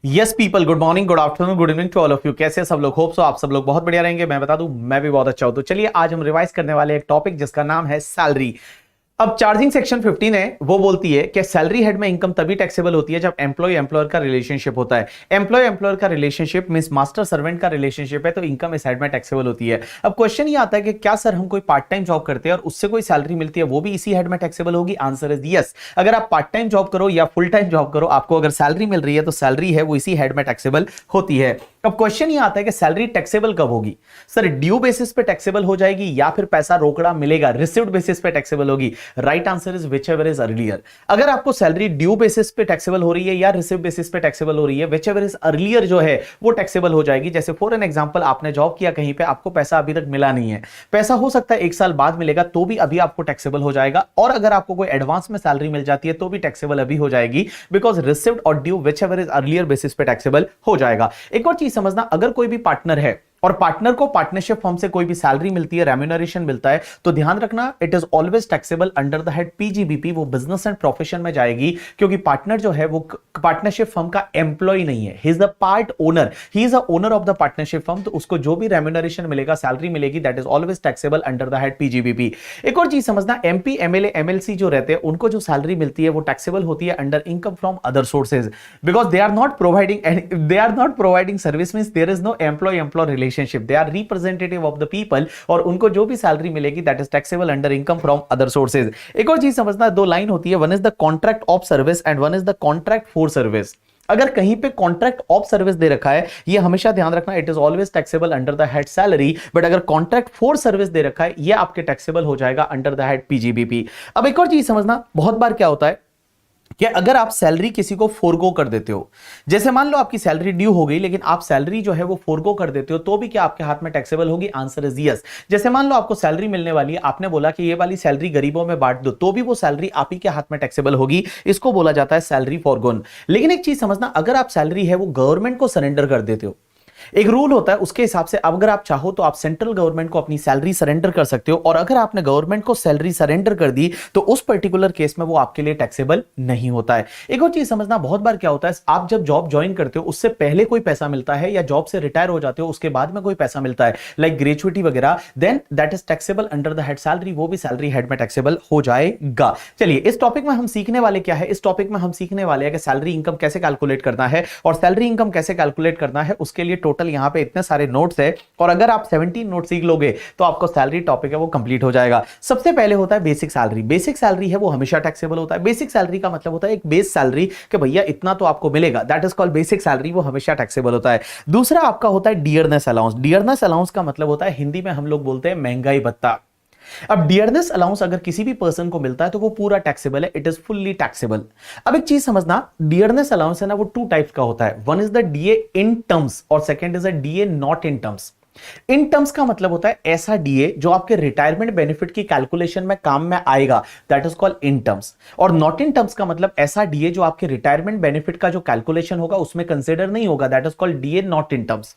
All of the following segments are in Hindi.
Yes people, good morning, good afternoon, good evening to all of you. कैसे सब लोग? होप सो आप सब लोग बहुत बढ़िया रहेंगे। मैं बता दूं, मैं भी बहुत अच्छा हूं। तो चलिए आज हम रिवाइज करने वाले एक टॉपिक जिसका नाम है सैलरी। अब चार्जिंग सेक्शन 15 है, वो बोलती है कि सैलरी हेड में इनकम तभी टैक्सेबल होती है जब एम्प्लॉय एम्प्लॉयर का रिलेशनशिप होता है। एम्प्लॉय एम्प्लॉयर का रिलेशनशिप मींस मास्टर सर्वेंट का रिलेशनशिप है, तो इनकम इस हेड में टैक्सेबल होती है। अब क्वेश्चन ये आता है कि क्या सर हम कोई पार्ट टाइम जॉब करते हैं और उससे कोई सैलरी मिलती है, वो भी इसी हेड में टैक्सेबल होगी? Answer is yes. अगर आप पार्ट टाइम जॉब करो या फुल टाइम जॉब करो, आपको अगर सैलरी मिल रही है तो सैलरी है वो इसी हेड में टैक्सेबल होती है। अब क्वेश्चन ये आता है कि सैलरी टैक्सेबल कब होगी? सर ड्यू बेसिस पे टैक्सेबल हो जाएगी या फिर पैसा रोकड़ा मिलेगा रिसीव्ड बेसिस पे टैक्सेबल होगी? Right answer is whichever is earlier। अगर आपको सैलरी ड्यू बेसिस पे टैक्सेबल हो रही है या रिसीव बेसिस पे टैक्सेबल हो रही है, whichever is earlier जो है वो टैक्सेबल हो जाएगी। जैसे फॉर एन एग्जांपल, आपने जॉब किया कहीं पे, आपको पैसा अभी तक मिला नहीं है, पैसा हो सकता है 1 साल बाद मिलेगा, तो भी अभी आपको टैक्सेबल हो जाएगा। और अगर आपको कोई एडवांस में सैलरी मिल जाती है तो भी टैक्सेबल अभी हो जाएगी, बिकॉज रिसीव्ड और due whichever is earlier basis पे टैक्सेबल हो जाएगा। एक और चीज समझना, अगर कोई भी पार्टनर है और पार्टनर को पार्टनरशिप फर्म से कोई भी सैलरी मिलती है, रेम्यूनरेशन मिलता है, तो ध्यान रखना it is always taxable under the head PGBP. वो बिजनेस एंड प्रोफेशन में जाएगी, क्योंकि पार्टनर जो है वो पार्टनरशिप फर्म का एम्प्लॉय नहीं है, he is the part owner, he is the owner of the partnership firm. तो उसको जो भी रेम्यूनरेशन मिलेगा, सैलरी मिलेगी, that is always taxable under the head PGBP. एक और चीज समझना, एमपी एमएलए एमएलसी जो रहते हैं उनको जो सैलरी मिलती है वो टैक्सेबल होती है under income from other sources, because they are not providing service, means there is no employ employ relationship, they are representative of the people, और उनको जो भी सैलरी मिलेगी that is taxable under income from other sources. एक और चीज समझना, दो लाइन होती है, one is the contract of service and one is the contract for service. अगर कहीं पे कॉन्ट्रैक्ट ऑफ सर्विस दे रखा है, ये हमेशा ध्यान रखना, it is always taxable under the head salary, but अगर कॉन्ट्रैक्ट फॉर सर्विस दे रखा है, ये आपके टैक्सेबल हो जाएगा अंडर द हेड पीजीबीपी। अब एक और चीज समझना, बहुत बार क्या होता है कि अगर आप सैलरी किसी को फोरगो कर देते हो, जैसे मान लो आपकी सैलरी ड्यू हो गई लेकिन आप सैलरी जो है वो फोरगो कर देते हो, तो भी क्या आपके हाथ में टैक्सेबल होगी? Answer is yes. जैसे मान लो आपको सैलरी मिलने वाली है, आपने बोला कि ये वाली सैलरी गरीबों में बांट दो, तो भी वो सैलरी आप ही के हाथ में टैक्सेबल होगी। इसको बोला जाता है सैलरी फॉरगोन। लेकिन एक चीज समझना, अगर आप सैलरी है वो गवर्नमेंट को सरेंडर कर देते हो, एक रूल होता है उसके हिसाब से, अगर आप चाहो तो आप सेंट्रल गवर्नमेंट को अपनी सैलरी सरेंडर कर सकते हो, और अगर आपने गवर्नमेंट को सैलरी सरेंडर कर दी तो उस पर्टिकुलर केस में वो आपके लिए टैक्सेबल नहीं होता है। एक और चीज समझना, बहुत बार क्या होता है, आप जब जॉब ज्वाइन करते हो उससे पहले कोई पैसा मिलता है, या जॉब से रिटायर हो जाते हो उसके बाद में कोई पैसा मिलता है, लाइक ग्रेचुइटी वगैरह, then that is taxable under the head salary, वो भी सैलरी हेड में टैक्सेबल हो जाएगा। चलिए इस टॉपिक में हम सीखने वाले क्या है, इस टॉपिक में हम सीखने वाले हैं कि सैलरी इनकम कैसे कैलकुलेट करना है, और सैलरी इनकम कैसे कैलकुलेट करना है उसके लिए टोटल यहां पे इतने सारे नोट्स है, और अगर आप 17 नोट सीख लोगे तो आपको सैलरी टॉपिक है वो कंप्लीट हो जाएगा। सबसे पहले होता है बेसिक सैलरी। बेसिक सैलरी है वो हमेशा टैक्सेबल होता है। बेसिक सैलरी का मतलब होता है एक बेस सैलरी कि भैया इतना तो आपको मिलेगा, that is called basic salary, वो हमेशा टैक्सेबल होता है। दूसरा आपका होता है डियरनेस अलाउंस। डियरनेस अलाउंस का मतलब होता है, हिंदी में हम लोग बोलते हैं महंगाई भत्ता। अब डियरनेस अलाउंस अगर किसी भी पर्सन को मिलता है तो वो पूरा टैक्सेबल है, इट इज फुल्ली टैक्सेबल। अब एक चीज समझना, डियरनेस अलाउंस है ना वो 2 टाइप का होता है, one is the DA in terms और second is a DA not in terms. In terms का मतलब होता है ऐसा डीए जो आपके रिटायरमेंट बेनिफिट की कैलकुलेशन में काम में आएगा, that is called in terms. और नॉट इन टर्म्स का मतलब ऐसा डीए जो आपके रिटायरमेंट बेनिफिट का जो कैलकुलेशन होगा उसमें कंसिडर नहीं होगा, that is called DA not in terms.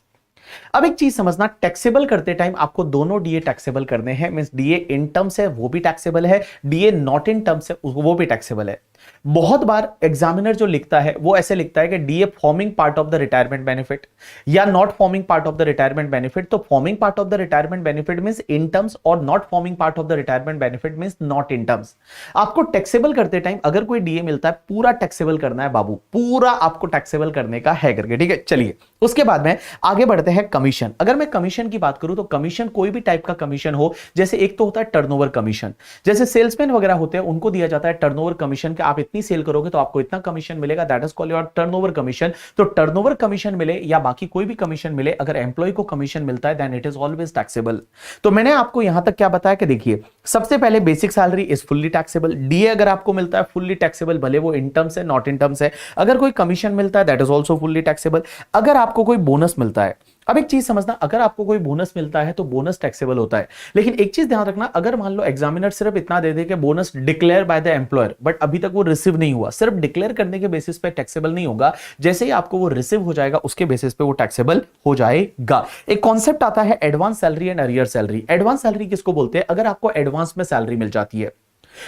अब एक चीज समझना, टैक्सेबल करते टाइम आपको दोनों डीए टैक्सेबल करने हैं, मींस डीए इन टर्म्स है वो भी टैक्सेबल है, डीए नॉट इन टर्म्स है वो भी टैक्सेबल है। बहुत बार एग्जामिनर जो लिखता है वो ऐसे लिखता है कि DA forming part of the retirement benefit या not forming part of the retirement benefit. तो forming part of the retirement benefit means in terms और not forming part of the retirement benefit means not in terms. आपको टैक्सेबल करते टाइम अगर कोई डीए मिलता है, पूरा टैक्सेबल करना है बाबू, पूरा आपको टैक्सेबल करने का है करके, ठीक है। चलिए उसके बाद में आगे बढ़ते हैं कमीशन। अगर मैं कमीशन की बात करूं तो कमीशन कोई भी टाइप का कमीशन हो, जैसे एक तो होता है टर्नओवर कमीशन, जैसे सेल्समैन वगैरह होते हैं उनको दिया जाता है टर्नओवर कमीशन, कि आप इतनी सेल करोगे तो आपको इतना कमीशन मिलेगा, that is called your turnover commission. तो टर्नओवर कमीशन मिले या बाकी कोई भी कमीशन मिले, अगर एम्प्लॉय को कमीशन मिलता है then it is always taxable. तो मैंने आपको यहां तक क्या बताया कि देखिए, सबसे पहले basic salary is fully taxable, DA अगर आपको मिलता है फुल्ली टैक्सेबल, भले वो इन टर्म्स है नॉट इन टर्म्स है। अगर कोई कमीशन मिलता है that is also fully taxable. अगर आपको कोई बोनस मिलता है, अब एक चीज समझना, अगर आपको कोई बोनस मिलता है तो बोनस टैक्सेबल होता है, लेकिन एक चीज ध्यान रखना, अगर मान लो एग्जामिनर सिर्फ इतना दे दे कि bonus declare by the employer, but अभी तक वो रिसीव नहीं हुआ, सिर्फ डिक्लेयर करने के बेसिस पे टैक्सेबल नहीं होगा, जैसे ही आपको वो रिसीव हो जाएगा उसके बेसिस पे वो टैक्सेबल हो जाएगा। एक कॉन्सेप्ट आता है advance salary and arrear salary. Advance salary किसको बोलते हैं? अगर आपको एडवांस में सैलरी मिल जाती है,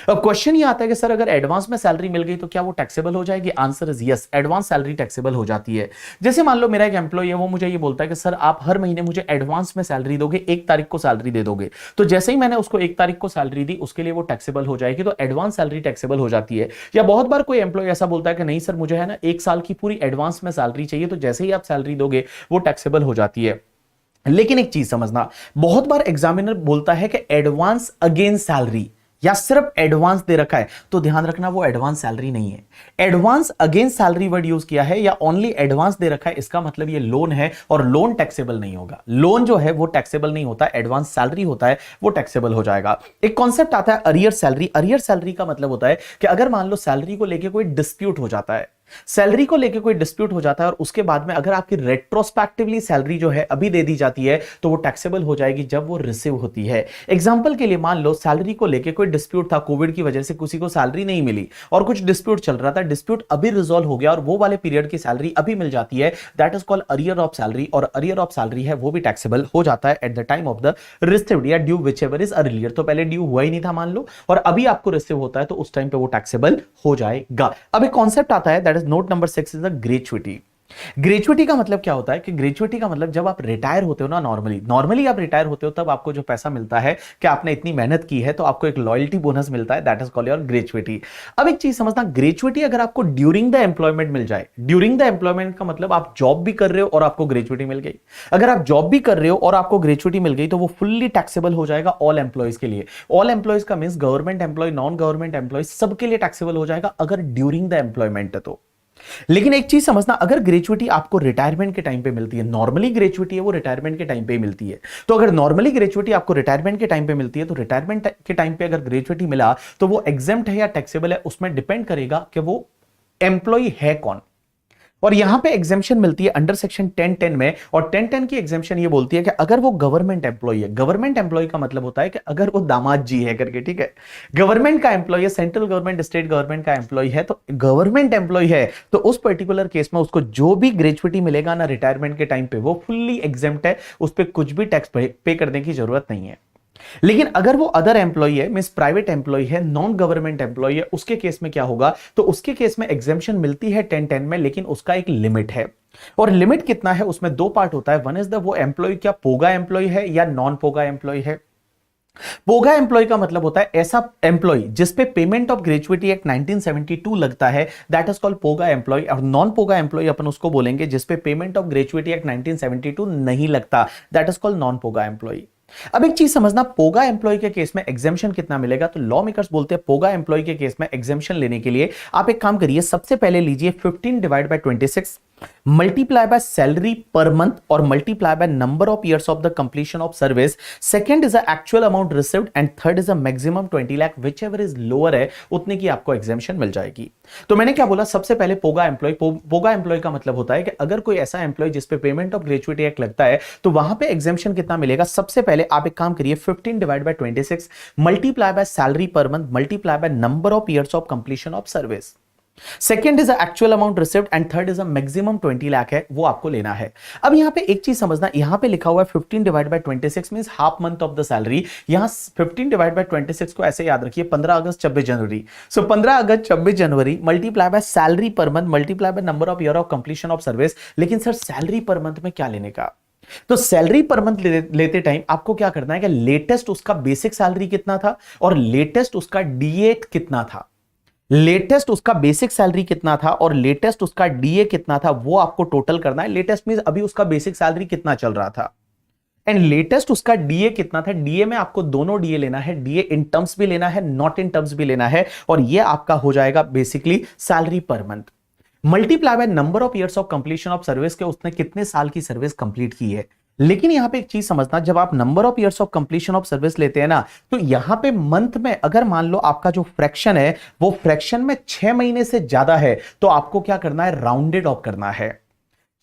अब क्वेश्चन ये आता है कि सर अगर एडवांस में सैलरी मिल गई तो क्या वो टैक्सेबल हो जाएगी? Answer is yes, advance salary taxable हो जाती है। जैसे मान लो मेरा एक एम्प्लॉय है, वो मुझे ये बोलता है कि सर आप हर महीने मुझे एडवांस में सैलरी दोगे, 1 तारीख को सैलरी दे दोगे। तो जैसे ही मैंने उसको 1 तारीख को सैलरी दी, उसके लिए वो टैक्सेबल हो जाएगी, तो एडवांस सैलरी टैक्सेबल हो जाती है। या बहुत बार कोई एम्प्लॉय ऐसा बोलता है कि नहीं सर मुझे है ना 1 साल की पूरी एडवांस में सैलरी चाहिए, तो जैसे ही आप सैलरी दोगे वो टैक्सेबल हो जाती है। लेकिन एक चीज समझना, बहुत बार एग्जामिनर बोलता है कि एडवांस अगेंस्ट सैलरी या सिर्फ एडवांस दे रखा है, तो ध्यान रखना वो एडवांस सैलरी नहीं है। Advance against salary word use किया है या ओनली एडवांस दे रखा है, इसका मतलब ये लोन है और लोन टैक्सेबल नहीं होगा। लोन जो है वो टैक्सेबल नहीं होता, एडवांस सैलरी होता है वो टैक्सेबल हो जाएगा। एक कॉन्सेप्ट आता है अरियर सैलरी। अरियर सैलरी का मतलब होता है कि अगर मान लो सैलरी को लेकर कोई डिस्प्यूट हो जाता है, सैलरी को लेकर कोई डिस्प्यूट हो जाता है और उसके बाद में अगर आपकी रेट्रोस्पेक्टिवली सैलरी जो है अभी दे दी जाती है, तो वो टैक्सेबल हो जाएगी जब वो रिसीव होती है। एग्जांपल के लिए मान लो सैलरी को लेकर कोई डिस्प्यूट था, कोविड की वजह से किसी को सैलरी नहीं मिली और कुछ डिस्प्यूट चल रहा था, डिस्प्यूट अभी रिजॉल्व हो गया और वो वाले पीरियड की सैलरी अभी मिल जाती है, that is called arrear of salary. और अरियर ऑफ सैलरी है वो भी टैक्सेबल हो जाता है at the time of the received या ड्यू व्हिचएवर इज अर्लियर। तो पहले ड्यू हुआ ही नहीं था मान लो और अभी आपको रिसीव होता है, तो उस टाइम पे वो टैक्सेबल हो जाएगा। अब एक कॉन्सेप्ट आता है, that is note number 6 is the gratuity. Gratuity का मतलब क्या होता है कि ग्रेच्युटी का मतलब जब आप रिटायर होते हो ना, नॉर्मली आप रिटायर होते हो तब आपको जो पैसा मिलता है कि आपने इतनी मेहनत की है, तो आपको एक लॉयल्टी बोनस मिलता है, that is called your gratuity. अब एक चीज समझना, ग्रेच्युटी अगर आपको ड्यूरिंग द एम्प्लॉयमेंट मिल जाए, ड्यूरिंग द एम्प्लॉयमेंट का मतलब आप जॉब भी कर रहे हो और आपको ग्रेच्युटी मिल गई। अगर आप जॉब भी कर रहे हो और आपको ग्रेच्युटी मिल गई, तो वो फुल्ली टैक्सेबल हो जाएगा ऑल एम्प्लॉयज के लिए। ऑल एम्प्लॉयज का means government employ, non government employ, सबके लिए टैक्सेबल हो जाएगा अगर ड्यूरिंग द एम्प्लॉयमेंट है तो। लेकिन एक चीज समझना, अगर ग्रेच्युटी आपको रिटायरमेंट के टाइम पे मिलती है, नॉर्मली ग्रेच्युटी है वो रिटायरमेंट के टाइम पे मिलती है, तो अगर नॉर्मली ग्रेच्युटी आपको रिटायरमेंट के टाइम पे मिलती है, तो रिटायरमेंट के टाइम पे अगर ग्रेच्युटी मिला तो वो एग्जेम्प्ट है या टैक्सेबल है, उसमें डिपेंड करेगा कि वो एम्प्लॉय है कौन। और यहां पे एग्जेम्पशन मिलती है अंडर सेक्शन 10(10) में, और 10(10) की एग्जेम्पशन ये बोलती है कि अगर वो गवर्नमेंट एम्प्लॉय है, गवर्नमेंट एम्प्लॉय का मतलब होता है कि अगर वो दामाद जी है करके, ठीक है, गवर्नमेंट का एम्प्लॉय है, सेंट्रल गवर्नमेंट स्टेट गवर्नमेंट का एम्प्लॉय है, तो गवर्नमेंट एम्प्लॉय है, तो उस पर्टिकुलर केस में उसको जो भी ग्रेच्युटी मिलेगा ना रिटायरमेंट के टाइम पे, वो फुल्ली एग्जेम्प्ट है, उस पर कुछ भी टैक्स पे करने की जरूरत नहीं है। लेकिन अगर वो अदर एम्प्लॉय है, मींस प्राइवेट एम्प्लॉय है, नॉन गवर्नमेंट एम्प्लॉय है, उसके केस में क्या होगा, तो उसके केस में एग्जेम्पशन मिलती है 10(10) में, लेकिन उसका एक लिमिट है। और लिमिट कितना है, उसमें 2 पार्ट होता है। वन इज द वो एम्प्लॉय क्या पोगा एम्प्लॉय है या नॉन पोगा एम्प्लॉय है। पोगा एम्प्लॉय का मतलब होता है ऐसा एम्प्लॉय जिसपे पेमेंट ऑफ ग्रेच्युटी एक्ट 1972 लगता है, दैट इज कॉल्ड पोगा एम्प्लॉय। और नॉन पोगा एम्प्लॉय अपन उसको बोलेंगे जिसपे पेमेंट ऑफ ग्रेच्युटी एक्ट 1972 नहीं लगता, that is called non POGA employee. अब एक चीज समझना, पोगा एम्प्लॉय के केस में एग्जेम्पशन कितना मिलेगा, तो लॉ मेकर्स बोलते हैं पोगा एम्प्लॉय के केस में एग्जेम्पशन लेने के लिए आप एक काम करिए, सबसे पहले लीजिए 15 divide by 26 multiply by salary per month और multiply by number of years of the completion of service. Second is the actual amount received and third is the maximum 20 lakh, which ever is lower है उतने की आपको एग्जेम्पशन मिल जाएगी। तो मैंने क्या बोला, सबसे पहले पोगा एम्प्लॉय। पोगा एम्प्लॉय का मतलब होता है कि अगर कोई ऐसा एम्प्लॉय जिसपे पेमेंट ऑफ ग्रेच्युटी एक्ट लगता है, तो वहां पे एग्जेम्पशन कितना मिलेगा। सबसे पहले आप एक काम करिए, 15 divide by 26 multiply by salary per month multiply by number of years of completion of service. Second is actual amount received and third is maximum 20 lakh है, वो आपको लेना है। अब यहां पे एक चीज समझना, यहां पे लिखा हुआ है 15 divide by 26 means half month of the salary. यहां 15 डिवाइड बाय 26 को ऐसे याद रखिए, 15 अगस्त 26 जनवरी। सो 15 अगस्त 26 जनवरी multiply by salary per month multiply by number of year of completion of service. लेकिन सर सैलरी पर मंथ में क्या लेने का, तो सैलरी पर मंथ लेते टाइम आपको क्या करना है कि लेटेस्ट उसका बेसिक सैलरी कितना था और लेटेस्ट उसका डीए कितना था। लेटेस्ट उसका बेसिक सैलरी कितना था और लेटेस्ट उसका डीए कितना था, वो आपको टोटल करना है। लेटेस्ट मींस अभी उसका बेसिक सैलरी कितना चल रहा था एंड लेटेस्ट उसका डीए कितना था। डीए में आपको दोनों डीए लेना है, डीए इन टर्म्स भी लेना है, नॉट इन टर्म्स भी लेना है, और ये आपका हो जाएगा basically salary per month multiply by number of years of completion of service के उसने कितने साल की सर्विस कंप्लीट की है। लेकिन यहां पे एक चीज समझना, जब आप number of years of completion of service लेते हैं ना, तो यहां पे मंथ में अगर मान लो आपका जो फ्रैक्शन है वो फ्रैक्शन में 6 महीने से ज्यादा है, तो आपको क्या करना है, राउंडेड ऑफ करना है।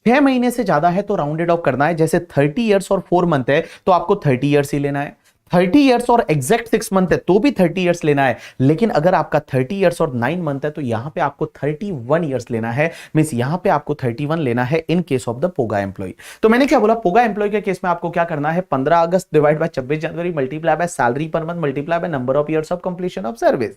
6 महीने से ज्यादा है तो राउंडेड ऑफ करना है। जैसे 30 ईयर्स और 4 मंथ है तो आपको 30 ईयर्स ही लेना है। 30 ईयर्स और एग्जैक्ट 6 मंथ है तो भी 30 ईयर्स लेना है, लेकिन अगर आपका 30 ईयर्स और 9 मंथ है तो यहां पे आपको 31 ईयर्स लेना है। मींस यहां पे आपको 31 लेना है in case of the POGA employee. तो मैंने क्या बोला, पोगा एम्प्लॉय के केस में आपको क्या करना है, 15 अगस्त डिवाइड बाय 26 जनवरी multiply by salary per month multiply by number of years of completion of service.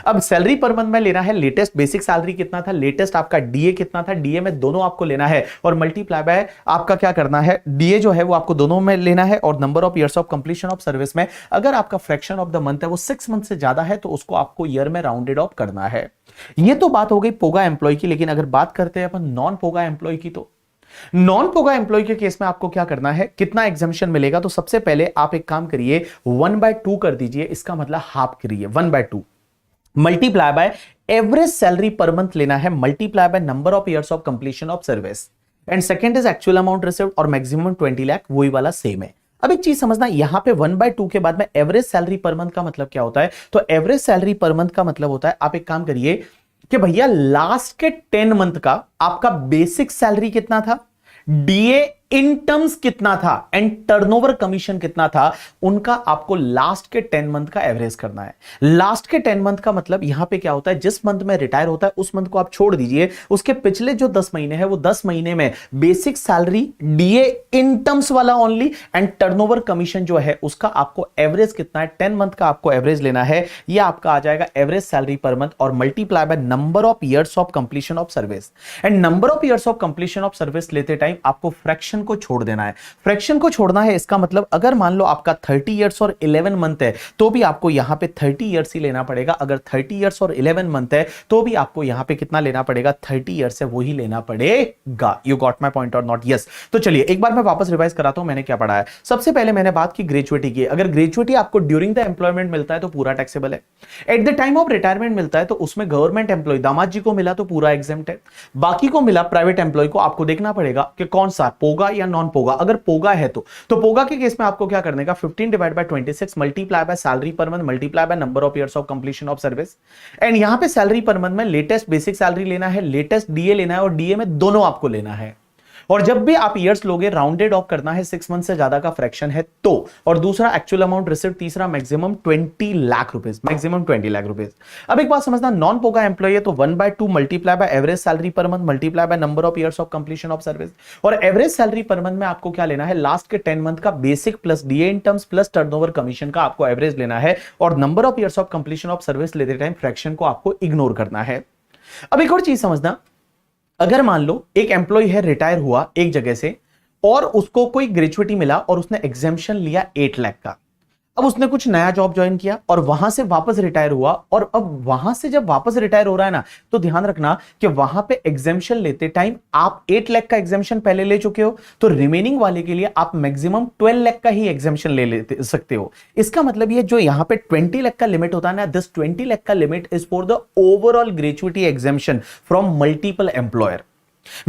अब सैलरी पर मंथ में लेना है लेटेस्ट बेसिक सैलरी कितना था, लेटेस्ट आपका डीए कितना था, डीए में दोनों आपको लेना है और मल्टीप्लाई बाय आपका क्या करना है, डीए जो है वो आपको दोनों में लेना है और number of years of completion of service में अगर आपका फ्रैक्शन ऑफ द मंथ है वो 6 मंथ से ज्यादा है तो उसको आपको ईयर में राउंडेड ऑफ करना है। ये तो बात हो गई पोगा एम्प्लॉय की। लेकिन अगर बात करते हैं अपन नॉन पोगा एम्प्लॉय की, तो नॉन पोगा एम्प्लॉय के केस में आपको क्या करना है, कितना एग्जामिशन मिलेगा, तो सबसे पहले आप एक काम करिए 1/2 कर दीजिए, इसका मतलब हाफ करिए 1/2 multiply by average salary per month लेना है multiply by number of years of completion of service and second is actual amount received और मैक्सिमम 20 लाख, वही वाला सेम है। अब एक चीज समझना, यहां पे 1/2 के बाद में एवरेज सैलरी पर मंथ का मतलब क्या होता है, तो एवरेज सैलरी पर मंथ का मतलब होता है, आप एक काम करिए कि भैया लास्ट के 10 मंथ का आपका बेसिक सैलरी कितना था, डीए इन टर्म्स कितना था एंड टर्नओवर कमीशन कितना था, उनका आपको लास्ट के 10 मंथ का एवरेज करना है। लास्ट के 10 मंथ का मतलब यहां पे क्या होता है, जिस मंथ में रिटायर होता है उस मंथ को आप छोड़ दीजिए, उसके पिछले जो 10 महीने हैं वो 10 महीने में basic salary DA in terms वाला ओनली एंड टर्नओवर कमीशन जो है उसका आपको एवरेज कितना है, 10 मंथ का आपको एवरेज लेना है। यह आपका आ जाएगा एवरेज सैलरी पर मंथ और multiply by number of years of completion of service and number of years of completion of service लेते टाइम आपको फ्रैक्शन को छोड़ देना है। फ्रैक्शन को छोड़ना है इसका मतलब अगर मान लो आपका 30 इयर्स और 11 मंथ है तो भी आपको यहां पे 30 इयर्स ही लेना पड़ेगा। अगर 30 इयर्स और 11 मंथ है तो भी आपको यहां पे कितना लेना पड़ेगा, 30 इयर्स है वो ही लेना पड़ेगा। यू गॉट माय पॉइंट और नॉट? यस। तो चलिए एक बार मैं वापस रिवाइज कराता हूं मैंने क्या पढ़ा है। सबसे पहले मैंने बात की ग्रेजुएटी की। अगर ग्रेजुएटी आपको ड्यूरिंग द एम्प्लॉयमेंट मिलता है तो पूरा टैक्सेबल है। At the time of retirement मिलता है तो उसमें गवर्नमेंट एम्प्लॉय दामाद जी को मिला तो पूरा एग्जेम्प्ट है, बाकी को मिला प्राइवेट एम्प्लॉय को आपको देखना पड़ेगा कि कौन सा पोगा या नॉन पोगा। अगर पोगा है तो पोगा के केस में आपको क्या करने का, 15 divide by 26 multiply by salary per month multiply by number of years of completion of service and यहां पे सैलरी पर मंथ में लेटेस्ट बेसिक सैलरी लेना है, लेटेस्ट डीए लेना है और डीए में दोनों आपको लेना है। और जब भी आप ईयर्स लोगे राउंडेड ऑफ करना है, 6 मंथ से ज्यादा का फ्रैक्शन है तो, और दूसरा एक्चुअल अमाउंट रिसीव, तीसरा maximum 20 lakh rupees, maximum 20 lakh rupees. अब एक बात समझना, नॉन पोगा एम्प्लॉय है तो 1/2 multiply by average salary per month multiply by number of years of completion of service और एवरेज सैलरी पर मंथ में आपको क्या लेना है, लास्ट के 10 मंथ का basic plus DA in terms plus turnover commission का आपको एवरेज लेना है और number of years of completion of service लेते टाइम फ्रैक्शन को आपको इग्नोर करना है। अब एक और चीज समझना, अगर मान लो एक एम्प्लॉय है रिटायर हुआ एक जगह से और उसको कोई ग्रेजुएटी मिला और उसने एग्जेम्पशन लिया 8 लाख का। अब उसने कुछ नया जॉब ज्वाइन किया और वहां से वापस रिटायर हुआ और अब वहां से जब वापस रिटायर हो रहा है ना, तो ध्यान रखना कि वहां पे एग्जेम्पशन लेते टाइम आप 8 लाख का एग्जेम्पशन पहले ले चुके हो तो रिमेनिंग वाले के लिए आप मैक्सिमम 12 लाख का ही एग्जेम्पशन ले सकते हो। इसका मतलब ये जो यहां पे 20 लाख का लिमिट होता है ना, दिस 20 लाख का limit is for the overall gratuity exemption from multiple employer.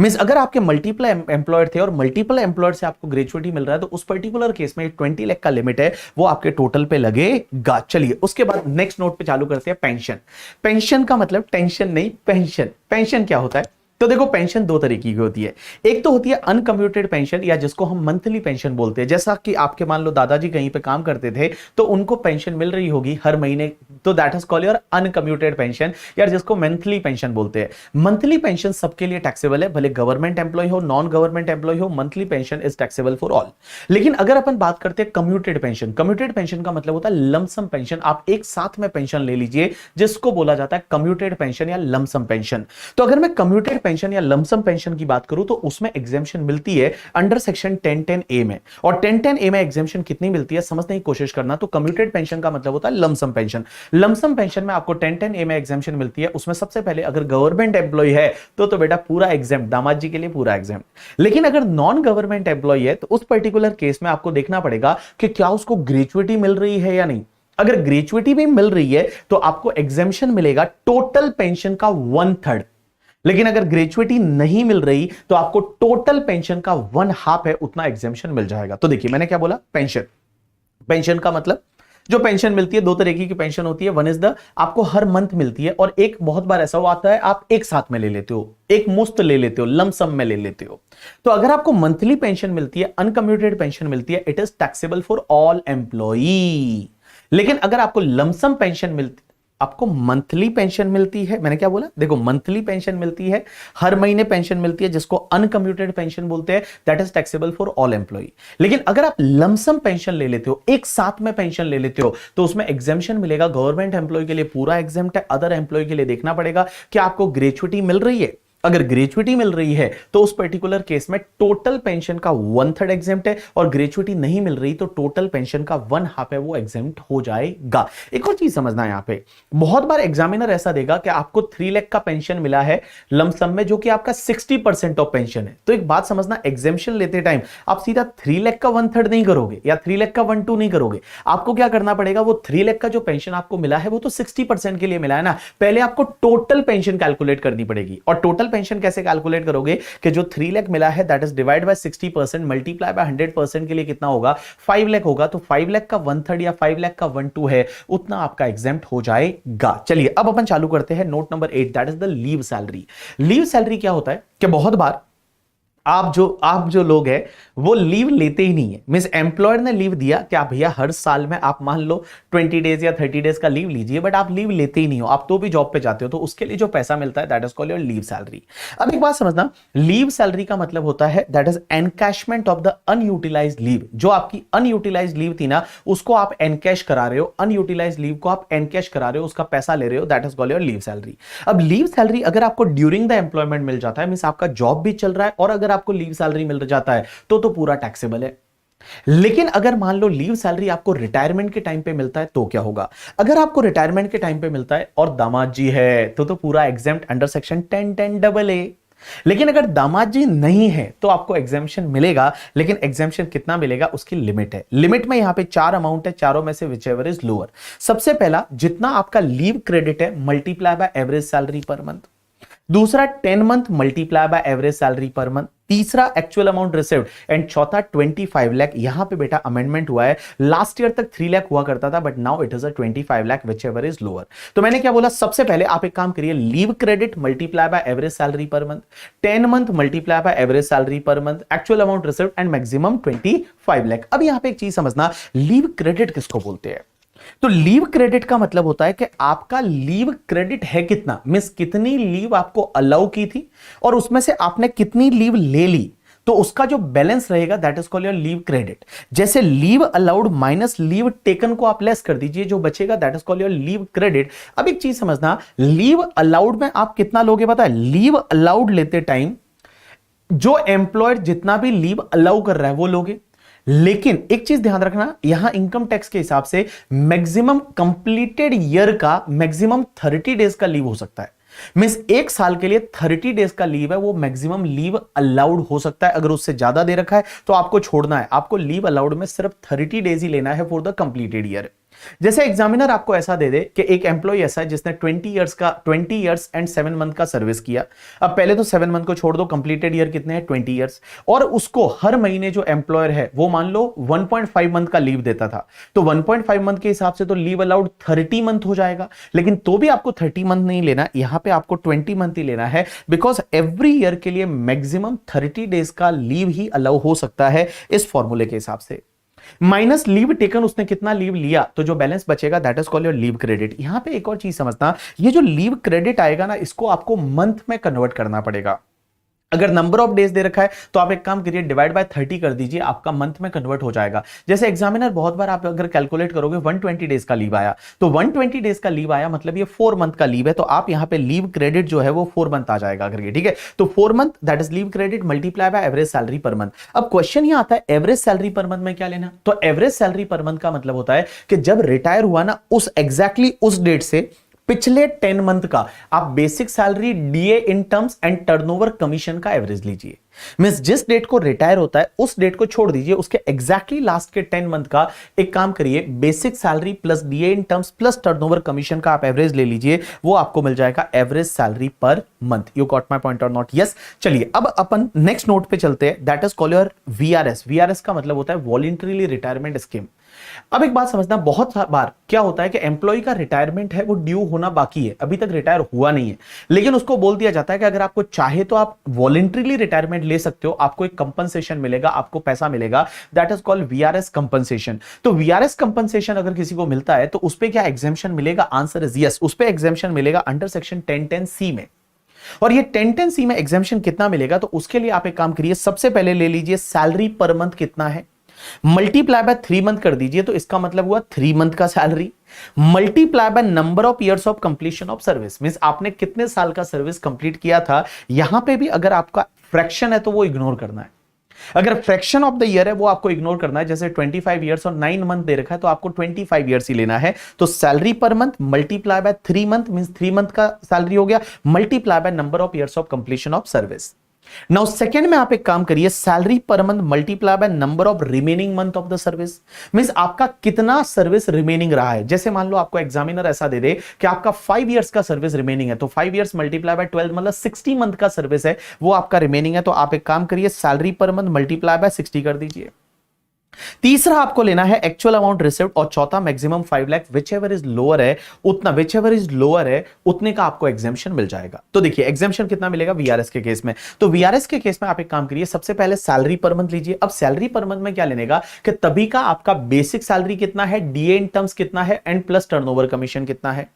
Means अगर आपके मल्टीपल एम्प्लॉयर थे और मल्टीपल एम्प्लॉयर से आपको ग्रेजुएटी मिल रहा है तो उस पर्टिकुलर केस में 20 लाख का लिमिट है वो आपके टोटल पे लगेगा। चलिए उसके बाद नेक्स्ट नोट पे चालू करते हैं पेंशन। पेंशन का मतलब टेंशन नहीं, पेंशन। पेंशन क्या होता है, तो देखो पेंशन दो तरीके की होती है। एक तो होती है अनकम्प्यूटेड पेंशन या जिसको हम मंथली पेंशन बोलते हैं। जैसा कि आपके मान लो दादाजी कहीं पे काम करते थे तो उनको पेंशन मिल रही होगी हर महीने, तो that is called your uncommuted pension या जिसको मंथली पेंशन बोलते हैं। मंथली पेंशन सबके लिए टैक्सेबल है, भले गवर्नमेंट एम्प्लॉय हो नॉन गवर्नमेंट एम्प्लॉय हो, monthly pension is taxable for all. लेकिन अगर अपन बात करते हैं कम्प्यूटेड पेंशन, कम्प्यूटेड पेंशन का मतलब होता है लमसम पेंशन। आप एक साथ में पेंशन ले लीजिए जिसको बोला जाता है कम्प्यूटेड पेंशन या लमसम पेंशन। तो अगर मैं कम्प्यूटेड पेंशन या लमसम पेंशन की बात करूं तो उसमें एग्जेम्पशन मिलती है अंडर सेक्शन 1010 ए में। और 1010 ए में एग्जेम्पशन कितनी मिलती है समझने की कोशिश करना। तो कम्प्यूटेड पेंशन का मतलब होता है लमसम पेंशन। लमसम पेंशन में आपको 1010 ए में एग्जेम्पशन मिलती है। उसमें सबसे पहले अगर गवर्नमेंट एम्प्लॉय है तो बेटा पूरा एग्जाम, दामाद जी के लिए पूरा एग्जाम। लेकिन अगर नॉन गवर्नमेंट एम्प्लॉय है तो उस पर्टिकुलर केस में आपको देखना पड़ेगा कि क्या उसको ग्रेजुएटी मिल रही है या नहीं। अगर ग्रेजुएटी भी मिल रही है तो आपको एग्जेम्पशन मिलेगा टोटल पेंशन का 1/3। लेकिन अगर ग्रेजुएटी नहीं मिल रही तो आपको टोटल पेंशन का 1/2 है उतना एग्जेम्पशन मिल जाएगा। तो देखिए मैंने क्या बोला, पेंशन। पेंशन का मतलब जो पेंशन मिलती है, दो तरीके की पेंशन होती है। वन इज द आपको हर मंथ मिलती है, और एक बहुत बार ऐसा आता है आप एक साथ में ले लेते हो, एक मुश्त ले लेते हो, लमसम में ले लेते हो। तो अगर आपको मंथली पेंशन मिलती है, अनकम्प्यूटेड पेंशन मिलती है, it is taxable for all employee. लेकिन अगर आपको लमसम पेंशन मिलती, आपको मंथली पेंशन मिलती है, मैंने क्या बोला, देखो मंथली पेंशन मिलती है, हर महीने पेंशन मिलती है, जिसको अनकम्प्यूटेड पेंशन बोलते हैं, that is taxable for all employee. लेकिन अगर आप लमसम पेंशन ले लेते हो, एक साथ में पेंशन ले लेते हो, तो उसमें एग्जेम्पशन मिलेगा। गवर्नमेंट एम्प्लॉय के लिए पूरा एग्जेम्प्ट है, अदर एम्प्लॉय के लिए देखना पड़ेगा कि आपको ग्रेच्युटी मिल रही है। अगर ग्रेच्युटी मिल रही है तो उस पर्टिकुलर केस में टोटल पेंशन का 1/3 एग्जेम्प्ट है, और ग्रेच्युटी नहीं मिल रही तो टोटल पेंशन का 1/2 है, वो एग्जेम्प्ट हो जाएगा। एक और चीज समझना है यहां पे, बहुत बार एग्जामिनर ऐसा देगा कि आपको 3 लाख का पेंशन मिला है लमसम में, जो कि आपका 60% ऑफ पेंशन है। तो एक बात समझना, एग्जेम्पशन लेते टाइम आप सीधा 3 लाख का 1/3 नहीं करोगे, या 3 लाख का 1/2 नहीं करोगे। आपको क्या करना पड़ेगा, वो 3 लाख का जो पेंशन आपको मिला है वो तो 60% के लिए मिला है ना, पहले आपको टोटल पेंशन कैलकुलेट करनी पड़ेगी। और टोटल पेंशन कैसे कैलकुलेट करोगे कि जो 3 लाख मिला है that is divide by 60% multiply by 100% के लिए कितना होगा, 5 लाख होगा। तो 5 लाख का 1/3 या 5 लाख का 1/2 है, उतना आपका एग्जेम्प्ट हो जाएगा। चलिए अब अपन चालू करते हैं note number 8, that is the leave salary. Leave salary क्या होता है कि बहुत बार आप जो लोग हैं वो लीव लेते ही नहीं है। मींस एम्प्लॉयर ने लीव दिया कि आप भैया हर साल में आप मान लो 20 डेज या 30 डेज का लीव लीजिए, बट आप लीव लेते ही नहीं हो, आप तो भी जॉब पे जाते हो, तो उसके लिए जो पैसा मिलता है that is called your leave salary. अब एक बात समझना, लीव सैलरी का मतलब होता है that is encashment of the unutilised leave. जो आपकी अनयूटिलाइज्ड लीव थी ना, उसको आप एनकैश करा रहे हो, अनयूटिलाइज्ड लीव को आप एनकैश करा रहे हो, उसका पैसा ले रहे हो, that is called your leave salary. अब लीव सैलरी अगर आपको ड्यूरिंग द एम्प्लॉयमेंट मिल जाता है, मींस आपका जॉब भी चल रहा है और अगर आपको लीव सैलरी मिल जाता है तो पूरा टैक्सेबल है। लेकिन अगर मान लो लीव सैलरी आपको रिटायरमेंट के टाइम पे मिलता है तो क्या होगा, अगर आपको रिटायरमेंट के टाइम पे मिलता है और दामाद जी है तो पूरा एग्जेम्प्ट अंडर सेक्शन 10(10)AA। लेकिन अगर दामाद जी नहीं है तो आपको एग्जेम्पशन मिलेगा, लेकिन एग्जेम्पशन कितना मिलेगा उसकी लिमिट है। लिमिट में यहां पे 4 अमाउंट है, चारों में से विचएवर इज लोअर। सबसे पहला, जितना आपका लीव क्रेडिट है multiply by average salary per month. दूसरा 10 month multiply by average salary per month. तीसरा एक्चुअल अमाउंट रिसीव्ड, एंड चौथा 25 लाख। यहां पे बेटा अमेंडमेंट हुआ है, लास्ट ईयर तक 3 लाख हुआ करता था, but now it is 25 lakh which ever is lower. तो मैंने क्या बोला, सबसे पहले आप एक काम करिए, leave credit multiply by average salary per month, 10 month multiply by average salary per month, actual amount received and maximum 25 lakh. अब यहां पे एक चीज समझना, लीव क्रेडिट किसको बोलते हैं। तो लीव क्रेडिट का मतलब होता है कि आपका लीव क्रेडिट है कितना, मींस कितनी लीव आपको अलाउ की थी और उसमें से आपने कितनी लीव ले ली, तो उसका जो बैलेंस रहेगा that is called your leave credit. जैसे leave allowed minus leave taken को आप लेस कर दीजिए, जो बचेगा that is called your leave credit. अब एक चीज समझना, लीव अलाउड में आप कितना लोगे पता है, लीव अलाउड लेते टाइम जो एम्प्लॉयर जितना भी लीव अलाउ कर रहा है वो लोगे। लेकिन एक चीज ध्यान रखना, यहां इनकम टैक्स के हिसाब से मैक्सिमम कंप्लीटेड ईयर का मैक्सिमम 30 डेज का लीव हो सकता है। मींस एक साल के लिए 30 डेज का लीव है, वो मैक्सिमम लीव अलाउड हो सकता है। अगर उससे ज्यादा दे रखा है तो आपको छोड़ना है, आपको लीव अलाउड में सिर्फ 30 डेज ही लेना है फॉर द कंप्लीटेड ईयर। जैसे एग्जामिनर आपको ऐसा दे दे कि एक एम्प्लॉय ऐसा है जिसने 20 इयर्स एंड 7 मंथ का सर्विस किया। अब पहले तो 7 मंथ को छोड़ दो, कंप्लीटेड ईयर कितने हैं 20 इयर्स, और उसको हर महीने जो एम्प्लॉयर है वो मान लो 1.5 मंथ का लीव देता था, तो 1.5 मंथ के हिसाब से तो लीव अलाउड 30 मंथ हो जाएगा। लेकिन तो भी आपको 30 मंथ नहीं लेना, यहां पे आपको 20 मंथ ही लेना है, बिकॉज एवरी ईयर के लिए मैक्सिमम 30 डेज का लीव ही अलाउ हो सकता है इस फॉर्मूले के हिसाब से। माइनस लीव टेकन, उसने कितना लीव लिया तो जो बैलेंस बचेगा that is called your leave credit. यहां पे एक और चीज समझना, ये जो लीव क्रेडिट आएगा ना, इसको आपको मंथ में कन्वर्ट करना पड़ेगा। अगर नंबर ऑफ डेज दे रखा है तो आप एक काम करिए, डिवाइड बाय 30 कर दीजिए, आपका मंथ में कन्वर्ट हो जाएगा। जैसे एग्जामिनर बहुत बार आप अगर कैलकुलेट करोगे 120 डेज का लीव आया, तो 120 डेज का लीव आया मतलब ये 4 मंथ का लीव है, तो आप यहां पे लीव क्रेडिट जो है वो 4 मंथ आ जाएगा करके, ठीक है। तो 4 month that is leave credit multiply by average salary per month. अब क्वेश्चन ये आता है एवरेज सैलरी पर मंथ में क्या लेना, तो एवरेज सैलरी पर मंथ का मतलब होता है कि जब रिटायर हुआ ना उस एग्जैक्टली उस डेट से पिछले 10 मंथ का आप basic salary, DA in terms and turnover commission का एवरेज लीजिए। मींस जिस डेट को रिटायर होता है उस डेट को छोड़ दीजिए, उसके एग्जैक्टली लास्ट के 10 मंथ का एक काम करिए, basic salary plus DA in terms plus turnover commission का आप एवरेज ले लीजिए, वो आपको मिल जाएगा average salary per month. You got my point और नॉट? यस। चलिए अब अपन नेक्स्ट नोट पे चलते हैं, that is called your VRS. VRS का मतलब होता है वॉलंटरीली रिटायरमेंट स्कीम। अब एक बात समझना, बहुत बार क्या होता है कि एम्प्लॉय का रिटायरमेंट है वो ड्यू होना बाकी है, अभी तक रिटायर हुआ नहीं है, लेकिन उसको बोल दिया जाता है कि अगर आपको चाहे तो आप वॉलंटरीली रिटायरमेंट ले सकते हो, आपको एक कंपनसेशन मिलेगा, आपको पैसा मिलेगा, that is called VRS compensation. तो वीआरएस कंपनसेशन अगर किसी को मिलता है तो उस पर क्या एग्जेम्पशन मिलेगा? आंसर इज यस, उस पर एग्जेम्पशन मिलेगा अंडर सेक्शन 1010C में। और ये 1010C में एग्जेम्पशन कितना मिलेगा? तो उसके लिए आप एक काम करिए, सबसे पहले ले लीजिए सैलरी पर मंथ कितना है, मल्टीप्लाई बाय 3 मंथ कर दीजिए, तो इसका मतलब हुआ 3 मंथ का salary, multiply by number of years of completion of service, means आपने कितने साल का सर्विस कंप्लीट किया था। यहां पे भी अगर आपका फ्रैक्शन है तो वो इग्नोर करना है, अगर फ्रैक्शन ऑफ द ईयर है वो आपको इग्नोर करना है। जैसे 25 ईयर्स और 9 मंथ दे रखा है तो आपको 25 ईयर्स ही लेना है। तो salary per month multiply bye 3 month means 3 month का सैलरी हो गया, multiply by number of years of completion of service. Now second में आप एक काम करिए, salary per month multiply by number of remaining month of the service, means आपका कितना सर्विस रिमेनिंग रहा है। जैसे मान लो आपको एग्जामिनर ऐसा दे दे कि आपका 5 इयर्स का सर्विस रिमेनिंग है, तो 5 इयर्स मल्टीप्लाई बाय 12 मतलब 60 मंथ का सर्विस है वो आपका रिमेनिंग है। तो आप एक काम करिए, salary per month multiply bye 60 कर दीजिए। तीसरा आपको लेना है एक्चुअल अमाउंट रिसीव्ड, और चौथा maximum 5 lakh, whichever is lower है उतना, विचएवर इज लोअर है उतने का आपको एग्जेम्पशन मिल जाएगा। तो देखिए एग्जेम्पशन कितना मिलेगा वीआरएस के केस में, तो वीआरएस के केस में आप एक काम करिए, सबसे पहले सैलरी पर मंथ लीजिए। अब सैलरी पर मंथ में क्या लेने का कि तभी का आपका बेसिक सैलरी कितना है, डीए इन टर्म्स कितना है, एंड प्लस टर्नओवर कमीशन कितना है।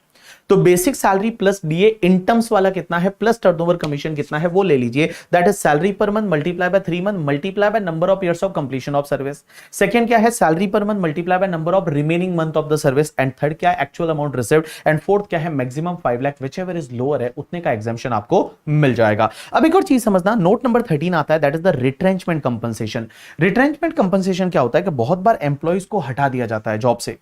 तो basic salary plus DA in terms वाला कितना है, प्लस टर्नओवर कमीशन कितना है, वो ले लीजिए। That is salary per month multiply bye 3 month multiply by number of years of completion of service. Second क्या है, salary per month multiply by number of remaining month of the service, and third क्या है, actual amount received, and fourth क्या है, maximum 5 lakh, whichever is lower है उतने का एग्जेम्पशन आपको मिल जाएगा। अब एक और चीज समझना, नोट नंबर 13 आता है, that is the retrenchment compensation. Retrenchment compensation क्या होता है कि बहुत बार एम्प्लॉइज को हटा दिया जाता है जॉब से,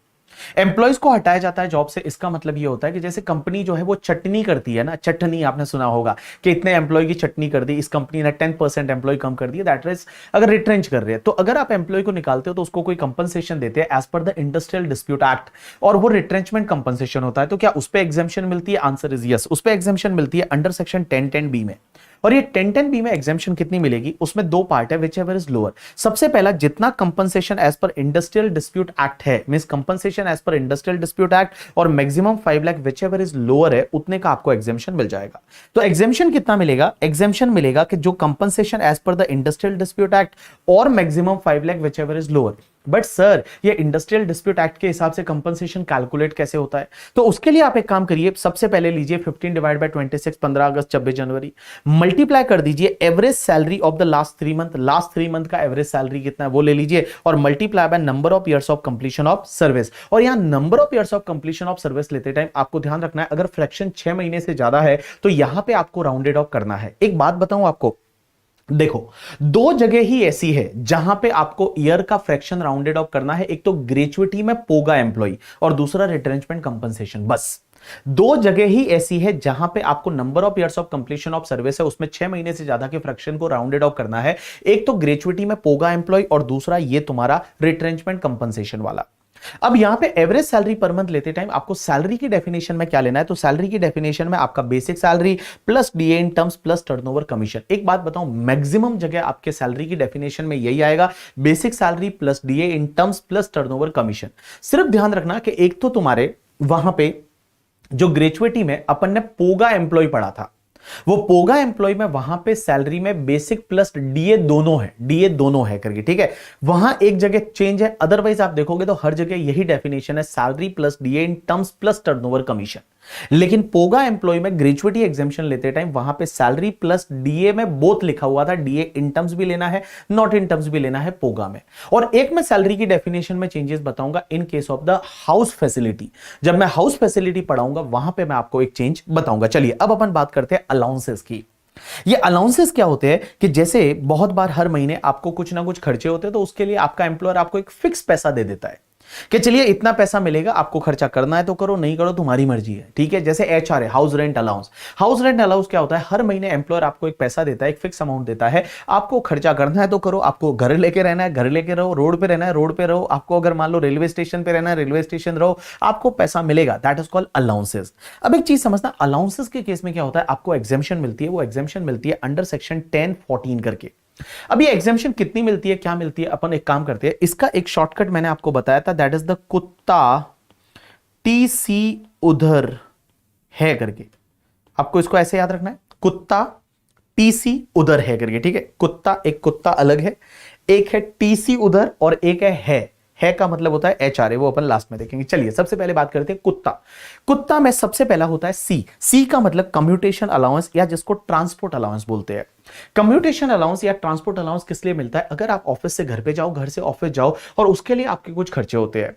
एम्प्लॉइज को हटाया जाता है जॉब से। इसका मतलब ये होता है कि जैसे कंपनी जो है वो चटनी करती है ना, चटनी आपने सुना होगा कि इतने एम्प्लॉय की चटनी कर दी, इस कंपनी ने 10% एम्प्लॉय कम कर दिया, दैट इज अगर रिट्रेंच कर रहे हैं। तो अगर आप एम्प्लॉय को निकालते हो तो उसको कोई कंपनसेशन देते हैं as per the industrial dispute act, और वो रिट्रेंचमेंट कंपनसेशन होता है। तो क्या उस पर एग्जेम्पशन मिलती है? आंसर इज यस, उस पर एग्जेम्पशन मिलती है अंडर सेक्शन 1010B में। और ये 1010B में एग्जेम्पशन कितनी मिलेगी, उसमें दो पार्ट है, विचएवर इज लोअर। सबसे पहला, जितना compensation as per industrial dispute act है, means compensation as per industrial dispute act और maximum 5 lakh, whichever is lower है उतने का आपको एग्जेम्पशन मिल जाएगा। तो एग्जेम्पशन कितना मिलेगा? एग्जेम्पशन मिलेगा कि जो compensation as per the industrial dispute act और maximum 5 lakh, whichever is lower. But sir ये इंडस्ट्रियल डिस्प्यूट एक्ट के हिसाब से कंपनसेशन कैलकुलेट कैसे होता है? तो उसके लिए आप एक काम करिए, सबसे पहले लीजिए 15 डिवाइड बाय 26, 15 अगस्त 26 जनवरी, मल्टीप्लाई कर दीजिए average salary of the last 3 month, last 3 month का एवरेज सैलरी कितना है वो ले लीजिए, और multiply by number of years of completion of service. और यहां number of years of completion of service लेते टाइम आपको ध्यान रखना है, अगर फ्रैक्शन 6 महीने से ज्यादा है तो यहां पे आपको राउंडेड ऑफ करना है। एक बात बताऊं आपको, देखो दो जगह ही ऐसी है जहां पे आपको ईयर का फ्रैक्शन राउंडेड ऑफ करना है, एक तो ग्रेचुइटी में पोगा एम्प्लॉय और दूसरा रिट्रेंचमेंट कंपनसेशन। बस दो जगह ही ऐसी है जहां पे आपको number of years of completion of service है उसमें 6 महीने से ज्यादा के फ्रैक्शन को राउंडेड ऑफ करना है, एक तो ग्रेचुइटी में पोगा एम्प्लॉय और दूसरा ये तुम्हारा रिट्रेंचमेंट कंपनसेशन वाला। अब यहां पे एवरेज सैलरी पर मंथ लेते टाइम आपको सैलरी की डेफिनेशन में क्या लेना है, तो सैलरी की डेफिनेशन में आपका basic salary plus DA in terms plus turnover commission. एक बात बताऊं, मैक्सिमम जगह आपके सैलरी की डेफिनेशन में यही आएगा, basic salary plus DA in terms plus turnover commission. सिर्फ ध्यान रखना कि एक तो तुम्हारे वहां पे जो ग्रेचुइटी में अपन ने पोगा एम्प्लॉय पढ़ा था, वो पोगा एम्प्लॉय में वहां पे सैलरी में बेसिक प्लस डीए दोनों है करके, ठीक है, वहां एक जगह चेंज है, अदरवाइज आप देखोगे तो हर जगह यही डेफिनेशन है, salary plus DA in terms plus turnover commission. लेकिन पोगा एम्प्लॉय में ग्रेचुइटी एग्जेम्पशन लेते टाइम वहां पे सैलरी प्लस डीए में बोथ लिखा हुआ था, डीए इन टर्म्स भी लेना है, नॉट इन टर्म्स भी लेना है पोगा में। और एक मैं सैलरी की डेफिनेशन में चेंजेस बताऊंगा इन case of the house facility, जब मैं हाउस फैसिलिटी पढ़ाऊंगा वहां पे मैं आपको एक चेंज बताऊंगा। चलिए अब अपन बात करते हैं अलाउंसेस की। ये अलाउंसेस क्या होते हैं कि जैसे बहुत बार हर महीने आपको कुछ ना कुछ खर्चे होते हैं, तो उसके लिए आपका एम्प्लॉयर आपको एक फिक्स पैसा दे देता है कि चलिए इतना पैसा मिलेगा, आपको खर्चा करना है तो करो, नहीं करो तुम्हारी मर्जी है, ठीक है। जैसे एचआर है, house rent allowance. House rent allowance क्या होता है, हर महीने एम्प्लॉयर आपको एक पैसा देता है, एक फिक्स अमाउंट देता है, आपको खर्चा करना है तो करो, आपको घर लेके रहना है घर लेके रहो, रोड पे रहना है रोड पे रहो, आपको अगर मान लो रेलवे स्टेशन पे रहना है रेलवे स्टेशन रहो, आपको पैसा मिलेगा, दैट इज कॉल्ड अलाउंसेस। अब एक चीज समझना, अलाउंसेस के केस में क्या होता है, आपको एग्जेम्पशन मिलती है, वो एग्जेम्पशन मिलती है अंडर सेक्शन 1014 करके। अब ये एग्जामिशन कितनी मिलती है, क्या मिलती है, अपन एक काम करते हैं, इसका एक शॉर्टकट मैंने आपको बताया था, दैट इज द कुत्ता टीसी उधर है करके। आपको इसको ऐसे याद रखना है, कुत्ता टीसी उधर है करके, ठीक है। कुत्ता, एक कुत्ता अलग है, एक है टीसी उधर और एक है का मतलब होता है एचआरए, वो अपन लास्ट में देखेंगे। चलिए सबसे पहले बात करते हैं कुत्ता। कुत्ता में सबसे पहला होता है सी का मतलब कम्यूटेशन अलाउंस या जिसको ट्रांसपोर्ट अलाउंस बोलते हैं। कम्यूटेशन अलाउंस या ट्रांसपोर्ट अलाउंस किस लिए मिलता है, अगर आप ऑफिस से घर पे जाओ, घर से ऑफिस जाओ और उसके लिए आपके कुछ खर्चे होते हैं,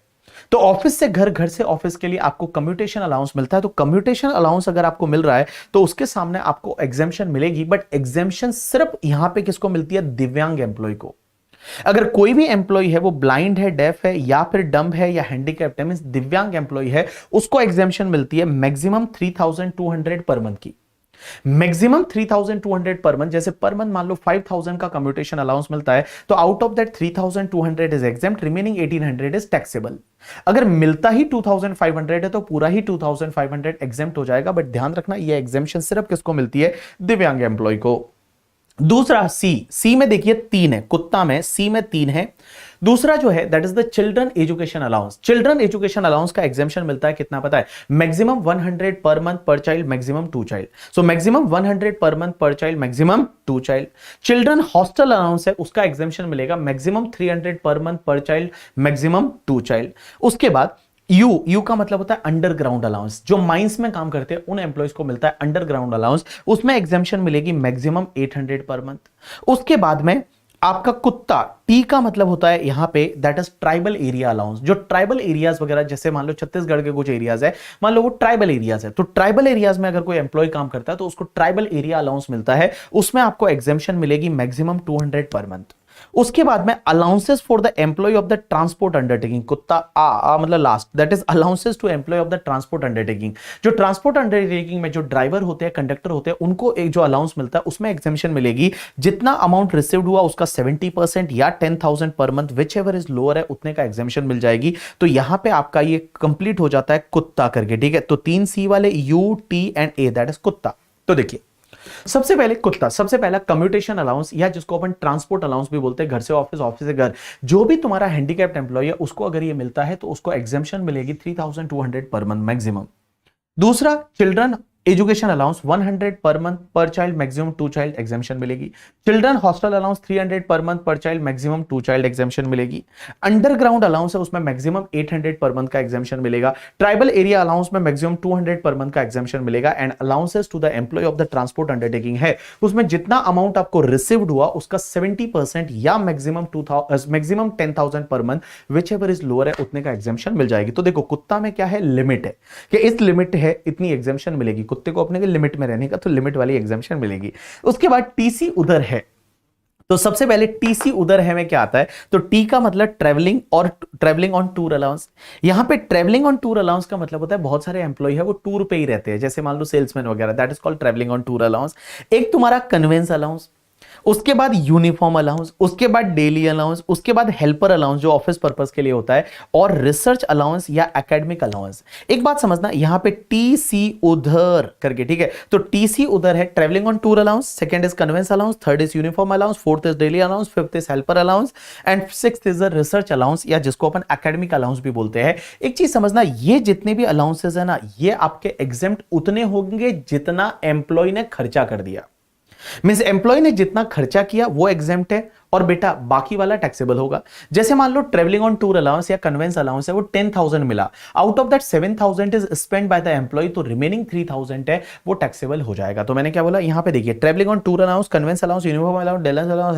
तो ऑफिस से घर, घर से ऑफिस के लिए आपको कम्यूटेशन अलाउंस मिलता है। तो कम्यूटेशन अलाउंस अगर आपको मिल रहा है तो उसके सामने आपको एग्जेम्पशन मिलेगी, बट एग्जेम्पशन सिर्फ यहां पे किसको मिलती है, दिव्यांग एम्प्लॉय को। अगर कोई भी एम्प्लॉय है वो ब्लाइंड है, डेफ है या फिर डम्ब है या हैंडीकैप्ड है, मींस दिव्यांग एम्प्लॉय है, उसको एग्जेम्पशन मिलती है मैक्सिमम 3200 पर मंथ की। Maximum 3200 per month. जैसे पर मंथ मान लो 5000 का कम्यूटेशन अलाउंस मिलता है, तो out of that 3200 is exempt, remaining 1800 is taxable. अगर मिलता ही 2500 है तो पूरा ही 2500 एग्जेम्प्ट हो जाएगा। बट ध्यान रखना ये एग्जेम्पशन सिर्फ किसको मिलती है, दिव्यांग एम्प्लॉय को। दूसरा सी में देखिए 3 है, कुत्ता में सी में 3 है। दूसरा जो है that is the children education allowance. Children education allowance का एग्जेम्पशन मिलता है कितना पता है, maximum 100 per month per child, maximum 2 child. So maximum 100 per month per child, maximum 2 child. Children hostel allowance है, उसका एग्जेम्पशन मिलेगा maximum 300 per month per child, maximum 2 child. उसके बाद यू का मतलब होता है अंडरग्राउंड अलाउंस, जो माइंस में काम करते हैं उन एम्प्लॉइज को मिलता है अंडरग्राउंड अलाउंस, उसमें एग्जेम्पशन मिलेगी मैक्सिमम 800 पर मंथ। उसके बाद में आपका कुत्ता, टी का मतलब होता है यहां पे that is tribal area allowance. जो ट्राइबल एरियाज वगैरह, जैसे मान लो छत्तीसगढ़ के कुछ एरियाज है, मान लो वो ट्राइबल एरियाज है, तो ट्राइबल एरियाज में अगर कोई एम्प्लॉय काम करता है तो उसको ट्राइबल एरिया अलाउंस मिलता है, उसमें आपको एग्जेम्पशन मिलेगी मैक्सिमम 200 पर मंथ। उसके बाद में allowances for the employ of the transport undertaking, कुत्ता आ मतलब last, that is allowances to employ of the transport undertaking. जो ट्रांसपोर्ट अंडरटेकिंग में जो ड्राइवर होते हैं, कंडक्टर होते हैं, उनको एक जो अलाउंस मिलता है उसमें एग्जेम्पशन मिलेगी, जितना अमाउंट रिसीव्ड हुआ उसका 70% या 10,000 per month, which ever is lower है उतने का एग्जेम्पशन मिल जाएगी। तो यहां पे आपका ये कंप्लीट हो जाता है कुत्ता करके, ठीक है। तो 3 सी वाले U T and A, that is कुत्ता। तो देखिए सबसे पहले कुत्ता, सबसे पहला कम्यूटेशन अलाउंस या जिसको अपन ट्रांसपोर्ट अलाउंस भी बोलते हैं, घर से ऑफिस, ऑफिस से घर, जो भी तुम्हारा हैंडीकैप्ड एम्प्लॉय है उसको अगर ये मिलता है तो उसको एग्जेम्पशन मिलेगी 3200 पर मंथ मैक्सिमम। दूसरा children education allowance 100 per month per child, maximum 2 child exemption मिलेगी। Children hostel allowance 300 per month per child, maximum 2 child exemption मिलेगी। अंडरग्राउंड अलाउंस है, उसमें मैक्सिमम 800 पर मंथ का एग्जेम्पशन मिलेगा। ट्राइबल एरिया अलाउंस में मैक्सिमम 200 पर मंथ का एग्जेम्पन मिलेगा। And allowances to the employ of the transport undertaking है, उसमें जितना अमाउंट आपको रिसीव्ड हुआ उसका 70% या maximum 10,000 per month, which ever is lower है उतने का एग्जेम्पशन मिल जाएगी। तो देखो कुत्ता में क्या है, लिमिट है कि इस लिमिट है इतनी एग्जेम्पशन मिलेगी, कुत्ते को अपने के लिमिट में रहने का, तो लिमिट वाली एग्जेम्पशन मिलेगी। उसके बाद टीसी उधर है, तो सबसे पहले टीसी उधर है में क्या आता है, तो टी का मतलब ट्रेवलिंग और ट्रेवलिंग ऑन टूर अलाउंस। यहां पे ट्रेवलिंग ऑन टूर अलाउंस का मतलब होता है बहुत सारे एम्प्लॉय है वो टूर पे ही रहते हैं, जैसे मान लो सेल्समैन वगैरह, that is called travelling on tour allowance. एक तुम्हारा कन्वेंस अलाउंस, उसके बाद यूनिफॉर्म अलाउंस, उसके बाद डेली अलाउंस, उसके बाद हेल्पर अलाउंस जो ऑफिस पर्पस के लिए होता है, और रिसर्च अलाउंस या एकेडमिक अलाउंस। एक बात समझना, यहां पे टीसी उधर करके, ठीक है, तो टीसी उधर है travelling on tour allowance, second is convince allowance, third is uniform allowance, fourth is daily allowance, fifth is helper allowance and sixth is research allowance या जिसको अपन एकेडमिक अलाउंस भी बोलते हैं। एक चीज समझना, ये जितने भी अलाउंसेस है ना, ये आपके एग्जेम्प्ट उतने होंगे जितना एम्प्लॉय ने खर्चा कर दिया। मींस एम्प्लॉय ने जितना खर्चा किया वो एग्जेम्प्ट है, और बेटा बाकी वाला टैक्सेबल होगा। जैसे मान लो ट्रेवलिंग ऑन टूर अलाउंस या कन्वेंस अलाउंस है, वो 10,000 मिला, out of that 7,000 is spend by the employ, तो रिमेनिंग 3,000 है वो टैक्सेबल हो जाएगा। तो मैंने क्या बोला, यहां पे देखिए travelling on tour allowance, conveyance allowance, uniform allowance, daily allowance,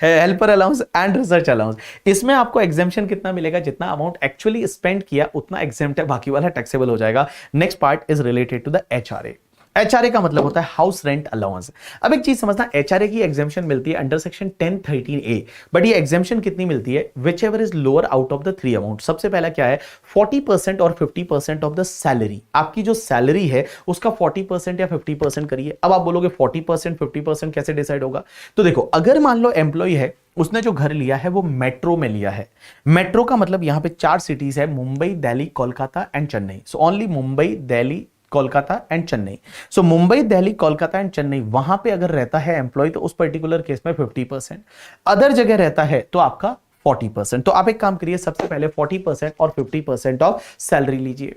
helper allowance and research allowance. इसमें आपको एग्जेम्पशन कितना मिलेगा, जितना अमाउंट एक्चुअली स्पेंड किया उतना एग्जेम्प्ट है, बाकी वाला टैक्सेबल हो जाएगा। Next part is related to the HRA. HRA का मतलब होता है हाउस रेंट अलाउंस। अब एक चीज समझना, एचआरए की एग्जेम्पशन मिलती है अंडर सेक्शन 1013A, बट ये एग्जेम्पशन कितनी मिलती है, विच ever is lower out of the 3 amount. सबसे पहला क्या है, 40% और 50% ऑफ द सैलरी। आपकी जो सैलरी है उसका 40% या 50% करिए। अब आप बोलोगे 40% 50% कैसे डिसाइड होगा, तो देखो अगर मान लो एम्प्लॉय है, उसने जो घर लिया है वो मेट्रो में लिया है। मेट्रो का मतलब यहां पे 4 सिटीज है, Mumbai, Delhi, Kolkata and Chennai. So only Mumbai, Delhi, Kolkata and Chennai. So Mumbai, Delhi, Kolkata and Chennai, वहां पे अगर रहता है एम्प्लॉय तो उस पर्टिकुलर केस में 50%, अदर जगह रहता है तो आपका 40%। तो आप एक काम करिए, सबसे पहले 40% और 50% ऑफ सैलरी लीजिए।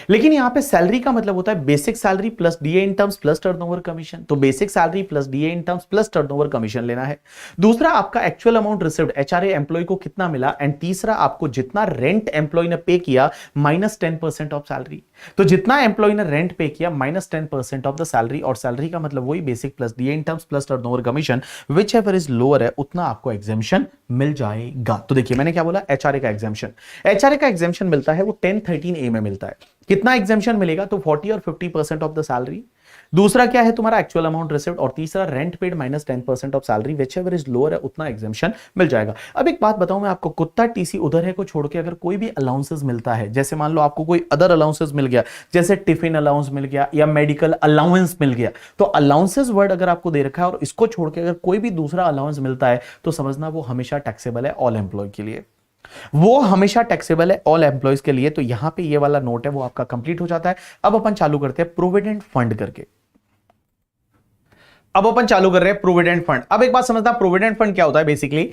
लेकिन यहां पे सैलरी का मतलब होता है basic salary plus DA in terms plus turnover commission. तो basic salary plus DA in terms plus turnover commission लेना है। दूसरा आपका actual amount received HRA employee को कितना मिला, एंड तीसरा आपको जितना रेंट एम्प्लॉय ने पे किया माइनस 10% ऑफ सैलरी। तो जितना एम्प्लॉय ने रेंट पे किया माइनस 10% ऑफ द सैलरी, और सैलरी का मतलब वही basic plus DA in terms plus turnover commission, which ever is lower है उतना आपको एग्जेम्पशन मिल जाएगा। तो देखिए मैंने क्या बोला, एचआरए का एग्जेम्पशन, एचआरए का एग्जेम्पशन मिलता है वो 1013A में मिलता है। कितना एग्जेम्पशन मिलेगा, तो 40 और 50% ऑफ द सैलरी। दूसरा क्या है तुम्हारा एक्चुअल अमाउंट रिसीव्ड, और तीसरा rent paid minus 10% of salary, which ever is lower है उतना एग्जेम्पशन मिल जाएगा। अब एक बात बताऊं मैं आपको, कुत्ता टीसी उधर है को छोड़ के अगर कोई भी अलाउंसेस मिलता है, जैसे मान लो आपको कोई अदर अलाउंसेस मिल गया, जैसे टिफिन अलाउंस मिल गया या मेडिकल अलाउंस मिल गया, तो अलाउंसेस वर्ड अगर आपको दे रखा है और इसको छोड़ के अगर कोई भी दूसरा अलाउंस मिलता है तो समझना वो हमेशा टैक्सेबल है ऑल एम्प्लॉय के लिए, वो हमेशा टैक्सेबल है ऑल एम्प्लॉयज के लिए। तो यहां पे ये वाला नोट है वो आपका कंप्लीट हो जाता है। अब अपन चालू करते हैं प्रोविडेंट फंड करके। अब अपन चालू कर रहे हैं प्रोविडेंट फंड। अब एक बात समझना, प्रोविडेंट फंड क्या होता है बेसिकली,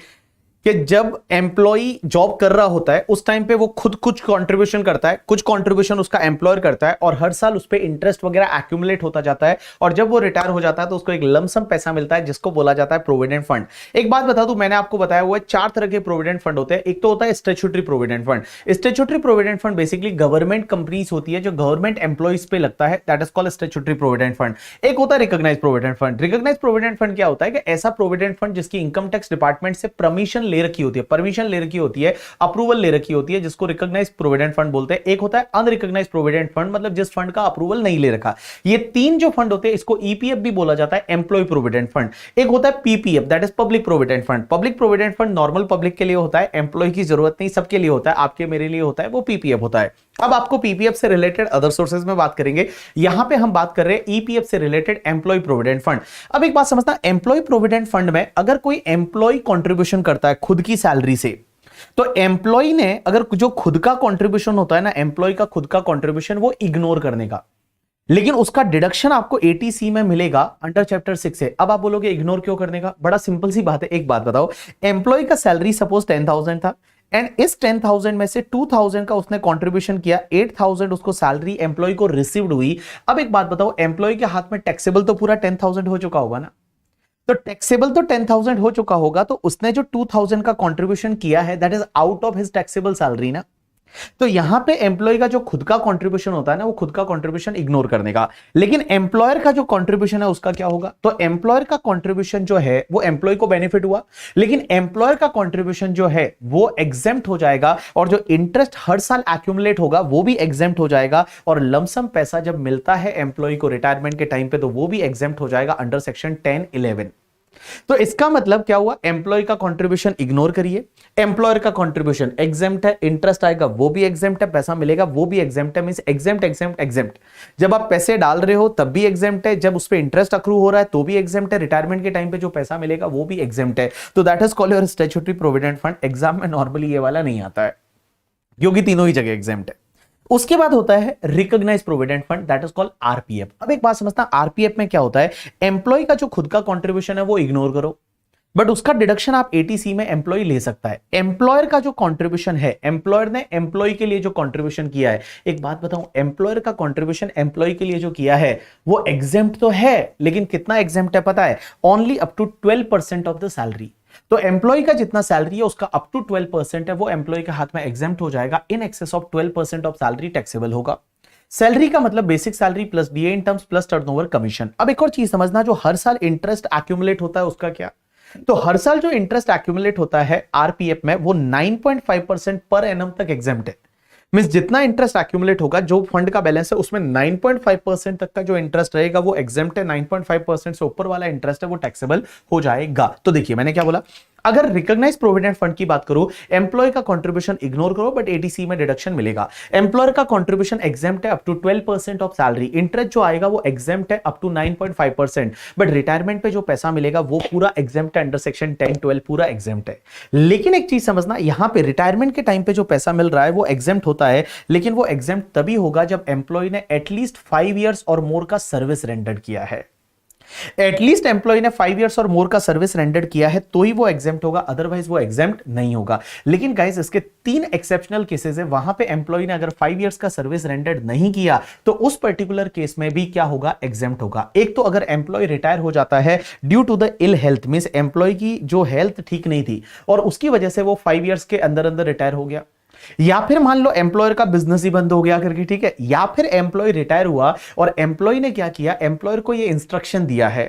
कि जब एम्प्लॉय जॉब कर रहा होता है उस टाइम पे वो खुद कुछ कंट्रीब्यूशन करता है, कुछ कंट्रीब्यूशन उसका एम्प्लॉयर करता है, और हर साल उस पे इंटरेस्ट वगैरह एक्यूमुलेट होता जाता है, और जब वो रिटायर हो जाता है तो उसको एक लमसम पैसा मिलता है जिसको बोला जाता है प्रोविडेंट फंड। एक बात बता दूं, मैंने आपको बताया हुआ है 4 तरह के प्रोविडेंट फंड होते हैं। एक तो होता है statutory provident fund. Statutory provident fund basically government companies होती है जो गवर्नमेंट एम्प्लॉइज पे लगता है, that is called statutory provident fund. एक होता है recognised provident fund. Recognised provident fund क्या होता है कि ऐसा प्रोविडेंट फंड जिसकी इनकम टैक्स डिपार्टमेंट से परमिशन ले रखी होती है, परमिशन ले रखी होती है, अप्रूवल ले रखी होती है, जिसको रिकॉग्नाइज्ड प्रोविडेंट फंड बोलते हैं। एक होता है अनरिकॉग्नाइज्ड प्रोविडेंट फंड, मतलब जिस फंड का अप्रूवल नहीं ले रखा। ये 3 जो फंड होते हैं इसको ईपीएफ भी बोला जाता है, एम्प्लॉय प्रोविडेंट फंड। एक होता है PPF, that is public provident fund. Public provident fund normal public के लिए होता है, एम्प्लॉय की जरूरत नहीं, सबके लिए होता है, आपके मेरे लिए होता है, वो पीपीएफ होता है। अब आपको पीपीएफ से रिलेटेड अदर सोर्सेज में बात करेंगे, यहां पे हम बात कर रहे हैं ईपीएफ से रिलेटेड एम्प्लॉय प्रोविडेंट फंड। अब एक बात समझना, एम्प्लॉय प्रोविडेंट फंड में अगर कोई एम्प्लॉय कंट्रीब्यूशन करता है खुद की सैलरी से, तो एम्प्लॉय ने अगर जो खुद का कंट्रीब्यूशन होता है ना, एम्प्लॉय का खुद का कंट्रीब्यूशन वो इग्नोर करने का, लेकिन उसका डिडक्शन आपको एटीसी में मिलेगा अंडर चैप्टर 6 से। अब आप बोलोगे इग्नोर क्यों करने का, बड़ा सिंपल सी बात है। एक बात बताओ, एम्प्लॉय का सैलरी सपोज 10,000 था, एंड इस 10,000 में से 2,000 का उसने कंट्रीब्यूशन किया, 8,000 उसको सैलरी एम्प्लॉय को रिसीव्ड हुई। अब एक बात बताओ, एम्प्लॉय के हाथ में टैक्सेबल तो पूरा 10,000 हो चुका होगा ना, तो टैक्सेबल तो 10,000 हो चुका होगा, तो उसने जो 2,000 का कंट्रीब्यूशन किया है that is out of his taxable salary ना। तो यहां पे एम्प्लॉय का जो खुद का कंट्रीब्यूशन होता है ना, वो खुद का कंट्रीब्यूशन इग्नोर करने का। लेकिन एम्प्लॉयर का जो कंट्रीब्यूशन है उसका क्या होगा, तो एम्प्लॉयर का कंट्रीब्यूशन जो है वो एम्प्लॉय को बेनिफिट हुआ, लेकिन एम्प्लॉयर का कंट्रीब्यूशन जो है वो एग्जेम्प्ट हो जाएगा, और जो इंटरेस्ट हर साल एक्यूमुलेट होगा वो भी एग्जेम्प्ट हो जाएगा, और लमसम पैसा जब मिलता है एम्प्लॉय को रिटायरमेंट के टाइम पे तो वो भी एग्जेम्प्ट हो जाएगा अंडर सेक्शन 10(11). तो इसका मतलब क्या हुआ, एम्प्लॉय का कंट्रीब्यूशन इग्नोर करिए, एम्प्लॉयर का कंट्रीब्यूशन एग्जेम्प्ट है, इंटरेस्ट आएगा वो भी एग्जेम्प्ट है, पैसा मिलेगा वो भी एग्जेम्प्ट है, मींस एग्जेम्प्ट एग्जेम्प्ट एग्जेम्प्ट। जब आप पैसे डाल रहे हो तब भी एग्जेम्प्ट है, जब उस पे इंटरेस्ट अक्रू हो रहा है तो भी एग्जेम्प्ट है, रिटायरमेंट के टाइम पे जो पैसा मिलेगा वो भी एग्जेम्प्ट है। तो that is called your statutory provident fund. Exam में नॉर्मली ये वाला नहीं आता है क्योंकि तीनों ही जगह एग्जेम्प्ट है। उसके बाद होता है recognised provident fund, that is called RPF. अब एक बात समझना, आरपीएफ में क्या होता है, एम्प्लॉय का जो खुद का कंट्रीब्यूशन है वो इग्नोर करो, बट उसका डिडक्शन आप एटीसी में एम्प्लॉय ले सकता है। एम्प्लॉयर का जो कंट्रीब्यूशन है, एम्प्लॉयर ने एम्प्लॉय के लिए जो कंट्रीब्यूशन किया है, एक बात बताऊं, एम्प्लॉयर का कंट्रीब्यूशन एम्प्लॉय के लिए जो किया है वो एग्जेम्प्ट तो है, लेकिन कितना एग्जेम्प्ट है पता है, only up to 12% of the salary. तो एम्प्लॉय का जितना सैलरी है उसका अप टू 12% है, वो एम्प्लॉय के हाथ में एग्जेम्प्ट हो जाएगा। इन excess of 12% of salary taxable होगा। सैलरी का मतलब basic salary plus DA in terms plus turnover commission. अब एक और चीज समझना, जो हर साल इंटरेस्ट एक्यूमुलेट होता है उसका क्या, तो हर साल जो इंटरेस्ट एक्यूमुलेट होता है आरपीएफ में वो 9.5% पर एनम तक एग्जेम्प्ट है। मींस जितना इंटरेस्ट एक्यूमुलेट होगा, जो फंड का बैलेंस है उसमें 9.5% तक का जो इंटरेस्ट रहेगा वो एग्जेम्प्ट है, 9.5% से ऊपर वाला इंटरेस्ट है वो टैक्सेबल हो जाएगा। तो देखिए मैंने क्या बोला, अगर रिकॉग्नाइज प्रोविडेंट फंड की बात करूं, एम्प्लॉय का कंट्रीब्यूशन इग्नोर करो बट एटीसी में डिडक्शन मिलेगा। एम्प्लॉयर का कंट्रीब्यूशन एग्जेम्प्ट है up to 12% of salary, interest जो आएगा वो एग्जेम्प्ट है अप टू 9.5%, बट रिटायरमेंट पे जो पैसा मिलेगा वो पूरा एग्जेम्प्ट है, अंडर सेक्शन 10-12 पूरा एग्जेम्प्ट है। लेकिन एक चीज समझना, यहां पे रिटायरमेंट के टाइम पे जो पैसा मिल रहा है वो एग्जेम्प्ट होता है, लेकिन वो एग्जेम्प्ट तभी होगा जब एम्प्लॉय ने एटलीस्ट 5 इयर्स और मोर का सर्विस रेंडर किया है। एटलीस्ट एम्प्लॉय ने 5 इयर्स और मोर का सर्विस रेंडर किया है तो ही वो एग्जेम्प्ट होगा, अदरवाइज वो एग्जेम्प्ट नहीं होगा। लेकिन गाइस इसके 3 एक्सेप्शनल केसेस है, वहां पे एम्प्लॉय ने अगर 5 इयर्स का सर्विस रेंडर नहीं किया तो उस पर्टिकुलर केस में भी क्या होगा, एग्जेम्प्ट होगा। एक तो अगर एम्प्लॉय रिटायर हो जाता है due to the ill health, means employee की जो हेल्थ ठीक नहीं थी और उसकी वजह से वो 5 इयर्स के अंदर अंदर रिटायर हो गया, या फिर मान लो एम्प्लॉयर का बिजनेस ही बंद हो गया करके, ठीक है, या फिर एम्प्लॉय रिटायर हुआ और एम्प्लॉय ने क्या किया, एम्प्लॉयर को ये इंस्ट्रक्शन दिया है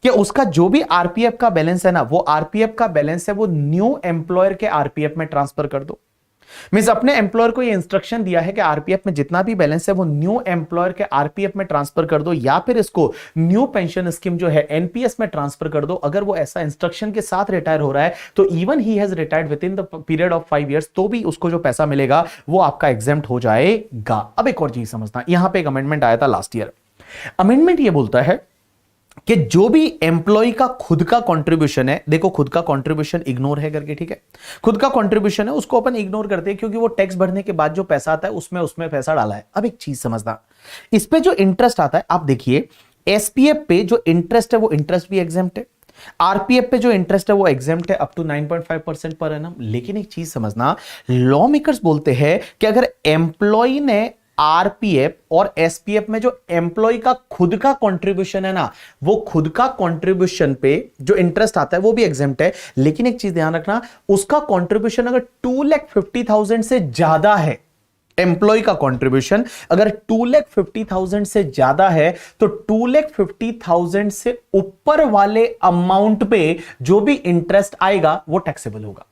कि उसका जो भी आरपीएफ का बैलेंस है ना, वो आरपीएफ का बैलेंस है वो न्यू एम्प्लॉयर के आरपीएफ में ट्रांसफर कर दो। मींस अपने एम्प्लॉयर को ये इंस्ट्रक्शन दिया है कि आरपीएफ में जितना भी बैलेंस है वो न्यू एम्प्लॉयर के आरपीएफ में ट्रांसफर कर दो, या फिर इसको न्यू पेंशन स्कीम जो है एनपीएस में ट्रांसफर कर दो। अगर वो ऐसा इंस्ट्रक्शन के साथ रिटायर हो रहा है तो even he has retired with in the period of 5 years, तो भी उसको जो पैसा मिलेगा वो आपका एग्जेम्प्ट हो जाएगा। अब एक और चीज समझना, यहां पर एक अमेंडमेंट आया था लास्ट ईयर। अमेंडमेंट ये बोलता है कि जो भी एम्प्लॉय का खुद का कंट्रीब्यूशन है, देखो खुद का कंट्रीब्यूशन इग्नोर है करके, ठीक है, खुद का कंट्रीब्यूशन है उसको अपन इग्नोर करते हैं क्योंकि वो टैक्स भरने के बाद जो पैसा आता है उसमें पैसा डाला है। अब एक चीज समझना, इस पे जो इंटरेस्ट आता है, आप देखिए एसपीएफ पे जो इंटरेस्ट है वो इंटरेस्ट भी एग्जेम्प्ट है, आरपीएफ पे जो इंटरेस्ट है वो एग्जेम्प्ट है अप टू 9.5% पर एनम। लेकिन एक चीज समझना, लॉ मेकर्स बोलते हैं कि अगर एम्प्लॉय ने आरपीएफ और एसपीएफ में जो एम्प्लॉय का खुद का कंट्रीब्यूशन है ना, वो खुद का कंट्रीब्यूशन पे जो इंटरेस्ट आता है वो भी एग्जेम्प्ट है। लेकिन एक चीज ध्यान रखना, उसका कंट्रीब्यूशन अगर 2,50,000 से ज्यादा है, एम्प्लॉय का कंट्रीब्यूशन अगर 2,50,000 से ज्यादा है तो 2,50,000 से ऊपर वाले अमाउंट पे जो भी इंटरेस्ट आएगा वो टैक्सेबल होगा।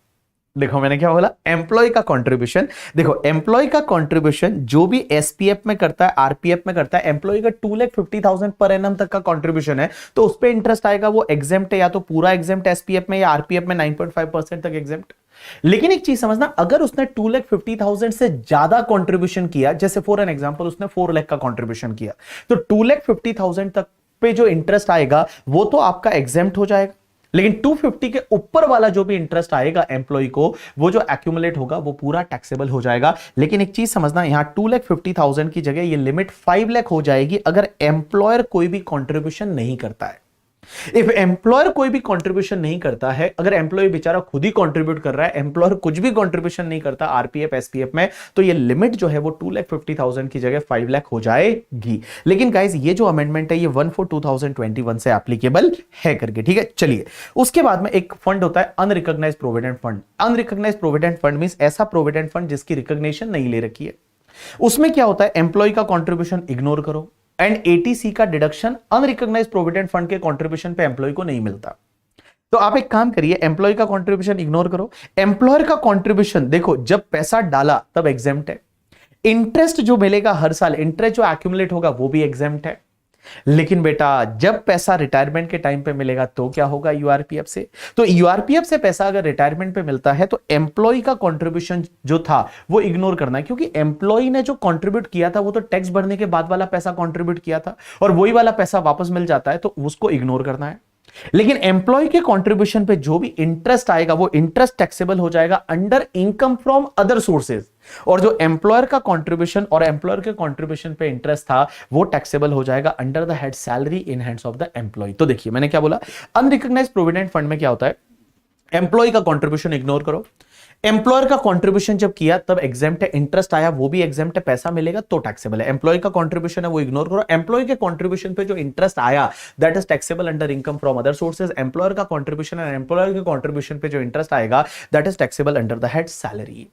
देखो मैंने क्या बोला, एम्प्लॉय का कंट्रीब्यूशन, देखो एम्प्लॉय का कंट्रीब्यूशन जो भी एसपीएफ में करता है, आरपीएफ में करता है, एम्प्लॉय का 2,50,000 पर एनम तक का कंट्रीब्यूशन है तो उस पे इंटरेस्ट आएगा, वो एग्जेम्प्ट है, या तो पूरा एग्जेम्प्ट एसपीएफ में या आरपीएफ में 9.5% तक एग्जेम्प्ट। लेकिन एक चीज समझना, अगर उसने 2,50,000 से ज्यादा कंट्रीब्यूशन किया, जैसे फॉर एन एग्जांपल उसने 4 लाख का कंट्रीब्यूशन किया, तो 2,50,000 तक पे जो इंटरेस्ट आएगा वो तो आपका एग्जेम्प्ट हो जाएगा। लेकिन 250 के ऊपर वाला जो भी इंटरेस्ट आएगा एम्प्लॉय को, वो जो एक्यूमुलेट होगा वो पूरा टैक्सेबल हो जाएगा। लेकिन एक चीज समझना, यहां 2,50,000 की जगह ये लिमिट 5 लाख हो जाएगी अगर एम्प्लॉयर कोई भी कंट्रीब्यूशन नहीं करता है। इफ एम्प्लॉयर कोई भी कंट्रीब्यूशन नहीं करता है, अगर एम्प्लॉय बेचारा खुद ही कंट्रीब्यूट कर रहा है, एम्प्लॉयर कुछ भी कंट्रीब्यूशन नहीं करता आरपीएफ एसपीएफ में, तो ये लिमिट जो है वो 2,50,000 की जगह 5 लाख हो जाएगी। लेकिन गाइस ये जो अमेंडमेंट है ये 1/4/2021 से एप्लीकेबल है करके, ठीक है। चलिए उसके बाद में एक फंड होता है unrecognised provident fund. Unrecognised provident fund means ऐसा प्रोविडेंट फंड जिसकी रिकॉग्निशन नहीं ले रखी है। उसमें क्या होता है, एम्प्लॉय का कंट्रीब्यूशन इग्नोर करो एंड एटीसी का डिडक्शन अनरिकॉग्नाइज्ड प्रोविडेंट फंड के कंट्रीब्यूशन पे एम्प्लॉय को नहीं मिलता। तो आप एक काम करिए, एम्प्लॉय का कंट्रीब्यूशन इग्नोर करो, एम्प्लॉयर का कंट्रीब्यूशन देखो जब पैसा डाला तब एग्जेम्प्ट है, इंटरेस्ट जो मिलेगा हर साल, इंटरेस्ट जो एक्यूमुलेट होगा वो भी एग्जेम्प्ट है। लेकिन बेटा जब पैसा रिटायरमेंट के टाइम पे मिलेगा तो क्या होगा, यूआरपीएफ से। तो यूआरपीएफ से पैसा अगर रिटायरमेंट पे मिलता है तो एम्प्लॉय का कंट्रीब्यूशन जो था वो इग्नोर करना है, क्योंकि एम्प्लॉय ने जो कंट्रीब्यूट किया था वो तो टैक्स भरने के बाद वाला पैसा कंट्रीब्यूट किया था और वही वाला पैसा वापस मिल जाता है तो उसको इग्नोर करना है। लेकिन एम्प्लॉय के कंट्रीब्यूशन पे जो भी इंटरेस्ट आएगा वो इंटरेस्ट टैक्सेबल हो जाएगा under income from other sources, और जो एम्प्लॉयर का कंट्रीब्यूशन और एम्प्लॉयर के कंट्रीब्यूशन पे इंटरेस्ट था वो टैक्सेबल हो जाएगा under the head salary in hands of the employ. तो देखिए मैंने क्या बोला, अनरिकॉग्नाइज्ड प्रोविडेंट फंड में क्या होता है, एम्प्लॉय का कंट्रीब्यूशन इग्नोर करो, एम्प्लॉयर का कंट्रीब्यूशन जब किया तब एग्जेम्प्ट है, इंटरेस्ट आया वो भी एग्जेम्प्ट है, पैसा मिलेगा तो टैक्सेबल है। एम्प्लॉय का कंट्रीब्यूशन है वो इग्नोर करो, एम्प्लॉय के कंट्रीब्यूशन पे जो इंटरेस्ट आया that is taxable under income from other sources. Employer का कंट्रीब्यूशन है, एम्प्लॉयर के कंट्रीब्यूशन पे जो इंटरेस्ट आएगा that is taxable under the head salary.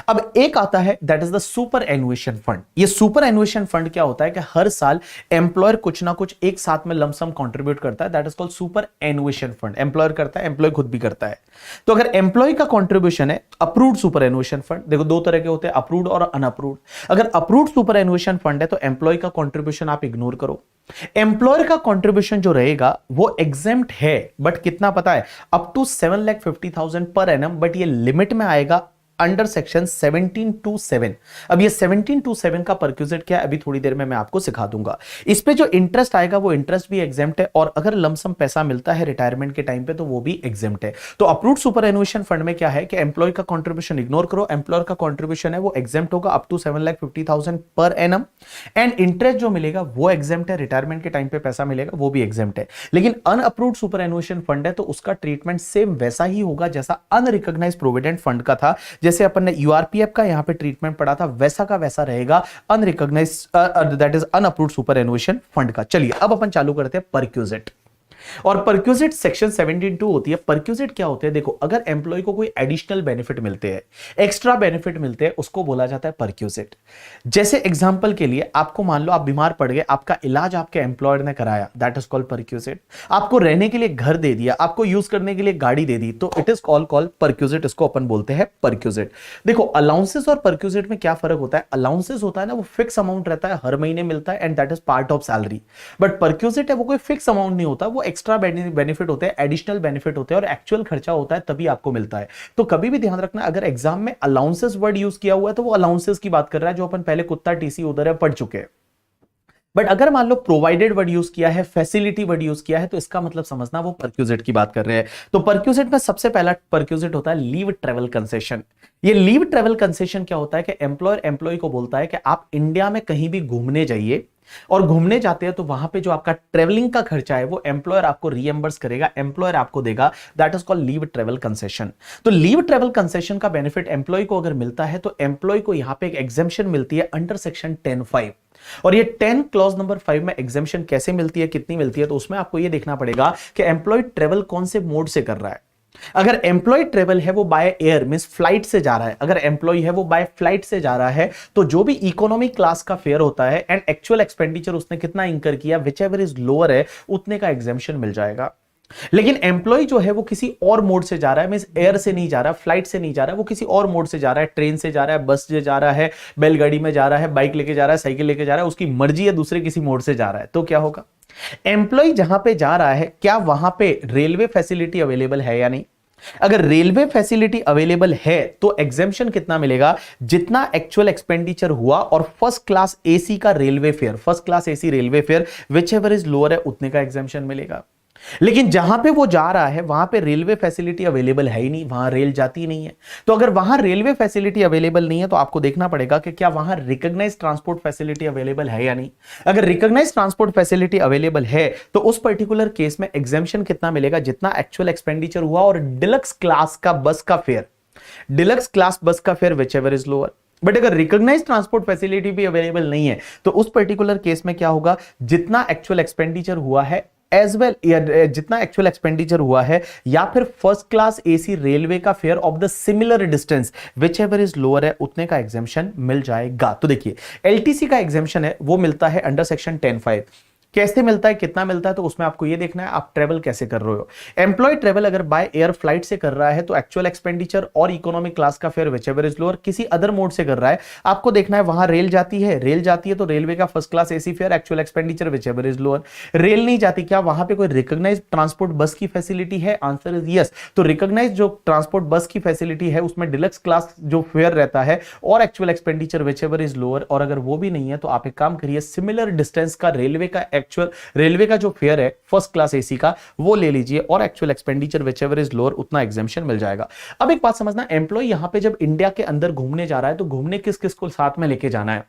अब एक आता है that is the superannuation fund. ये सुपर एनुएशन फंड क्या होता है कि हर साल एम्प्लॉयर कुछ ना कुछ एक साथ में लमसम कंट्रीब्यूट करता है, that is called superannuation fund. Employer करता है, एम्प्लॉय खुद भी करता है। तो अगर एम्प्लॉय का कंट्रीब्यूशन है अप्रूव्ड सुपर एनुएशन फंड, देखो दो तरह के होते हैं, अप्रूव्ड और अनअप्रूव्ड। अगर अप्रूव्ड सुपर एनुएशन फंड है तो एम्प्लॉय का कंट्रीब्यूशन आप इग्नोर करो। एम्प्लॉयर का कंट्रीब्यूशन जो रहेगा वो एग्जेम्प्ट है, बट कितना पता है, up to 7,50,000 per annum, but ये लिमिट में आएगा अंडर सेक्शन 1727। अब ये 1727 का परक्यूजिट क्या है अभी थोड़ी देर में मैं आपको सिखा दूंगा। इस पे जो इंटरेस्ट आएगा वो इंटरेस्ट भी एग्जेम्प्ट है, और अगर लमसम पैसा मिलता है रिटायरमेंट के टाइम पे तो वो भी एग्जेम्प्ट है। तो अप्रूव्ड सुपर एनुएशन फंड में क्या है कि एम्प्लॉय का कंट्रीब्यूशन इग्नोर करो, एम्प्लॉयर का कंट्रीब्यूशन है वो एग्जेम्प्ट होगा up to 7,50,000 per annum, and interest जो मिलेगा वो एग्जेम्प्ट है, रिटायरमेंट के टाइम पे पैसा मिलेगा वो भी एग्जेम्प्ट है। लेकिन अनअप्रूव्ड सुपर एनुएशन फंड है तो उसका ट्रीटमेंट सेम वैसा ही होगा जैसा अनरिकॉग्नाइज्ड प्रोविडेंट फंड का था। जैसे अपन ने यूआरपीएफ का यहां पे ट्रीटमेंट पढ़ा था वैसा का वैसा रहेगा unrecognised that is unapproved superannuation fund का। चलिए अब अपन चालू करते हैं परक्यूजिट। और परक्यूजिट सेक्शन 17(2) होती है। परक्यूजिट क्या होते हैं, देखो अगर एम्प्लॉय को कोई एडिशनल बेनिफिट मिलते हैं, एक्स्ट्रा बेनिफिट मिलते हैं, उसको बोला जाता है परक्यूजिट। जैसे एग्जांपल के लिए आपको मान लो आप बीमार पड़ गए, आपका इलाज आपके एम्प्लॉयर ने कराया, दैट इज कॉल्ड परक्यूजिट। आपको रहने के लिए घर दे दिया, आपको यूज करने के लिए गाड़ी दे दी, तो इट इज कॉल्ड परक्यूजिट, इसको अपन बोलते हैं परक्यूजिट। देखो अलाउंसेस और परक्यूजिट में क्या फर्क होता है, अलाउंसेस होता है ना वो फिक्स अमाउंट रहता है, हर महीने मिलता है and that is part of salary. But perquisite है वो कोई फिक्स अमाउंट नहीं होता, वो एक्स्ट्रा बेनिफिट होते हैं, एडिशनल बेनिफिट होते हैं, और एक्चुअल खर्चा होता है तभी आपको मिलता है। तो कभी भी ध्यान रखना अगर एग्जाम में अलाउंसेस वर्ड यूज किया हुआ है तो वो अलाउंसेस की बात कर रहा है, जो अपन पहले कुत्ता टीसी उधर है पढ़ चुके हैं। बट अगर मान लो प्रोवाइडेड वर्ड यूज किया है, फैसिलिटी वर्ड यूज किया है, तो इसका मतलब समझना वो परक्यूजिट की बात कर रहे हैं। तो परक्यूजिट में सबसे पहला परक्यूजिट होता है लीव ट्रेवल कंसेशन। ये लीव ट्रेवल कंसेशन क्या होता है कि एम्प्लॉयर एम्प्लॉय को बोलता है कि आप इंडिया में कहीं भी घूमने जाइए, और घूमने जाते हैं तो वहां पे जो आपका ट्रेवलिंग का खर्चा है वो एम्प्लॉयर आपको रीएम्बर्स करेगा, एम्प्लॉयर आपको देगा, that is called leave travel concession. तो लीव ट्रेवल कंसेशन का बेनिफिट एम्प्लॉय को अगर मिलता है तो एम्प्लॉय को यहां पे एक एग्जेम्पशन मिलती है अंडर सेक्शन 10(5). और ये 10 क्लॉज नंबर 5 में एग्जेम्पशन कैसे मिलती है, कितनी मिलती है, तो उसमें आपको ये देखना पड़ेगा कि एम्प्लॉय ट्रेवल कौन से मोड से कर रहा है। अगर एम्प्लॉय ट्रेवल है वो बाय एयर मींस फ्लाइट से जा रहा है, अगर एम्प्लॉय है वो बाय फ्लाइट से जा रहा है, तो जो भी इकोनॉमी क्लास का फेयर होता है एंड एक्चुअल एक्सपेंडिचर उसने कितना इंकर किया, विच एवर इज लोअर है, उतने का एग्जेम्पशन मिल जाएगा। लेकिन एम्प्लॉय जो है वो किसी और मोड से जा रहा है, मींस एयर से नहीं जा रहा, फ्लाइट से नहीं जा रहा, वो किसी और मोड से जा रहा है, ट्रेन से जा रहा है, बस से जा रहा है, बैलगाड़ी में जा रहा है, बाइक लेके जा रहा है, साइकिल लेके जा रहा है, उसकी मर्जी है, दूसरे किसी मोड से जा रहा है, तो क्या होगा, एम्प्लॉय जहां पे जा रहा है क्या वहां पे रेलवे फैसिलिटी अवेलेबल है या नहीं। अगर रेलवे फैसिलिटी अवेलेबल है तो एग्जेम्पशन कितना मिलेगा, जितना एक्चुअल एक्सपेंडिचर हुआ, और फर्स्ट क्लास एसी का railway fair, first class AC railway fair which ever is lower है, उतने का एग्जेम्पशन मिलेगा। लेकिन जहां पे वो जा रहा है वहां पे रेलवे फैसिलिटी अवेलेबल है ही नहीं, वहां रेल जाती नहीं है। तो अगर वहां रेलवे फैसिलिटी अवेलेबल नहीं है तो आपको देखना पड़ेगा कि क्या वहां रिकॉग्नाइज्ड ट्रांसपोर्ट फैसिलिटी अवेलेबल है या नहीं। अगर रिकॉग्नाइज्ड ट्रांसपोर्ट फैसिलिटी अवेलेबल है तो उस पर्टिकुलर केस में एग्जेम्पशन कितना मिलेगा, जितना एक्चुअल एक्सपेंडिचर हुआ, और डिलक्स क्लास का बस का फेयर, डिलक्स क्लास बस का fair which ever is lower. But अगर रिकॉग्नाइज्ड ट्रांसपोर्ट फैसिलिटी भी अवेलेबल नहीं है तो उस पर्टिकुलर केस में क्या होगा, जितना एक्चुअल एक्सपेंडिचर हुआ है एज वेल जितना एक्चुअल एक्सपेंडिचर हुआ है, या फिर फर्स्ट क्लास एसी रेलवे का fair of the similar distance which ever is lower है, उतने का एग्जेम्पशन मिल जाएगा। तो देखिए एलटीसी का एग्जेम्पशन है वो मिलता है अंडर सेक्शन 10(5). कैसे मिलता है, कितना मिलता है, तो उसमें आपको ये देखना है आप ट्रेवल कैसे कर रहे हो। एम्प्लॉय ट्रेवल अगर बाय एयर फ्लाइट से कर रहा है तो एक्चुअल एक्सपेंडिचर और इकोनॉमिक क्लास का fair which ever is lower, किसी अदर मोड से कर रहा है, आपको देखना है वहां रेल जाती है, रेल जाती है तो रेलवे का first class AC fair, actual expenditure which ever is lower. Rail नहीं जाती, क्या वहां पे कोई रिकॉग्नाइज्ड ट्रांसपोर्ट बस की फैसिलिटी है, आंसर इज यस। तो रिकॉग्नाइज्ड जो ट्रांसपोर्ट बस की फैसिलिटी है उसमें डिलक्स क्लास जो फेयर रहता है और actual expenditure which ever is lower, और अगर वो भी नहीं है तो आप एक काम करिए, सिमिलर डिस्टेंस का रेलवे का एक्चुअल रेलवे का जो फेयर है फर्स्ट क्लास एसी का वो ले लीजिए, और actual expenditure which ever is lower, उतना एग्जेम्पशन मिल जाएगा। अब एक बात समझना, एम्प्लॉय यहां पे जब इंडिया के अंदर घूमने जा रहा है तो घूमने किस किस को साथ में लेके जाना है।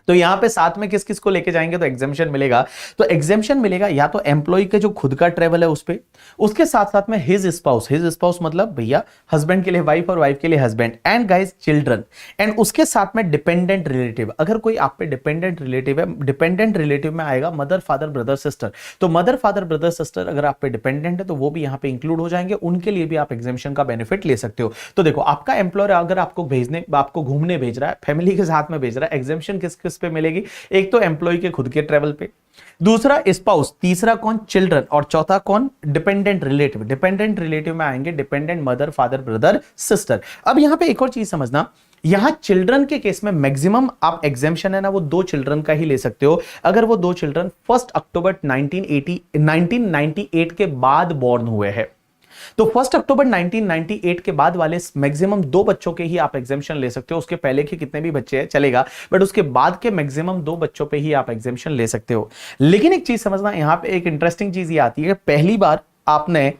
तो यहां पे साथ में किस किस को लेके जाएंगे तो एग्जामिशन मिलेगा। तो एग्जामिशन मिलेगा या तो एम्प्लॉय के जो खुद का ट्रेवल है उस पे, उसके साथ साथ में हिज स्पाउस मतलब भैया हस्बैंड के लिए वाइफ और वाइफ के लिए husband, and guys children, and उसके साथ में डिपेंडेंट रिलेटिव। अगर कोई आप पे डिपेंडेंट रिलेटिव है, डिपेंडेंट रिलेटिव में आएगा मदर फादर ब्रदर सिस्टर, तो मदर फादर ब्रदर सिस्टर अगर आप पे डिपेंडेंट है तो वो भी यहां पे इंक्लूड हो जाएंगे, उनके लिए भी आप एग्जामिशन का बेनिफिट ले सकते हो। तो देखो आपका एम्प्लॉयर अगर आपको घूमने भेज रहा है, फैमिली के साथ में भेज रहा है, एग्जामिशन किस किस पे मिलेगी, एक तो एम्प्लॉय के खुद के ट्रेवल पे, दूसरा स्पाउस, तीसरा कौन चिल्ड्रन, और चौथा कौन डिपेंडेंट रिलेटिव। डिपेंडेंट रिलेटिव में आएंगे dependent mother father brother sister. अब यहां पे एक और चीज समझना, यहां चिल्ड्रन के केस में मैक्सिमम आप एग्जामिशन है ना वो 2 चिल्ड्रन का ही ले सकते हो, अगर वो 2 चिल्ड्रन 1 अक्टूबर 1998 के बाद बॉर्न हुए हैं। तो 1 अक्टूबर 1998 के बाद वाले मैक्सिमम 2 बच्चों के ही आप एग्जामिशन ले सकते हो, उसके पहले के कितने भी बच्चे हैं चलेगा, बट उसके बाद के मैक्सिमम 2 बच्चों पे ही आप एग्जामिशन ले सकते हो। लेकिन एक चीज समझना, यहां पे एक इंटरेस्टिंग चीज ये आती है कि पहली बार आपने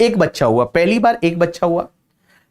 एक बच्चा हुआ, पहली बार एक बच्चा हुआ,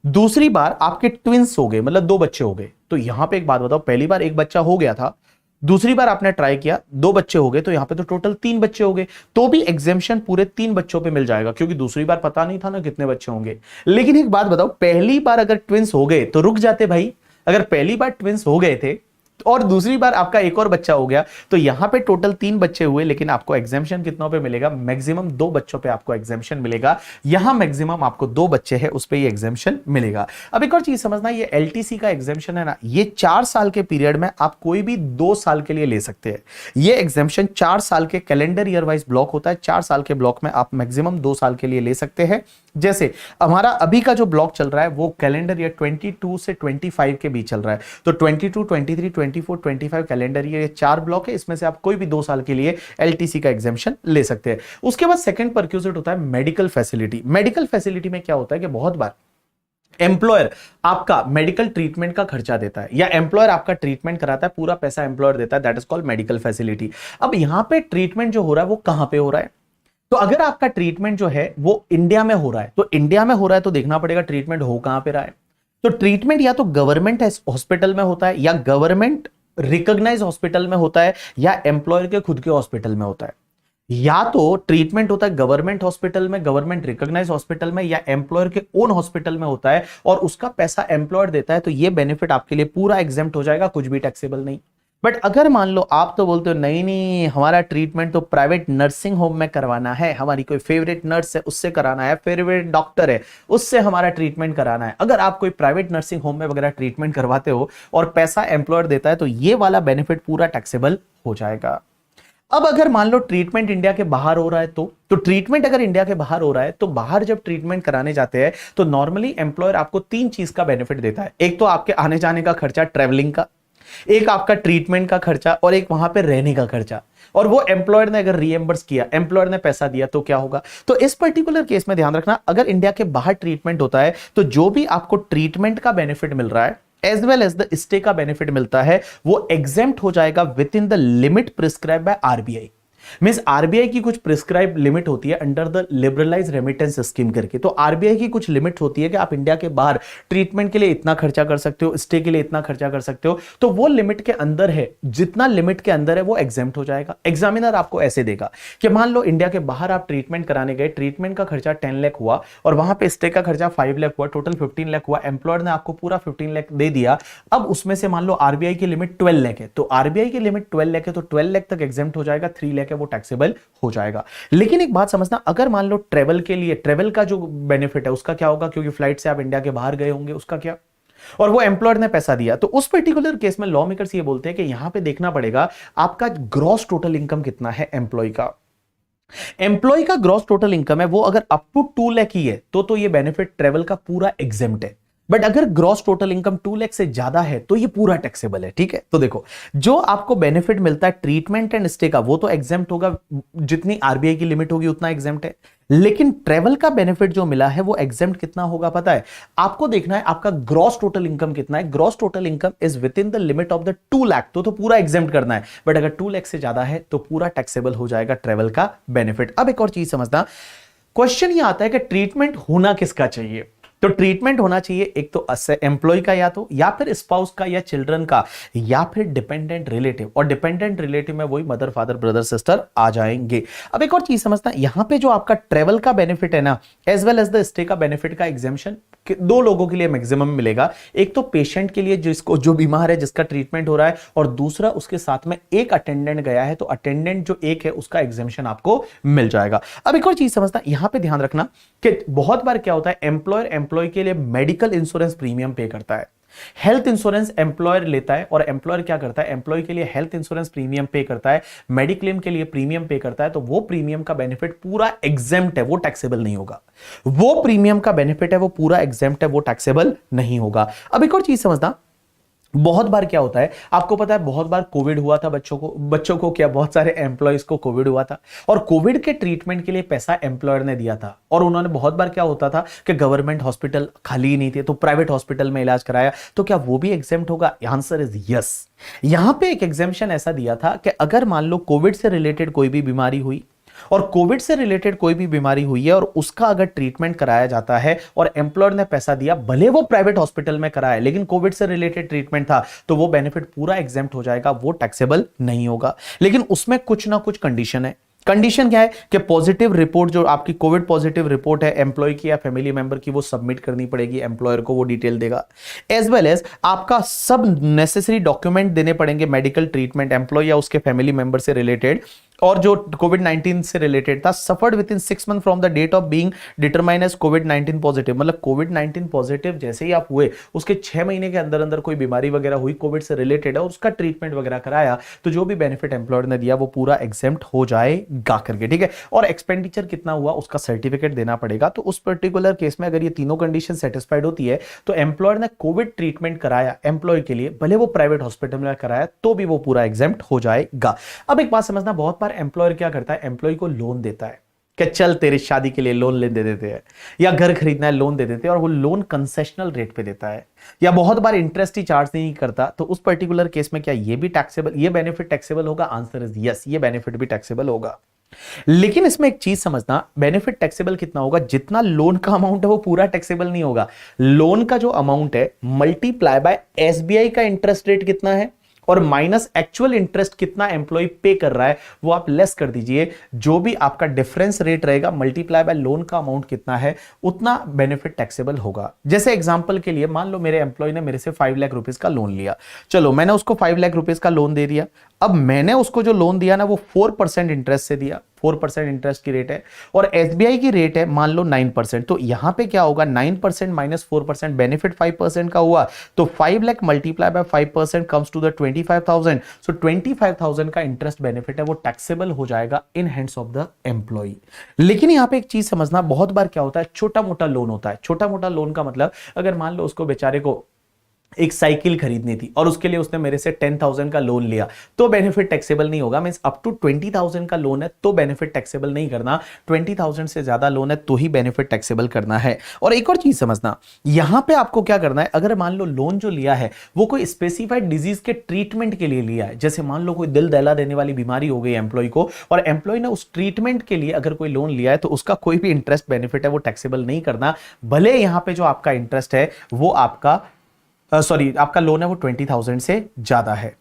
दूसरी बार आपके ट्विंस हो गए, मतलब 2 बच्चे हो गए। तो यहां पे एक बात बताओ, पहली बार एक बच्चा हो गया था, दूसरी बार आपने ट्राई किया 2 बच्चे हो गए, तो यहां पे तो टोटल 3 बच्चे हो गए, तो भी एग्जामिशन पूरे 3 बच्चों पे मिल जाएगा, क्योंकि दूसरी बार पता नहीं था ना कितने बच्चे होंगे। लेकिन एक बात बताओ, पहली बार अगर ट्विंस हो गए तो रुक जाते भाई, अगर पहली बार ट्विंस हो गए थे और दूसरी बार आपका एक और बच्चा हो गया, तो यहां पे टोटल 3 बच्चे हुए, लेकिन आपको एग्जामिशन कितनों पे मिलेगा, मैक्सिमम 2 बच्चों पे आपको एग्जामिशन मिलेगा। यहां मैक्सिमम आपको 2 बच्चे हैं उस पे ये एग्जामिशन मिलेगा। अब एक और चीज समझना, ये एलटीसी का एग्जामिशन है ना, ये 4 साल के पीरियड में आप कोई भी 2 साल के लिए ले सकते हैं। ये एग्जामिशन 4 साल के कैलेंडर ईयर वाइज ब्लॉक होता है, 4 साल के ब्लॉक में आप मैक्सिमम 2 साल के लिए ले सकते हैं। जैसे हमारा अभी का जो ब्लॉक चल रहा है वो कैलेंडर ईयर 22 से 25 के बीच चल रहा है, तो 22, 23, 24, 25 कैलेंडर ईयर, ये 4 ब्लॉक है, इसमें से आप कोई भी 2 साल के लिए एलटीसी का एग्जामिशन ले सकते हैं। उसके बाद सेकंड परक्यूजिट होता है मेडिकल फैसिलिटी। मेडिकल फैसिलिटी में क्या होता है कि बहुत बार एम्प्लॉयर आपका मेडिकल ट्रीटमेंट का खर्चा देता है, या एम्प्लॉयर आपका ट्रीटमेंट कराता है, पूरा पैसा एम्प्लॉयर देता है, that is called medical facility. अब यहां पे ट्रीटमेंट जो हो रहा है वो कहां पे हो रहा है, तो अगर आपका ट्रीटमेंट जो है वो इंडिया में हो रहा है, तो इंडिया में हो रहा है तो देखना पड़ेगा ट्रीटमेंट हो कहां पे रहा है। तो ट्रीटमेंट या तो गवर्नमेंट हॉस्पिटल में होता है, या गवर्नमेंट रिकॉग्नाइज हॉस्पिटल में होता है, या एम्प्लॉयर के खुद के हॉस्पिटल में होता है। या तो ट्रीटमेंट होता है गवर्नमेंट हॉस्पिटल में, गवर्नमेंट रिकॉग्नाइज हॉस्पिटल में, या एम्प्लॉयर के ओन हॉस्पिटल में होता है और उसका पैसा एम्प्लॉयर देता है, तो ये बेनिफिट आपके लिए पूरा एग्जेम्प्ट हो जाएगा, कुछ भी टैक्सेबल नहीं। बट अगर मान लो आप तो बोलते हो नहीं नहीं हमारा ट्रीटमेंट तो प्राइवेट नर्सिंग होम में करवाना है, हमारी कोई फेवरेट नर्स है उससे कराना है, फेवरेट डॉक्टर है उससे हमारा ट्रीटमेंट कराना है, अगर आप कोई प्राइवेट नर्सिंग होम में वगैरह ट्रीटमेंट करवाते हो और पैसा एम्प्लॉयर देता है, तो ये वाला बेनिफिट पूरा टैक्सेबल हो जाएगा। अब अगर मान लो ट्रीटमेंट इंडिया के बाहर हो रहा है, तो ट्रीटमेंट अगर इंडिया के बाहर हो रहा है, तो बाहर जब ट्रीटमेंट कराने जाते हैं तो नॉर्मली एम्प्लॉयर आपको 3 चीज का बेनिफिट देता है। एक तो आपके आने जाने का खर्चा ट्रेवलिंग का, एक आपका ट्रीटमेंट का खर्चा, और एक वहां पे रहने का खर्चा। और वो एम्प्लॉयर ने अगर रीएम्बर्स किया, एम्प्लॉयर ने पैसा दिया, तो क्या होगा। तो इस पर्टिकुलर केस में ध्यान रखना, अगर इंडिया के बाहर ट्रीटमेंट होता है तो जो भी आपको ट्रीटमेंट का बेनिफिट मिल रहा है as well as the stay का बेनिफिट मिलता है, वो एग्जेम्प्ट हो जाएगा within the limit prescribe by RBI. Means RBI की कुछ प्रिस्क्राइब लिमिट होती है under the liberalise remittance scheme करके। तो आरबीआई की कुछ लिमिट होती है कि आप इंडिया के बाहर ट्रीटमेंट के लिए इतना खर्चा कर सकते हो, स्टे के लिए इतना खर्चा कर सकते हो, तो वो लिमिट के अंदर है, जितना लिमिट के अंदर है वो एग्जेम्प्ट हो जाएगा। एग्जामिनर आपको ऐसे देगा कि मान लो इंडिया के बाहर आप ट्रीटमेंट कराने गए, ट्रीटमेंट का खर्चा 10 लाख हुआ और वहां पे स्टे का खर्चा 5 लाख हुआ, टोटल 15 लाख हुआ, एम्प्लॉयर ने आपको पूरा 15 लाख दे दिया। अब उसमें से मान लो आरबीआई की लिमिट 12 लाख है, तो आरबीआई की लिमिट 12 लाख है, तो 12 लाख तक एग्जेम्प्ट हो जाएगा, 3 लाख है वो टैक्सेबल हो जाएगा। लेकिन एक बात समझना, अगर मान लो ट्रेवल के लिए, ट्रेवल का जो बेनिफिट है उसका क्या होगा, क्योंकि फ्लाइट से आप इंडिया के बाहर गए होंगे, उसका क्या, और वो एम्प्लॉयर ने पैसा दिया, तो उस पर्टिकुलर केस में लॉ मेकर्स ये बोलते हैं कि यहां पे देखना पड़ेगा आपका ग्रॉस टोटल इनकम कितना है एम्प्लॉय का। एम्प्लॉय का ग्रॉस टोटल इनकम है वो अगर अप टू 2 लाख ही है तो ये बेनिफिट ट्रेवल का पूरा एग्जेम्प्ट है। बट अगर ग्रॉस टोटल इनकम 2 लाख से ज्यादा है तो ये पूरा टैक्सेबल है। ठीक है, तो देखो जो आपको बेनिफिट मिलता है ट्रीटमेंट एंड स्टे का वो तो एग्जेम्प्ट होगा, जितनी आरबीआई की लिमिट होगी उतना एग्जेम्प्ट है। लेकिन ट्रेवल का बेनिफिट जो मिला है वो एग्जेम्प्ट कितना होगा पता है आपको, देखना है आपका ग्रॉस टोटल इनकम कितना है। Gross total income is with in the limit of the 2 lakh, तो पूरा एग्जेम्प्ट करना है। बट अगर 2 लाख से ज्यादा है तो पूरा टैक्सेबल हो जाएगा ट्रेवल का बेनिफिट। अब एक और चीज समझना, क्वेश्चन ये आता है कि ट्रीटमेंट होना किसका चाहिए। तो ट्रीटमेंट होना चाहिए एक तो एम्प्लॉय का या फिर स्पाउस का या चिल्ड्रन का या फिर डिपेंडेंट रिलेटिव, और डिपेंडेंट रिलेटिव में वही मदर फादर ब्रदर सिस्टर आ जाएंगे। अब एक और चीज समझना, यहां पे जो आपका ट्रेवल का बेनिफिट है ना, as well as the stay का बेनिफिट का एग्जाम्पशन दो लोगों के लिए मैक्सिमम मिलेगा। एक तो पेशेंट के लिए जिसको जो बीमार है, जिसका ट्रीटमेंट हो रहा है, और दूसरा उसके साथ में एक अटेंडेंट गया है, तो अटेंडेंट जो एक है उसका एग्जाम्पशन आपको मिल जाएगा। अब एक और चीज समझना, यहां पे ध्यान रखना कि बहुत बार क्या होता है, एम्प्लॉयर एम्प्लॉय के लिए मेडिकल इंश्योरेंस प्रीमियम पे करता है, हेल्थ इंश्योरेंस एम्प्लॉयर लेता है, और एम्प्लॉयर क्या करता है, एम्प्लॉय के लिए हेल्थ इंश्योरेंस प्रीमियम पे करता है, मेडिक्लेम के लिए प्रीमियम पे करता है। तो वो प्रीमियम का बेनिफिट पूरा एग्जेम्प्ट है, वो टैक्सेबल नहीं होगा। वो प्रीमियम का बेनिफिट है वो पूरा एग्जेम्प्ट है, वो टैक्सेबल नहीं होगा। अब एक और चीज समझना, बहुत बार क्या होता है, आपको पता है बहुत बार कोविड हुआ था बच्चों को क्या, बहुत सारे एम्प्लॉयज को कोविड हुआ था, और कोविड के ट्रीटमेंट के लिए पैसा एम्प्लॉयर ने दिया था, और उन्होंने बहुत बार क्या होता था कि गवर्नमेंट हॉस्पिटल खाली ही नहीं थे, तो प्राइवेट हॉस्पिटल में इलाज कराया, तो क्या वो भी एग्जेम्प्ट होगा? Answer is yes. यहां पे एक एग्जेम्पशन ऐसा दिया था कि अगर मान लो कोविड से रिलेटेड कोई भी बीमारी हुई, और कोविड से रिलेटेड कोई भी बीमारी हुई है और उसका अगर ट्रीटमेंट कराया जाता है और एम्प्लॉयर ने पैसा दिया, भले वो प्राइवेट हॉस्पिटल में कराया लेकिन कोविड से रिलेटेड ट्रीटमेंट था, तो वो बेनिफिट पूरा एग्जेम्प्ट हो जाएगा, वो टैक्सेबल नहीं होगा। लेकिन उसमें कुछ ना कुछ कंडीशन है। कंडीशन क्या है कि पॉजिटिव रिपोर्ट, जो आपकी कोविड पॉजिटिव रिपोर्ट है एम्प्लॉय की या फैमिली मेंबर की, वो सबमिट करनी पड़ेगी एम्प्लॉयर को, वो डिटेल देगा। एज वेल एज आपका सब नेसेसरी डॉक्यूमेंट देने पड़ेंगे, मेडिकल ट्रीटमेंट एम्प्लॉय या उसके फैमिली मेंबर से रिलेटेड, और जो कोविड-19 से रिलेटेड था, suffered within 6 month from the date of being determined as कोविड-19 पॉजिटिव, मतलब कोविड-19 पॉजिटिव जैसे ही आप हुए उसके 6 महीने के अंदर अंदर कोई बीमारी वगैरह हुई कोविड से रिलेटेड है और उसका ट्रीटमेंट वगैरह कराया, तो जो भी बेनिफिट एम्प्लॉयर ने दिया वो पूरा एग्जेम्प्ट हो जाएगा करके, ठीक है। और एक्सपेंडिचर कितना हुआ उसका सर्टिफिकेट देना पड़ेगा। तो उस पर्टिकुलर केस में अगर ये तीनों कंडीशन सेटिस्फाइड होती है, तो एम्प्लॉयर ने कोविड ट्रीटमेंट कराया एम्प्लॉय के लिए, भले वो प्राइवेट हॉस्पिटल में कराया, तो भी वो पूरा एग्जेम्प्ट हो जाएगा। अब एक बात समझना, बहुत एम्प्लॉयर क्या करता है, एम्प्लॉय को लोन देता है कि चल तेरी शादी के लिए लोन ले दे देते हैं, या घर खरीदना है लोन दे देते हैं, और वो लोन कंसेशनल रेट पे देता है, या बहुत बार इंटरेस्ट ही चार्ज नहीं करता, तो उस पर्टिकुलर केस में क्या ये भी टैक्सेबल, ये बेनिफिट टैक्सेबल होगा? आंसर इज यस, ये बेनिफिट भी टैक्सेबल होगा। लेकिन इसमें एक चीज समझना, बेनिफिट टैक्सेबल कितना होगा, जितना लोन का अमाउंट है वो पूरा टैक्सेबल नहीं होगा। लोन का जो अमाउंट है मल्टीप्लाई बाय एसबीआई का इंटरेस्ट रेट कितना है, और माइनस एक्चुअल इंटरेस्ट कितना एम्प्लॉय पे कर रहा है, वो आप लेस कर दीजिए। जो भी आपका डिफरेंस रेट रहेगा मल्टीप्लाई बाय लोन का अमाउंट कितना है, उतना बेनिफिट टैक्सेबल होगा। जैसे एग्जांपल के लिए मान लो मेरे एम्प्लॉय ने मेरे से 5 लाख रुपीस का लोन लिया, चलो मैंने उसको 5 लाख रुपीस का लोन दे दिया। अब मैंने उसको जो लोन दिया ना वो 4% इंटरेस्ट से दिया, 4% इंटरेस्ट की रेट है, और एसबीआई की रेट है मान लो 9%। तो यहां पे क्या होगा, 9% माइनस 4%, बेनिफिट 5% का हुआ, तो 5 lakh multiply by 5% comes to the 25,000। So 25,000 का इंटरेस्ट बेनिफिट है वो टैक्सेबल हो जाएगा in hands of the employee. लेकिन यहां पे एक चीज समझना, बहुत बार क्या होता है, छोटा मोटा लोन होता है। छोटा मोटा लोन का मतलब, अगर मान लो उसको बेचारे को एक साइकिल खरीदनी थी और उसके लिए उसने मेरे से 10,000 का लोन लिया, तो बेनिफिट टैक्सेबल नहीं होगा। मींस अप टू 20,000 का लोन है तो बेनिफिट टैक्सेबल नहीं करना, 20,000 से ज्यादा लोन है तो ही बेनिफिट टैक्सेबल करना है। और एक और चीज समझना, यहां पे आपको क्या करना है, अगर मान लो लोन जो लिया है वो कोई स्पेसिफाइड डिजीज के ट्रीटमेंट के लिए लिया है, जैसे मान लो कोई दिल दहला देने वाली बीमारी हो गई एम्प्लॉय को, और एम्प्लॉय ने उस ट्रीटमेंट के लिए अगर कोई लोन लिया है, तो उसका कोई भी इंटरेस्ट बेनिफिट है वो टैक्सेबल नहीं करना, भले यहां पे जो आपका इंटरेस्ट है वो आपका आपका लोन है वो 20,000 से ज्यादा है।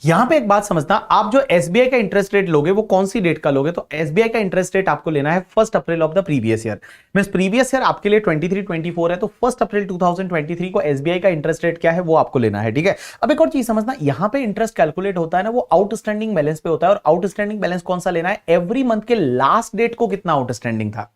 यहां पे एक बात समझना, आप जो एसबीआई का इंटरेस्ट रेट लोगे वो कौन सी डेट का लोगे, तो एसबीआई का इंटरेस्ट रेट आपको लेना है 1 अप्रैल of the previous year. Means previous year आपके लिए 23-24 है, तो 1 अप्रैल 2023 को एसबीआई का इंटरेस्ट रेट क्या है वो आपको लेना है, ठीक है। अब एक और चीज समझना, यहां पे इंटरेस्ट कैलकुलेट होता है ना वो आउटस्टैंडिंग बैलेंस पे होता है, और आउटस्टैंडिंग बैलेंस कौन सा लेना है, एवरी मंथ के लास्ट डेट को कितना आउटस्टैंडिंग था।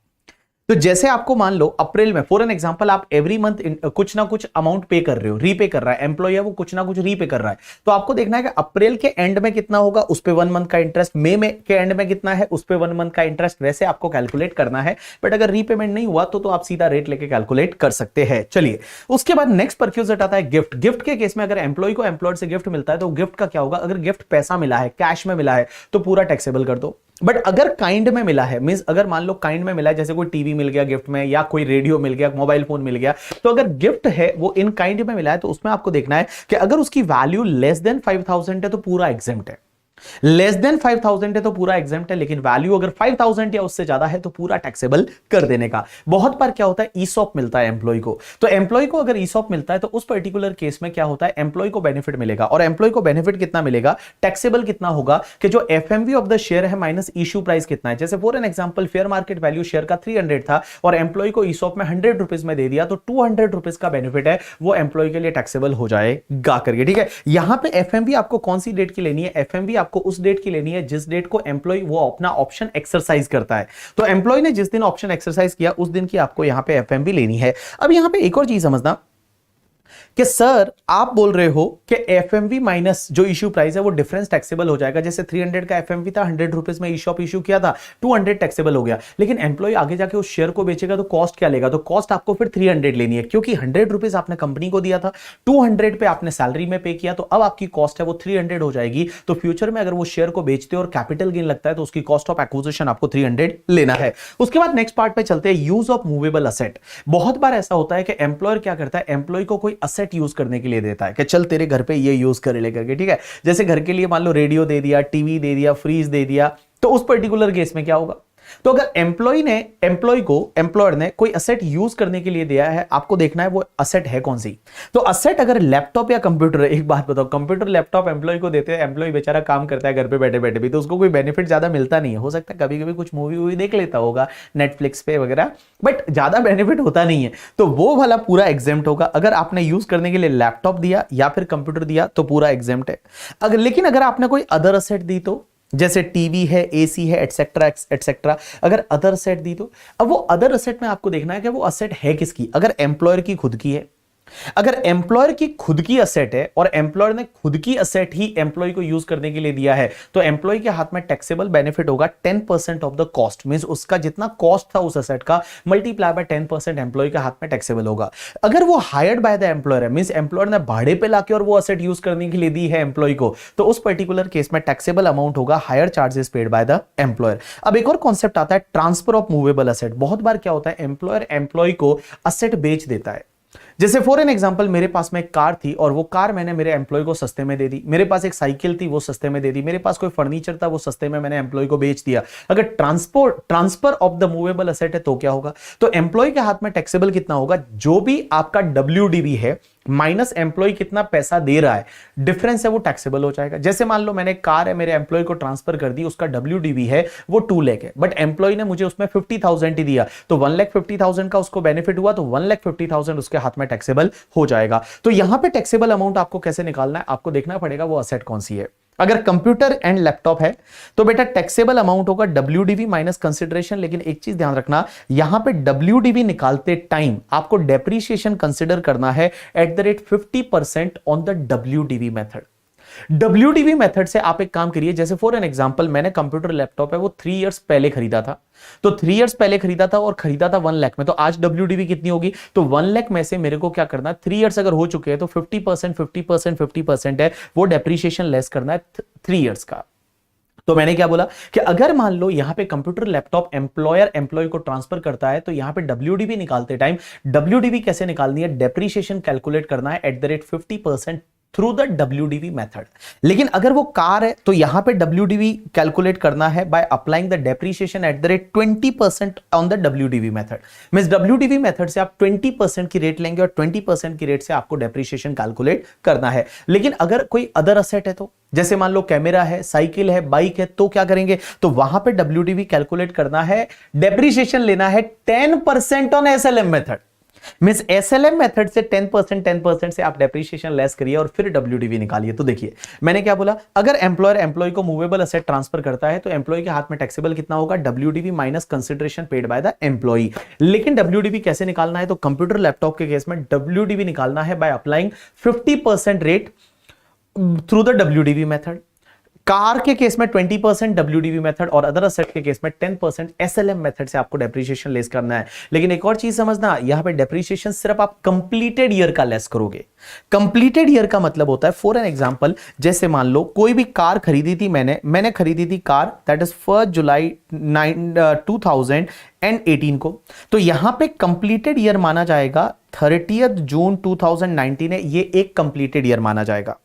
तो जैसे आपको मान लो अप्रैल में फॉर एन एग्जांपल आप एवरी मंथ कुछ ना कुछ अमाउंट पे कर रहे हो, रीपे कर रहा है एम्प्लॉय है वो कुछ ना कुछ रीपे कर रहा है, तो आपको देखना है कि अप्रैल के एंड में कितना होगा, उस पे 1 मंथ का इंटरेस्ट, मई में के एंड में कितना है, उस पे 1 मंथ का इंटरेस्ट, वैसे आपको कैलकुलेट करना है। बट अगर रीपेमेंट नहीं हुआ तो आप सीधा रेट लेके कैलकुलेट कर सकते हैं। चलिए, उसके बाद नेक्स्ट परक्यूजिट आता है गिफ्ट। गिफ्ट के केस में अगर एम्प्लॉय को एम्प्लॉयर से गिफ्ट मिलता है तो गिफ्ट का क्या होगा, अगर गिफ्ट पैसा मिला है, कैश में मिला है, तो पूरा टैक्सेबल कर दो। बट अगर काइंड में मिला है, मींस अगर मान लो काइंड में मिला है, जैसे कोई टीवी मिल गया गिफ्ट में, या कोई रेडियो मिल गया, मोबाइल फोन मिल गया, तो अगर गिफ्ट है वो इन काइंड में मिला है, तो उसमें आपको देखना है कि अगर उसकी वैल्यू लेस देन 5,000 है तो पूरा एग्जेम्प्ट है। लेस देन 5,000 है तो पूरा एग्जाम्प्ट है, लेकिन वैल्यू अगर 5,000 या उससे ज्यादा है तो पूरा टैक्सेबल कर देने का। बहुत बार क्या होता है, ईसॉप मिलता है एम्प्लॉय को, तो एम्प्लॉय को अगर ईसॉप मिलता है तो उस पर्टिकुलर केस में क्या होता है, एम्प्लॉय को बेनिफिट मिलेगा। और एम्प्लॉय को बेनिफिट कितना मिलेगा, टैक्सेबल कितना होगा, कि जो एफएमवी ऑफ द शेयर है माइनस इश्यू प्राइस कितना है। जैसे for an example fair market value share का 300 था और एम्प्लॉय को ईसॉप में 100 रुपीज में दे दिया, तो 200 रुपीज का बेनिफिट है वो एम्प्लॉय के लिए टैक्सेबल हो जाएगा करके। ठीक है, यहां पे एफएमवी आपको कौन सी डेट की लेनी है, एफएमवी आपको उस डेट की लेनी है जिस डेट को एम्प्लॉय वो अपना ऑप्शन एक्सरसाइज करता है। तो एम्प्लॉय ने जिस दिन ऑप्शन एक्सरसाइज किया उस दिन की आपको यहां पे एफएमवी लेनी है। अब यहां पे एक और चीज समझना कि सर आप बोल रहे हो कि एफएमवी माइनस जो इश्यू प्राइस है वो डिफरेंस टैक्सेबल हो जाएगा। जैसे 300 का एफएमवी था, 100 रुपीज में ईशॉप इश्यू किया था, 200 टैक्सेबल हो गया। लेकिन एम्प्लॉय आगे जाके उस शेयर को बेचेगा तो कॉस्ट क्या लेगा, तो कॉस्ट आपको फिर 300 लेनी है, क्योंकि 100 रुपीज आपने कंपनी को दिया था, 200 पे आपने सैलरी में पे किया, तो अब आपकी कॉस्ट है वो 300 हो जाएगी। तो फ्यूचर में अगर वो शेयर को बेचते और कैपिटल गेन लगता है तो उसकी कॉस्ट ऑफ एक्विजिशन आपको 300 लेना है। उसके बाद नेक्स्ट पार्ट पे चलते हैं, यूज ऑफ मूवेबल असेट। बहुत बार ऐसा होता है कि एम्प्लॉयर क्या करता है, एम्प्लॉय को कोई असेट यूज करने के लिए देता है कि चल तेरे घर पे ये यूज कर ले करके। ठीक है, जैसे घर के लिए मान लो रेडियो दे दिया, टीवी दे दिया, फ्रीज दे दिया, तो उस पर्टिकुलर केस में क्या होगा, तो अगर एम्प्लॉयर ने कोई असेट यूज करने के लिए दिया है, आपको देखना है वो असेट है कौन सी। तो असेट अगर लैपटॉप या कंप्यूटर है, एक बात बताओ, कंप्यूटर लैपटॉप एम्प्लॉय को देते हैं, एम्प्लॉय बेचारा काम करता है घर पे बैठे बैठे भी, तो उसको कोई बेनिफिट ज्यादा मिलता नहीं है। हो सकता है कभी कभी कुछ मूवी वूवी देख लेता होगा नेटफ्लिक्स पे वगैरह, बट ज्यादा बेनिफिट होता नहीं है, तो वो वाला पूरा एग्जेम्प्ट होगा। अगर आपने यूज करने के लिए लैपटॉप दिया या फिर कंप्यूटर दिया तो पूरा एग्जेम्प्ट है। लेकिन अगर आपने कोई अदर असेट दी, तो जैसे टीवी है, एसी है, एटसेट्रा एटसेट्रा, अगर अदर असेट दी, तो अब वो अदर असेट में आपको देखना है कि वो असेट है किसकी। अगर एम्प्लॉयर की खुद की है, अगर एम्प्लॉयर की खुद की असेट है और एम्प्लॉयर ने खुद की असेट ही एम्प्लॉय को यूज करने के लिए दिया है, तो एम्प्लॉय के हाथ में टैक्सेबल बेनिफिट होगा 10% ऑफ द कॉस्ट, मींस उसका जितना कॉस्ट था उस असेट का मल्टीप्लाई बाय 10% एम्प्लॉय के हाथ में टैक्सेबल होगा। अगर वो हायर्ड बाय द एम्प्लॉयर है, मींस एम्प्लॉयर ने भाड़े पे लाके और वो असेट यूज करने के लिए दी है एम्प्लॉय को, तो उस पर्टिकुलर केस में टैक्सेबल अमाउंट होगा higher charges paid by the employer. अब एक और कॉन्सेप्ट आता है ट्रांसफर ऑफ मूवेबल असेट। बहुत बार क्या होता है, एम्प्लॉयर एम्प्लॉय को असेट बेच देता है। जैसे फॉर एन एग्जांपल मेरे पास में एक कार थी और वो कार मैंने मेरे एम्प्लॉय को सस्ते में दे दी, मेरे पास एक साइकिल थी वो सस्ते में दे दी, मेरे पास कोई फर्नीचर था वो सस्ते में मैंने एम्प्लॉय को बेच दिया। अगर transfer of the movable asset है तो क्या होगा, तो एम्प्लॉय के हाथ में टैक्सेबल कितना होगा, जो भी आपका डब्ल्यूडीवी है माइनस एम्प्लॉय कितना पैसा दे रहा है, डिफरेंस है वो टैक्सेबल हो जाएगा। जैसे मान लो मैंने कार है मेरे एम्प्लॉय को ट्रांसफर कर दी, उसका डब्ल्यूडीवी है वो 2 लाख है, बट एम्प्लॉय ने मुझे उसमें 50,000 ही दिया, तो 1,50,000 का उसको बेनिफिट हुआ, तो 1,50,000 उसके हाथ में टैक्सेबल हो जाएगा। तो यहां पे टैक्सेबल अमाउंट आपको कैसे निकालना है, आपको देखना पड़ेगा वो असेट कौन सी है। अगर कंप्यूटर एंड लैपटॉप है तो बेटा टैक्सेबल अमाउंट होगा डब्ल्यूडीवी माइनस कंसिडरेशन। लेकिन एक चीज ध्यान रखना, यहां पे डब्ल्यूडीवी निकालते टाइम आपको डेप्रीशिएशन कंसिडर करना है at the rate 50% on the WDV method. WDV method से आप एक काम करिए, जैसे फॉर एन एग्जांपल मैंने कंप्यूटर लैपटॉप है वो 3 इयर्स पहले खरीदा था, तो 3 इयर्स पहले खरीदा था और खरीदा था 1 लाख में, तो आज डब्ल्यूडीवी कितनी होगी, तो 1 लाख में से मेरे को क्या करना है, 3 इयर्स अगर हो चुके हैं तो 50% है वो डेप्रीशिएशन लेस करना है 3 इयर्स का। तो मैंने क्या बोला कि अगर मान लो यहां पे कंप्यूटर लैपटॉप एम्प्लॉयर एम्प्लॉय को ट्रांसफर करता है, तो यहां पे डब्ल्यूडीवी निकालते टाइम डब्ल्यूडीवी कैसे निकालनी है, डेप्रीशिएशन कैलकुलेट करना है at the rate 50% through the WDV method. लेकिन अगर वो कार है तो यहां पे डब्ल्यूडीवी कैलकुलेट करना है by applying the depreciation at the rate 20% on the WDV method. Means WDV method से आप 20% की रेट लेंगे और 20% की रेट से आपको डेप्रीशिएशन कैलकुलेट करना है। लेकिन अगर कोई अदर असेट है, तो जैसे मान लो कैमरा है, साइकिल है, बाइक है, तो क्या करेंगे, तो वहां पे डब्ल्यूडीवी कैलकुलेट करना है, डेप्रीशिएशन लेना है 10% on SLM method. Means SLM method से 10% से आप डेप्रीशिएशन लेस करिए और फिर डब्ल्यूडीवी निकालिए। तो देखिए मैंने क्या बोला, अगर एम्प्लॉयर एम्प्लॉय को मूवेबल असेट ट्रांसफर करता है तो एम्प्लॉय के हाथ में टैक्सेबल कितना होगा, WDV minus consideration paid by the employee. लेकिन डब्ल्यूडीवी कैसे निकालना है, तो कंप्यूटर लैपटॉप के केस में डब्ल्यूडीवी निकालना है by applying 50% rate through the WDV method. Car के केस में 20% डब्ल्यूडीवी मेथड और अदर असेट के केस में 10% एसएलएम मेथड से आपको डेप्रीशिएशन लेस करना है। लेकिन एक और चीज समझना, यहां पे डेप्रीशिएशन सिर्फ आप कंप्लीटेड ईयर का लेस करोगे। कंप्लीटेड ईयर का मतलब होता है, फॉर एन एग्जांपल जैसे मान लो कोई भी कार खरीदी थी मैंने खरीदी थी कार दैट इज 1 जुलाई 2018 को, तो यहां पे कंप्लीटेड ईयर माना जाएगा 30 जून 2019 है, ये एक कंप्लीटेड ईयर माना जाएगा।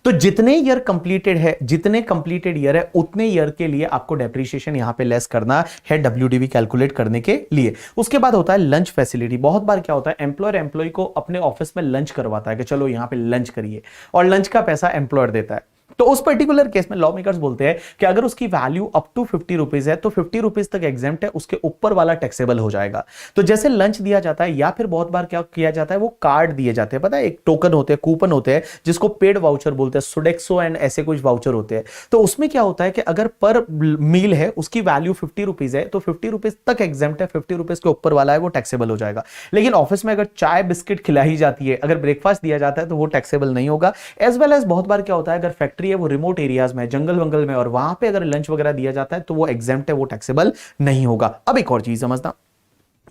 तो जितने ईयर कंप्लीटेड है, जितने कंप्लीटेड ईयर है, उतने ईयर के लिए आपको डेप्रिसिएशन यहां पे लेस करना है डब्ल्यूडीवी कैलकुलेट करने के लिए। उसके बाद होता है लंच फैसिलिटी। बहुत बार क्या होता है, एम्प्लॉयर एम्प्लॉय को अपने ऑफिस में लंच करवाता है कि चलो यहां पे लंच करिए, और लंच का पैसा एम्प्लॉयर देता है। तो उस पर्टिकुलर केस में लॉ मेकर्स बोलते हैं कि अगर उसकी वैल्यू अप टू 50 रुपीज है तो 50 रुपीज तक एग्जेम्प्ट है, उसके ऊपर वाला टैक्सेबल हो जाएगा। तो जैसे लंच दिया जाता है, या फिर बहुत बार क्या किया जाता है, वो कार्ड दिए जाते हैं, पता है, एक टोकन होते हैं, कूपन होते हैं, जिसको पेड वाउचर बोलते हैं, सोडेक्सो एंड ऐसे कुछ वाउचर होते हैं। तो उसमें क्या होता है कि अगर पर मील है उसकी वैल्यू 50 रुपीज है तो 50 रुपीज तक एग्जेम्प्ट है, 50 रुपीज के ऊपर वाला है वो टैक्सेबल हो जाएगा। लेकिन ऑफिस में अगर चाय बिस्किट खिलाई जाती है, अगर ब्रेकफास्ट दिया जाता है, तो वो टैक्सेबल नहीं होगा। एज वेल एज बहुत बार क्या होता है, अगर फैक्ट्री है वो रिमोट एरिया में, जंगल वंगल में, और वहां पे अगर लंच वगैरह दिया जाता है तो वो एग्जेम्प्ट है, वो टैक्सेबल नहीं होगा। अब एक और चीज समझना,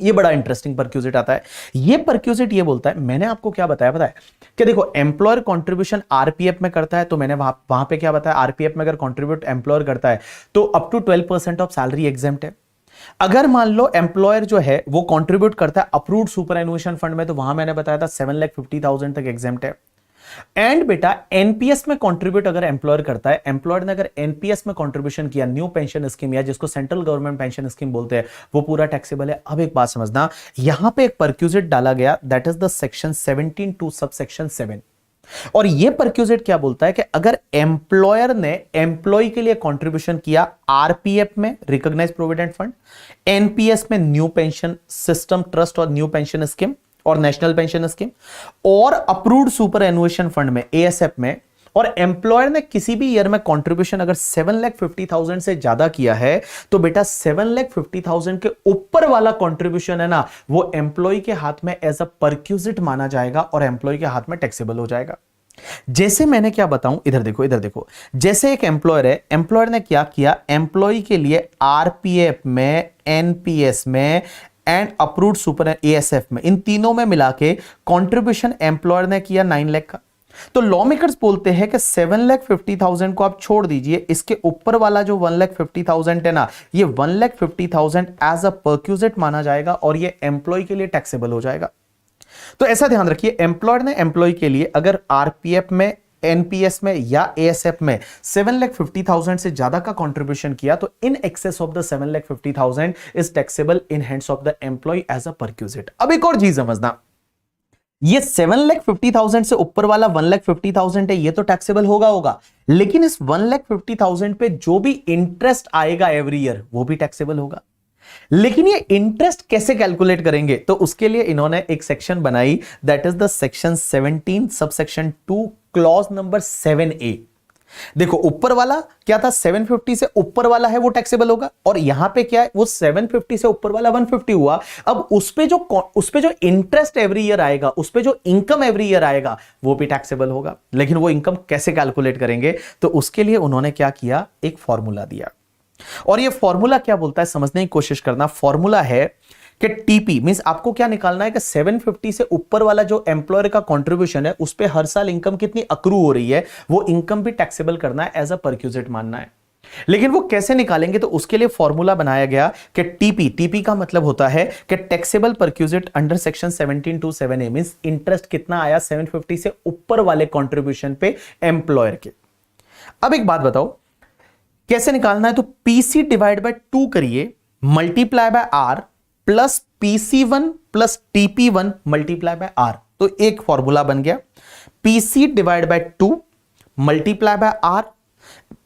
ये बड़ा इंटरेस्टिंग परक्यूजिट आता है। ये परक्यूजिट ये बोलता है, मैंने आपको क्या बताया पता है कि देखो एम्प्लॉयर कंट्रीब्यूशन आरपीएफ में करता है, तो मैंने वहां पे क्या बताया, आरपीएफ में अगर कंट्रीब्यूट एम्प्लॉयर करता है तो up to 12% of salary exempt है। अगर मान लो एम्प्लॉयर जो है वो कंट्रीब्यूट करता है अप्रूव्ड सुपरएनुएशन फंड में, तो वहां मैंने बताया था 7,50,000 तक एग्जेम्प्ट है। एंड बेटा एनपीएस में कंट्रीब्यूट अगर एम्प्लॉयर करता है, एम्प्लॉयर ने अगर एनपीएस में कंट्रीब्यूशन किया, न्यू पेंशन स्कीम, या जिसको सेंट्रल गवर्नमेंट पेंशन स्कीम बोलते हैं, वो पूरा टैक्सेबल है। अब एक बात समझना, यहां पे एक परक्यूजिट डाला गया, that is the section 17(2) subsection 7। और ये परक्यूजिट क्या बोलता है कि अगर एम्प्लॉयर ने एम्प्लॉय के लिए कंट्रीब्यूशन किया आरपीएफ में, रिकॉग्नाइज्ड प्रोविडेंट फंड, एनपीएस में, न्यू पेंशन सिस्टम ट्रस्ट और न्यू पेंशन स्कीम और नेशनल पेंशन स्कीम, और अप्रूव्ड सुपर एनुएशन फंड में, एएसएफ में, और एम्प्लॉयर ने किसी भी ईयर में कंट्रीब्यूशन अगर 7,50,000 से ज्यादा किया है, तो बेटा 7,50,000 के ऊपर वाला कंट्रीब्यूशन है ना, वो एम्प्लॉय के हाथ में एज अ परक्यूजिट माना जाएगा और एम्प्लॉय के हाथ में टैक्सेबल हो जाएगा। जैसे मैंने क्या बताऊं, इधर देखो, इधर देखो, जैसे एक एम्प्लॉयर है, एम्प्लॉयर ने क्या किया, एम्प्लॉय के लिए आरपीएफ में, एनपीएस में एंड अप्रूव्ड सुपर एएसएफ में, इन तीनों में मिला के कंट्रीब्यूशन एम्प्लॉयर ने किया 9 लाख का। तो लॉ मेकर्स बोलते हैं कि 7,50,000 को आप छोड़ दीजिए, इसके ऊपर वाला जो 1,50,000 है ना, ये 1,50,000 एज अ परक्यूजिट माना जाएगा और ये एम्प्लॉय के लिए टैक्सेबल हो जाएगा। तो ऐसा ध्यान रखिए, एम्प्लॉयर ने एम्प्लॉय के लिए अगर आरपीएफ में, एनपीएस में या एएसएफ में 7,50,000 से ज्यादा का कंट्रीब्यूशन किया, तो in excess of the 7,50,000 is taxable in hands of the employee as a perquisite. अब एक और चीज समझना, ये 7,50,000 से ऊपर वाला 1,50,000 है, ये तो टैक्सेबल होगा, लेकिन इस 1,50,000 पे जो भी इंटरेस्ट आएगा एवरी ईयर, वो भी टैक्सेबल होगा। लेकिन ये इंटरेस्ट कैसे कैलकुलेट करेंगे, तो उसके लिए इन्होंने एक सेक्शन बनाई, that is the section 17 subsection 2 clause number 7A। देखो ऊपर वाला क्या था, 750 से ऊपर वाला है वो टैक्सेबल होगा, और यहां पे क्या है, वो 750 से ऊपर वाला 150 हुआ। अब उस पे जो इंटरेस्ट एवरी ईयर आएगा, उस पे जो इनकम एवरी ईयर आएगा, वो भी टैक्सेबल होगा। लेकिन वो इनकम कैसे कैलकुलेट करेंगे, तो उसके लिए उन्होंने क्या किया, एक फॉर्मूला दिया। और ये फॉर्मूला क्या बोलता है, समझने की कोशिश करना। फॉर्मूला है कि टीपी मींस आपको क्या निकालना है कि 750 से ऊपर वाला जो एम्प्लॉयर का कंट्रीब्यूशन है, उस पे हर साल इनकम कितनी अक्रू हो रही है, वो इनकम भी टैक्सेबल करना है, एज अ परक्यूजिट मानना है। लेकिन वो कैसे निकालेंगे, तो उसके लिए फॉर्मूला बनाया गया कि टीपी का मतलब होता है कि taxable perquisite under section 17(2)(7A means interest कितना आया 750 से ऊपर वाले कंट्रीब्यूशन पे एम्प्लॉयर के। अब एक बात बताओ कैसे निकालना है, तो पीसी डिवाइड बाय 2 करिए, multiply by r, plus PC1 plus TP1 multiply by r. तो एक फॉर्मूला बन गया, PC divide by 2 multiply by r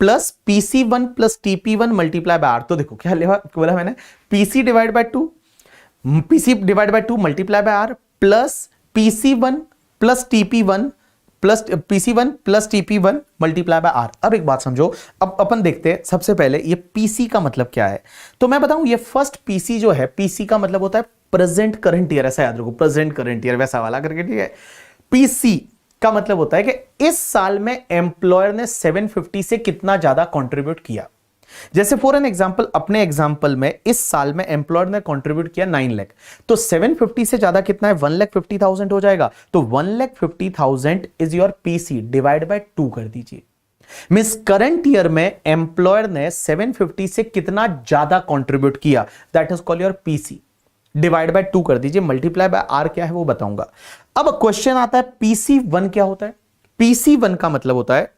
plus PC1 plus TP1 multiply by r. तो देखो क्या बोला मैंने, PC divide by 2 multiply by r plus PC1 plus TP1 plus PC1 plus TP1 multiply by r. अब एक बात समझो, अब अपन देखते हैं सबसे पहले ये PC का मतलब क्या है। तो मैं बताऊं, ये फर्स्ट PC जो है, PC का मतलब होता है प्रेजेंट करंट ईयर, ऐसा याद रखो, प्रेजेंट करंट ईयर वैसा वाला करके, ठीक है। PC का मतलब होता है कि इस साल में एम्प्लॉयर ने 750 से कितना ज्यादा कंट्रीब्यूट किया। जैसे फॉर एन एग्जांपल, अपने एग्जांपल में इस साल में एम्प्लॉयर ने कंट्रीब्यूट किया 9 लाख, तो 750 से ज्यादा कितना है, 1,50,000 हो जाएगा। तो 1,50,000 is your PC, divide by 2 कर दीजिए। मींस करंट ईयर में एम्प्लॉयर ने 750 से कितना ज्यादा कंट्रीब्यूट किया, that is called your PC, divide by 2 कर दीजिए, मल्टीप्लाई बाय आर क्या है वो बताऊंगा। अब क्वेश्चन आता है PC1 क्या होता है। PC1 का मतलब होता है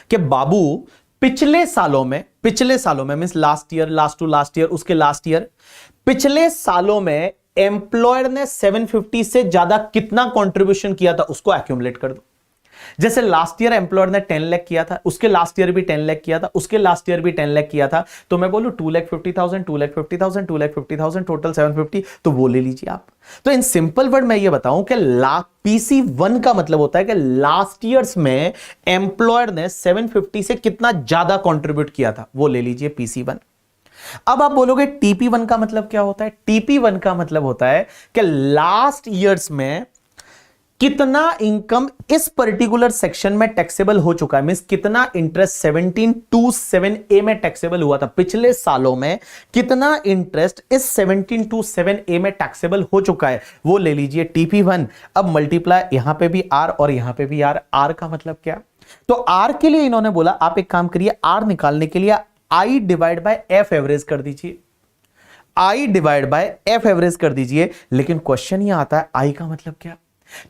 कि बाबू पिछले सालों में means last year, last to last year, उसके लास्ट ईयर, पिछले सालों में एम्प्लॉयर ने 750 से ज्यादा कितना कंट्रीब्यूशन किया था उसको एक्यूमुलेट कर दो। जैसे लास्ट ईयर एम्प्लॉयर ने 10 लाख किया था, उसके लास्ट ईयर भी 10 लाख किया था, उसके लास्ट ईयर भी 10 लाख किया था, तो मैं बोलूं 2,50,000 2,50,000 2,50,000 टोटल 750, तो वो ले लीजिए आप। तो इन सिंपल वर्ड मैं ये बताऊं कि PC1 का मतलब होता है कि लास्ट ईयर्स में एम्प्लॉयर ने 750 से कितना ज्यादा कंट्रीब्यूट किया था, वो ले लीजिए PC1। अब आप बोलोगे TP1 का मतलब क्या होता है? TP1 का मतलब होता है कि लास्ट ईयर्स में कितना इनकम इस पर्टिकुलर सेक्शन में टैक्सेबल हो चुका है, मींस कितना इंटरेस्ट 1727A में टैक्सेबल हुआ था, पिछले सालों में कितना इंटरेस्ट इस 1727A में टैक्सेबल हो चुका है, वो ले लीजिए TP1। अब मल्टीप्लाई यहां पे भी R और यहां पे भी R। R का मतलब क्या? तो R के लिए इन्होंने बोला आप एक काम करिए, R निकालने के लिए I divide by F average कर दीजिए, I divide by F average कर दीजिए। लेकिन क्वेश्चन यह आता है I का मतलब क्या?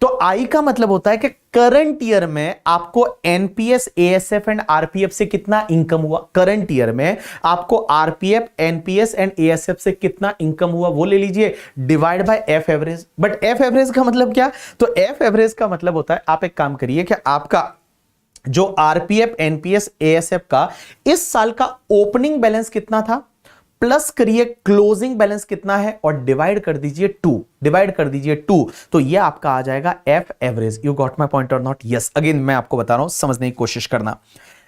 तो आई का मतलब होता है कि करंट ईयर में आपको एनपीएस, एएसएफ एंड आरपीएफ से कितना इनकम हुआ, करंट ईयर में आपको आरपीएफ, एनपीएस एंड एएसएफ से कितना इनकम हुआ, वो ले लीजिए divide by F average. But F average का मतलब क्या? तो एफ एवरेज का मतलब होता है, आप एक काम करिए कि आपका जो आरपीएफ, एनपीएस, एएसएफ का इस साल का ओपनिंग बैलेंस कितना था, प्लस करिए क्लोजिंग बैलेंस कितना है और डिवाइड कर दीजिए 2, तो ये आपका आ जाएगा F average. You got my point और नॉट? यस। अगेन मैं आपको बता रहा हूं, समझने की कोशिश करना।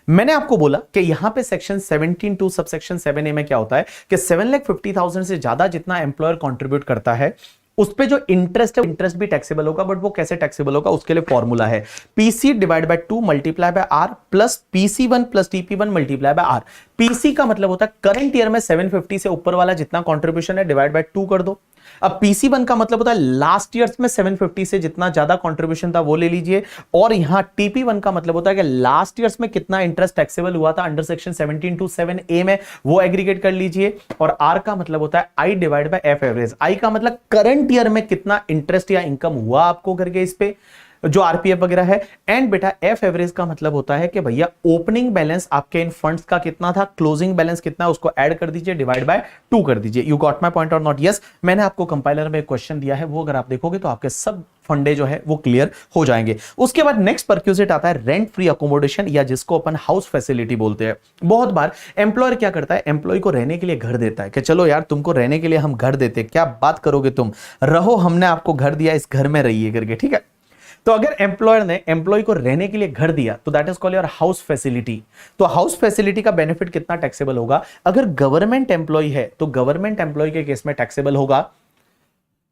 मैंने आपको बोला कि यहां पे सेक्शन 17(2) सबसेक्शन 7A में क्या होता है कि 7,50,000 से ज्यादा जितना एम्प्लॉयर कंट्रीब्यूट करता है उस पे जो इंटरेस्ट है, इंटरेस्ट भी टैक्सेबल होगा। बट वो कैसे टैक्सेबल होगा, उसके लिए फॉर्मूला है PC divide by 2 multiply bye R plus PC1 plus TP1 multiply bye R। PC का मतलब होता है करंट ईयर में 750 से ऊपर वाला जितना कंट्रीब्यूशन है डिवाइड बाय 2 कर दो। अब PC1 का मतलब होता है लास्ट ईयर्स में 750 से जितना ज्यादा कंट्रीब्यूशन था वो ले लीजिए, और यहां TP1 का मतलब होता है कि लास्ट ईयर्स में कितना इंटरेस्ट टैक्सेबल हुआ था अंडर सेक्शन 17(2)(7A में, वो एग्रीगेट कर लीजिए। और R का मतलब होता है I divide by F average. I का मतलब करंट ईयर में कितना इंटरेस्ट या इनकम हुआ आपको करके इस पे जो आरपीएफ वगैरह है। एंड बेटा एफ एवरेज का मतलब होता है कि भैया ओपनिंग बैलेंस आपके इन फंड्स का कितना था, क्लोजिंग बैलेंस कितना, उसको ऐड कर दीजिए, डिवाइड बाय 2 कर दीजिए। यू गॉट माय पॉइंट और नॉट? यस। मैंने आपको कंपाइलर में एक क्वेश्चन दिया है, वो अगर आप देखोगे तो आपके सब फंडे जो है वो क्लियर हो जाएंगे। उसके बाद नेक्स्ट परक्यूजिट आता है रेंट फ्री अकोमोडेशन, या जिसको अपन हाउस फैसिलिटी बोलते हैं। बहुत बार एम्प्लॉयर क्या करता है, एम्प्लॉय को रहने के लिए घर देता है कि चलो यार तुमको रहने के लिए हम घर देते, क्या बात करोगे तुम, रहो, हमने आपको घर दिया, इस घर में रहिए करके, ठीक है। तो अगर एम्प्लॉयर ने एम्प्लॉय को रहने के लिए घर दिया तो that is called your house facility. तो हाउस फैसिलिटी का बेनिफिट कितना टैक्सेबल होगा? अगर गवर्नमेंट एम्प्लॉय है तो गवर्नमेंट एम्प्लॉय के केस में टैक्सेबल होगा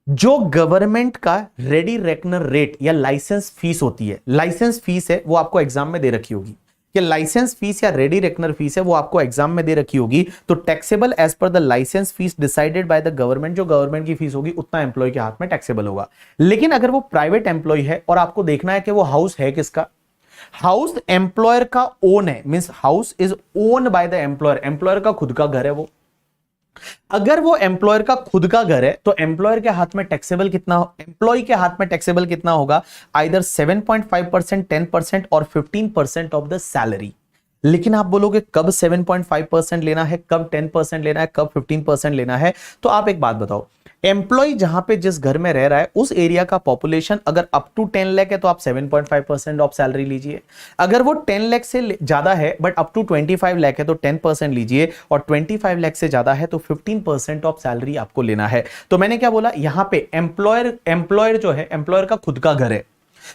जो गवर्नमेंट का रेडी रेकनर रेट या लाइसेंस फीस होती है। लाइसेंस फीस है वो आपको एग्जाम में दे रखी होगी कि लाइसेंस फीस या रेडी रेकनर फीस है वो आपको एग्जाम में दे रखी होगी, तो taxable as per the licence fee decided by the government. जो गवर्नमेंट की फीस होगी उतना एम्प्लॉय के हाथ में टैक्सेबल होगा। लेकिन अगर वो प्राइवेट एम्प्लॉय है और आपको देखना है कि वो हाउस है किसका, हाउस एम्प्लॉयर का ओन है, means house is own by the employer, employer का खुद का घर है वो। अगर वो एम्प्लॉयर का खुद का घर है तो एम्प्लॉयर के हाथ में टैक्सेबल कितना, एम्प्लॉय के हाथ में टैक्सेबल कितना होगा, आइदर 7.5%, 10% और 15% ऑफ द सैलरी। लेकिन आप बोलोगे कब 7.5% लेना है, कब 10% लेना है, कब 15% लेना है, तो आप एक बात बताओ, एम्प्लॉय जहां पे जिस घर में रह रहा है उस एरिया का पॉपुलेशन अगर अप टू 10 लाख है तो आप 7.5% ऑफ सैलरी लीजिए। अगर वो 10 लाख से ज्यादा है बट अप टू 25 लाख है तो 10% लीजिए, और 25 लाख से ज्यादा है तो 15% ऑफ सैलरी आपको लेना है। तो मैंने क्या बोला, यहां पे एम्प्लॉयर जो है, एम्प्लॉयर का खुद का घर है,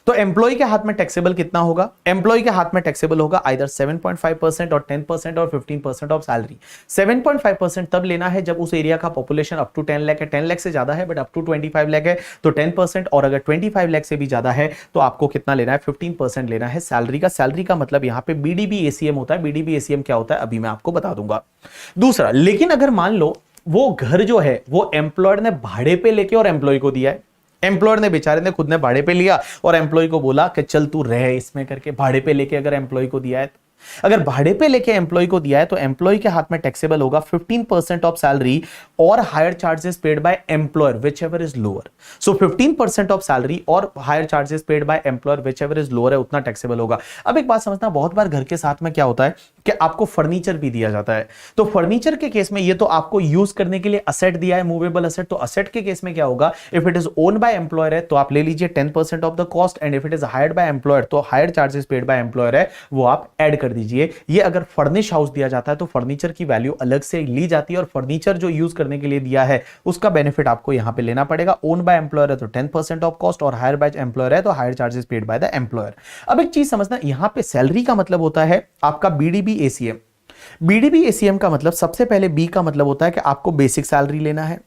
तो एम्प्लॉय के हाथ में टैक्सेबल कितना होगा, एम्प्लॉय के हाथ में टैक्सेबल होगा आइदर 7.5% और 10% और 15% ऑफ सैलरी। 7.5% तब लेना है जब उस एरिया का पॉपुलेशन अप टू 10 लाख है, 10 लाख से ज्यादा है बट अप टू 25 लाख है तो 10%, और अगर 25 लाख से भी ज्यादा है तो आपको कितना लेना है, 15% लेना है सैलरी का। सैलरी का मतलब यहां पे बीडीबी एसीएम होता है। बीडीबी एसीएम क्या होता है अभी मैं आपको बता दूंगा। दूसरा, लेकिन अगर मान लो वो घर जो है वो एम्प्लॉयर ने भाड़े पे लेके और एम्प्लॉय को दिया है, एम्प्लॉयर ने बेचारे ने खुद ने भाड़े पे लिया और एम्प्लॉय को बोला कि चल तू रह इसमें करके, भाड़े पे लेके अगर एम्प्लॉय को दिया है अगर भाड़े पे लेके एम्प्लॉय को दिया है तो एम्प्लॉय के हाथ में टैक्सेबल होगा 15% ऑफ सैलरी और hire charges paid by employer which ever is lower. So 15% of salary और hire charges paid by employer which ever is lower है, उतना टैक्सेबल होगा। अब एक बात समझना, बहुत बार घर के साथ में क्या होता है कि आपको फर्नीचर भी दिया जाता है। तो फर्नीचर के केस में ये तो आपको यूज करने के लिए असेट दिया है, मूवेबल असेट। तो असेट के केस में क्या होगा, if it is own by employer है तो आप ले लीजिए 10% of the cost, and if it is hired by employer तो hire charges paid by employer है वो आप ऐड कर दीजिए। ये अगर फर्निश हाउस दिया जाता है तो फर्नीचर की वैल्यू अलग से ली जाती है, और फर्नीचर जो यूज करने के लिए दिया है उसका बेनिफिट आपको यहां पे लेना पड़ेगा। ओन बाय एम्प्लॉयर है तो 10% ऑफ कॉस्ट, और हायर बाय एम्प्लॉयर है तो hire charges paid by the employer. अब एक चीज समझना, यहां पे सैलरी का मतलब होता है आपका बीडीबी एसीएम। बीडीबी एसीएम का मतलब, सबसे पहले बी का मतलब होता है कि आपको बेसिक सैलरी लेना है।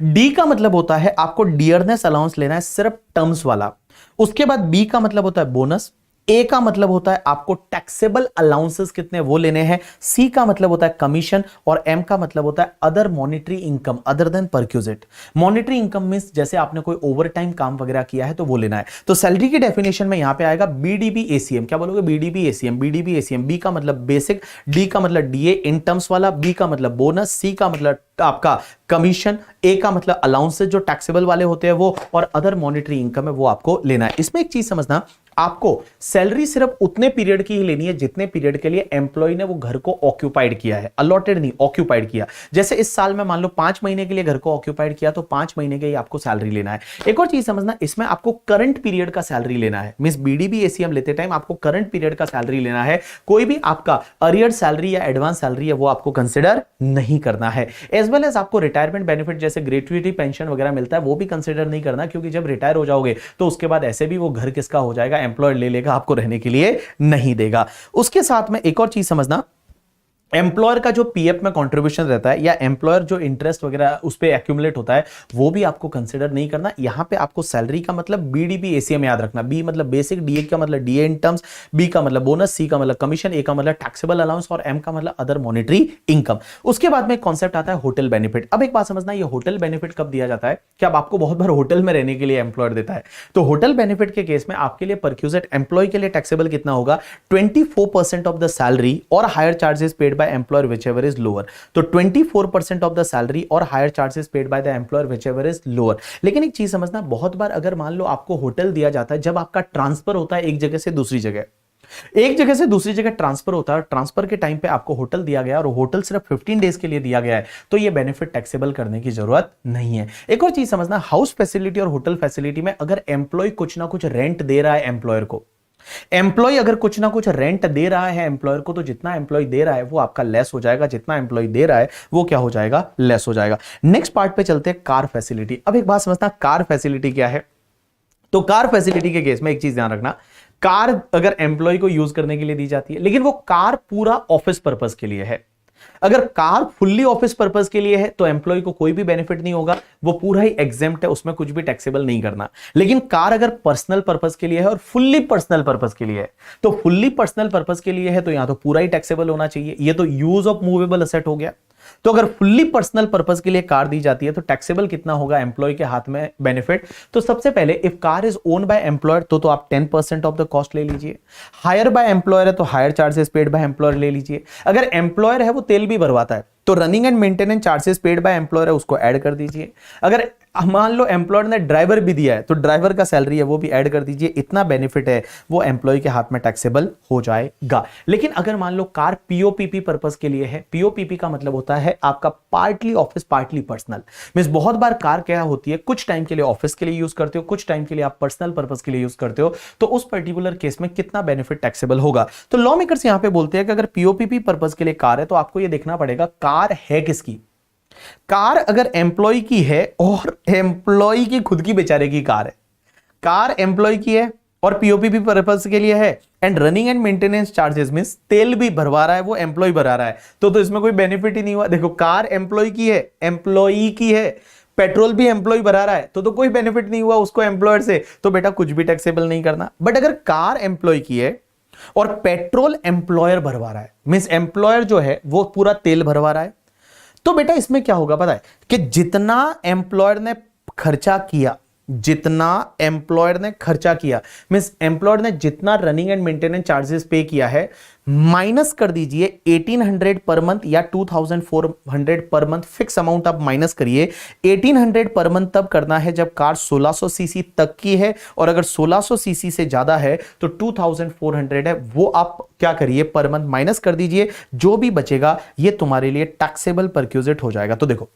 डी का मतलब होता है आपको डियरनेस अलाउंस लेना है, सिर्फ टर्म्स वाला। उसके बाद बी का मतलब होता है बोनस। ए का मतलब होता है आपको टैक्सेबल अलाउंसेस कितने वो लेने हैं। सी का मतलब होता है कमीशन, और एम का मतलब होता है other monetary income other than perquisite. Monetary income means जैसे आपने कोई ओवरटाइम काम वगैरह किया है तो वो लेना है। तो सैलरी की डेफिनेशन में यहां पे आएगा बीडीबी एसीएम। क्या बोलोगे, बीडीबी एसीएम। बीडीबी एसीएम, बी का मतलब बेसिक, डी का मतलब डीए इन टर्म्स वाला, बी का मतलब बोनस, सी का मतलब आपका कमीशन, ए का मतलब अलाउंसेस जो टैक्सेबल वाले होते हैं वो, और अदर मॉनिटरी इनकम है वो आपको लेना है। इसमें एक चीज समझना, आपको सैलरी सिर्फ उतने पीरियड की ही लेनी है जितने पीरियड के लिए एम्प्लॉय ने वो घर को ऑक्यूपाइड किया है, अलॉटेड नहीं, ऑक्यूपाइड किया। जैसे इस साल में मान लो 5 महीने के लिए घर को ऑक्यूपाइड किया तो 5 महीने के ही आपको सैलरी लेना है। एक और चीज समझना, इसमें आपको करंट पीरियड का सैलरी लेना है। मींस बीडीबी एसीएम लेते टाइम आपको करंट पीरियड का सैलरी लेना है। कोई भी आपका अरियर सैलरी या एडवांस सैलरी है वो आपको कंसिडर नहीं करना है। एज वेल एज आपको रिटायरमेंट बेनिफिट जैसे ग्रेट्युटी पेंशन वगैरह मिलता है वो भी कंसिडर नहीं करना, क्योंकि जब रिटायर हो जाओगे तो उसके बाद ऐसे भी वो घर किसका हो जाएगा, एम्प्लॉयर ले लेगा, आपको रहने के लिए नहीं देगा। उसके साथ में एक और चीज समझना, एम्प्लॉयर का जो पीएफ में कंट्रीब्यूशन रहता है या एम्प्लॉयर जो इंटरेस्ट वगैरह उस पे एक्यूमुलेट होता है वो भी आपको कंसिडर नहीं करना। यहां पे आपको सैलरी का मतलब बीडीबी एसीएम याद रखना। बी मतलब बेसिक, डी का मतलब डीए इन टर्म्स, बी का मतलब बोनस, सी का मतलब कमीशन, ए का मतलब टैक्सेबल अलाउंस, और एम का मतलब अदर मॉनिटरी इनकम। उसके बाद में एक कॉन्सेप्ट आता है होटल बेनिफिट। अब एक बात समझना, ये होटल बेनिफिट कब दिया जाता है कि अब आपको बहुत बार होटल में रहने के लिए एम्प्लॉयर देता है। तो होटल बेनिफिट के केस में आपके लिए परक्यूजेट एम्प्लॉय के लिए टैक्सेबल कितना होगा, 24% ऑफ द सैलरी और hire charges paid by employer whichever is lower। तो 24% ऑफ द सैलरी और hire charges paid by the employer whichever is lower। लेकिन एक चीज समझना, बहुत बार अगर मान लो आपको होटल दिया जाता है जब आपका ट्रांसफर होता है एक जगह से दूसरी जगह, एक जगह से दूसरी जगह ट्रांसफर होता है, ट्रांसफर के टाइम पे आपको होटल दिया गया और होटल सिर्फ 15 डेज के लिए दिया गया है, तो ये बेनिफिट टैक्सेबल करने की जरूरत नहीं है। एक और चीज समझना, हाउस फैसिलिटी और होटल फैसिलिटी में अगर एम्प्लॉय कुछ ना कुछ रेंट दे रहा है एम्प्लॉयर को, एम्प्लॉय अगर कुछ ना कुछ रेंट दे रहा है एम्प्लॉयर को, तो जितना एम्प्लॉय दे रहा है वो आपका लेस हो जाएगा, जितना एम्प्लॉय दे रहा है वो क्या हो जाएगा, लेस हो जाएगा। नेक्स्ट पार्ट पे चलते हैं, कार फैसिलिटी। अब एक बात समझना, कार फैसिलिटी क्या है। तो कार फैसिलिटी के केस में एक चीज ध्यान रखना, कार अगर एम्प्लॉय को यूज करने के लिए दी जाती है, लेकिन वो कार पूरा ऑफिस पर्पस के लिए है। अगर कार फुल्ली ऑफिस पर्पस के लिए है तो एम्प्लॉय को कोई भी बेनिफिट नहीं होगा, वो पूरा ही एग्जेम्प्ट है, उसमें कुछ भी टैक्सेबल नहीं करना। लेकिन कार अगर पर्सनल पर्पस के लिए है और फुल्ली पर्सनल पर्पस के लिए है, तो फुल्ली पर्सनल पर्पस के लिए है तो यहां तो पूरा ही टैक्सेबल होना चाहिए। ये तो यूज ऑफ मूवेबल असेट हो गया। तो अगर फुल्ली पर्सनल पर्पस के लिए कार दी जाती है तो टैक्सेबल कितना होगा एम्प्लॉय के हाथ में बेनिफिट। तो सबसे पहले if car is own by employer तो आप 10% ऑफ द कॉस्ट ले लीजिए। हायर बाय एम्प्लॉयर है तो hire charges paid by employer ले लीजिए। अगर एम्प्लॉयर है वो तेल भी भरवाता है तो running and maintenance charges paid by employer है उसको ऐड कर दीजिए। अगर मान लो एम्प्लॉयर ने ड्राइवर भी दिया है तो ड्राइवर का सैलरी है वो भी ऐड कर दीजिए। इतना बेनिफिट है वो एम्प्लॉय के हाथ में टैक्सेबल हो जाएगा। लेकिन अगर मान लो कार पीओपीपी पर्पस के लिए है, पीओपीपी का मतलब होता है आपका partly office partly personal. Means बहुत बार कार क्या होती है, कुछ टाइम के लिए ऑफिस के लिए यूज करते हो, कुछ टाइम के लिए आप पर्सनल पर्पस के लिए यूज करते हो, तो उस पर्टिकुलर केस में कितना बेनिफिट टैक्सेबल होगा। तो लॉ मेकर्स यहां पे बोलते हैं कि अगर पीओपीपी पर्पस के लिए कार है तो आपको यह देखना पड़ेगा कार है किसकी। कार अगर एम्प्लॉय की है और एम्प्लॉय की खुद की बेचारे की कार है, कार एम्प्लॉय की है और पीओपीपी पर्पस के लिए है, and running and maintenance charges means तेल भी भरवा रहा है वो एम्प्लॉय भरा रहा है, तो इसमें कोई बेनिफिट ही नहीं हुआ। देखो कार एम्प्लॉय की है, एम्प्लॉय की है, पेट्रोल भी एम्प्लॉय भरा रहा है, तो कोई बेनिफिट नहीं हुआ उसको एम्प्लॉयर से, तो बेटा कुछ भी टैक्सेबल नहीं करना। बट अगर कार एम्प्लॉय की है और पेट्रोल एम्प्लॉयर भरवा रहा है, मींस एम्प्लॉयर जो है वो पूरा तेल भरवा रहा है, तो बेटा इसमें क्या होगा पता है कि जितना एम्प्लॉयर ने खर्चा किया जितना एम्प्लॉयर ने खर्चा किया, मींस एम्प्लॉयर ने जितना रनिंग एंड मेंटेनेंस चार्जेस पे किया है, माइनस कर दीजिए 1800 पर मंथ या 2400 पर मंथ, फिक्स अमाउंट आप माइनस करिए। 1800 पर मंथ तब करना है जब कार 1600 सीसी तक की है, और अगर 1600 सीसी से ज्यादा है तो 2400 है, वो आप क्या करिए पर मंथ माइनस कर दीजिए। जो भी बचेगा ये तुम्हारे लिए टैक्सेबल परक्यूजिट हो जाएगा। तो देखो,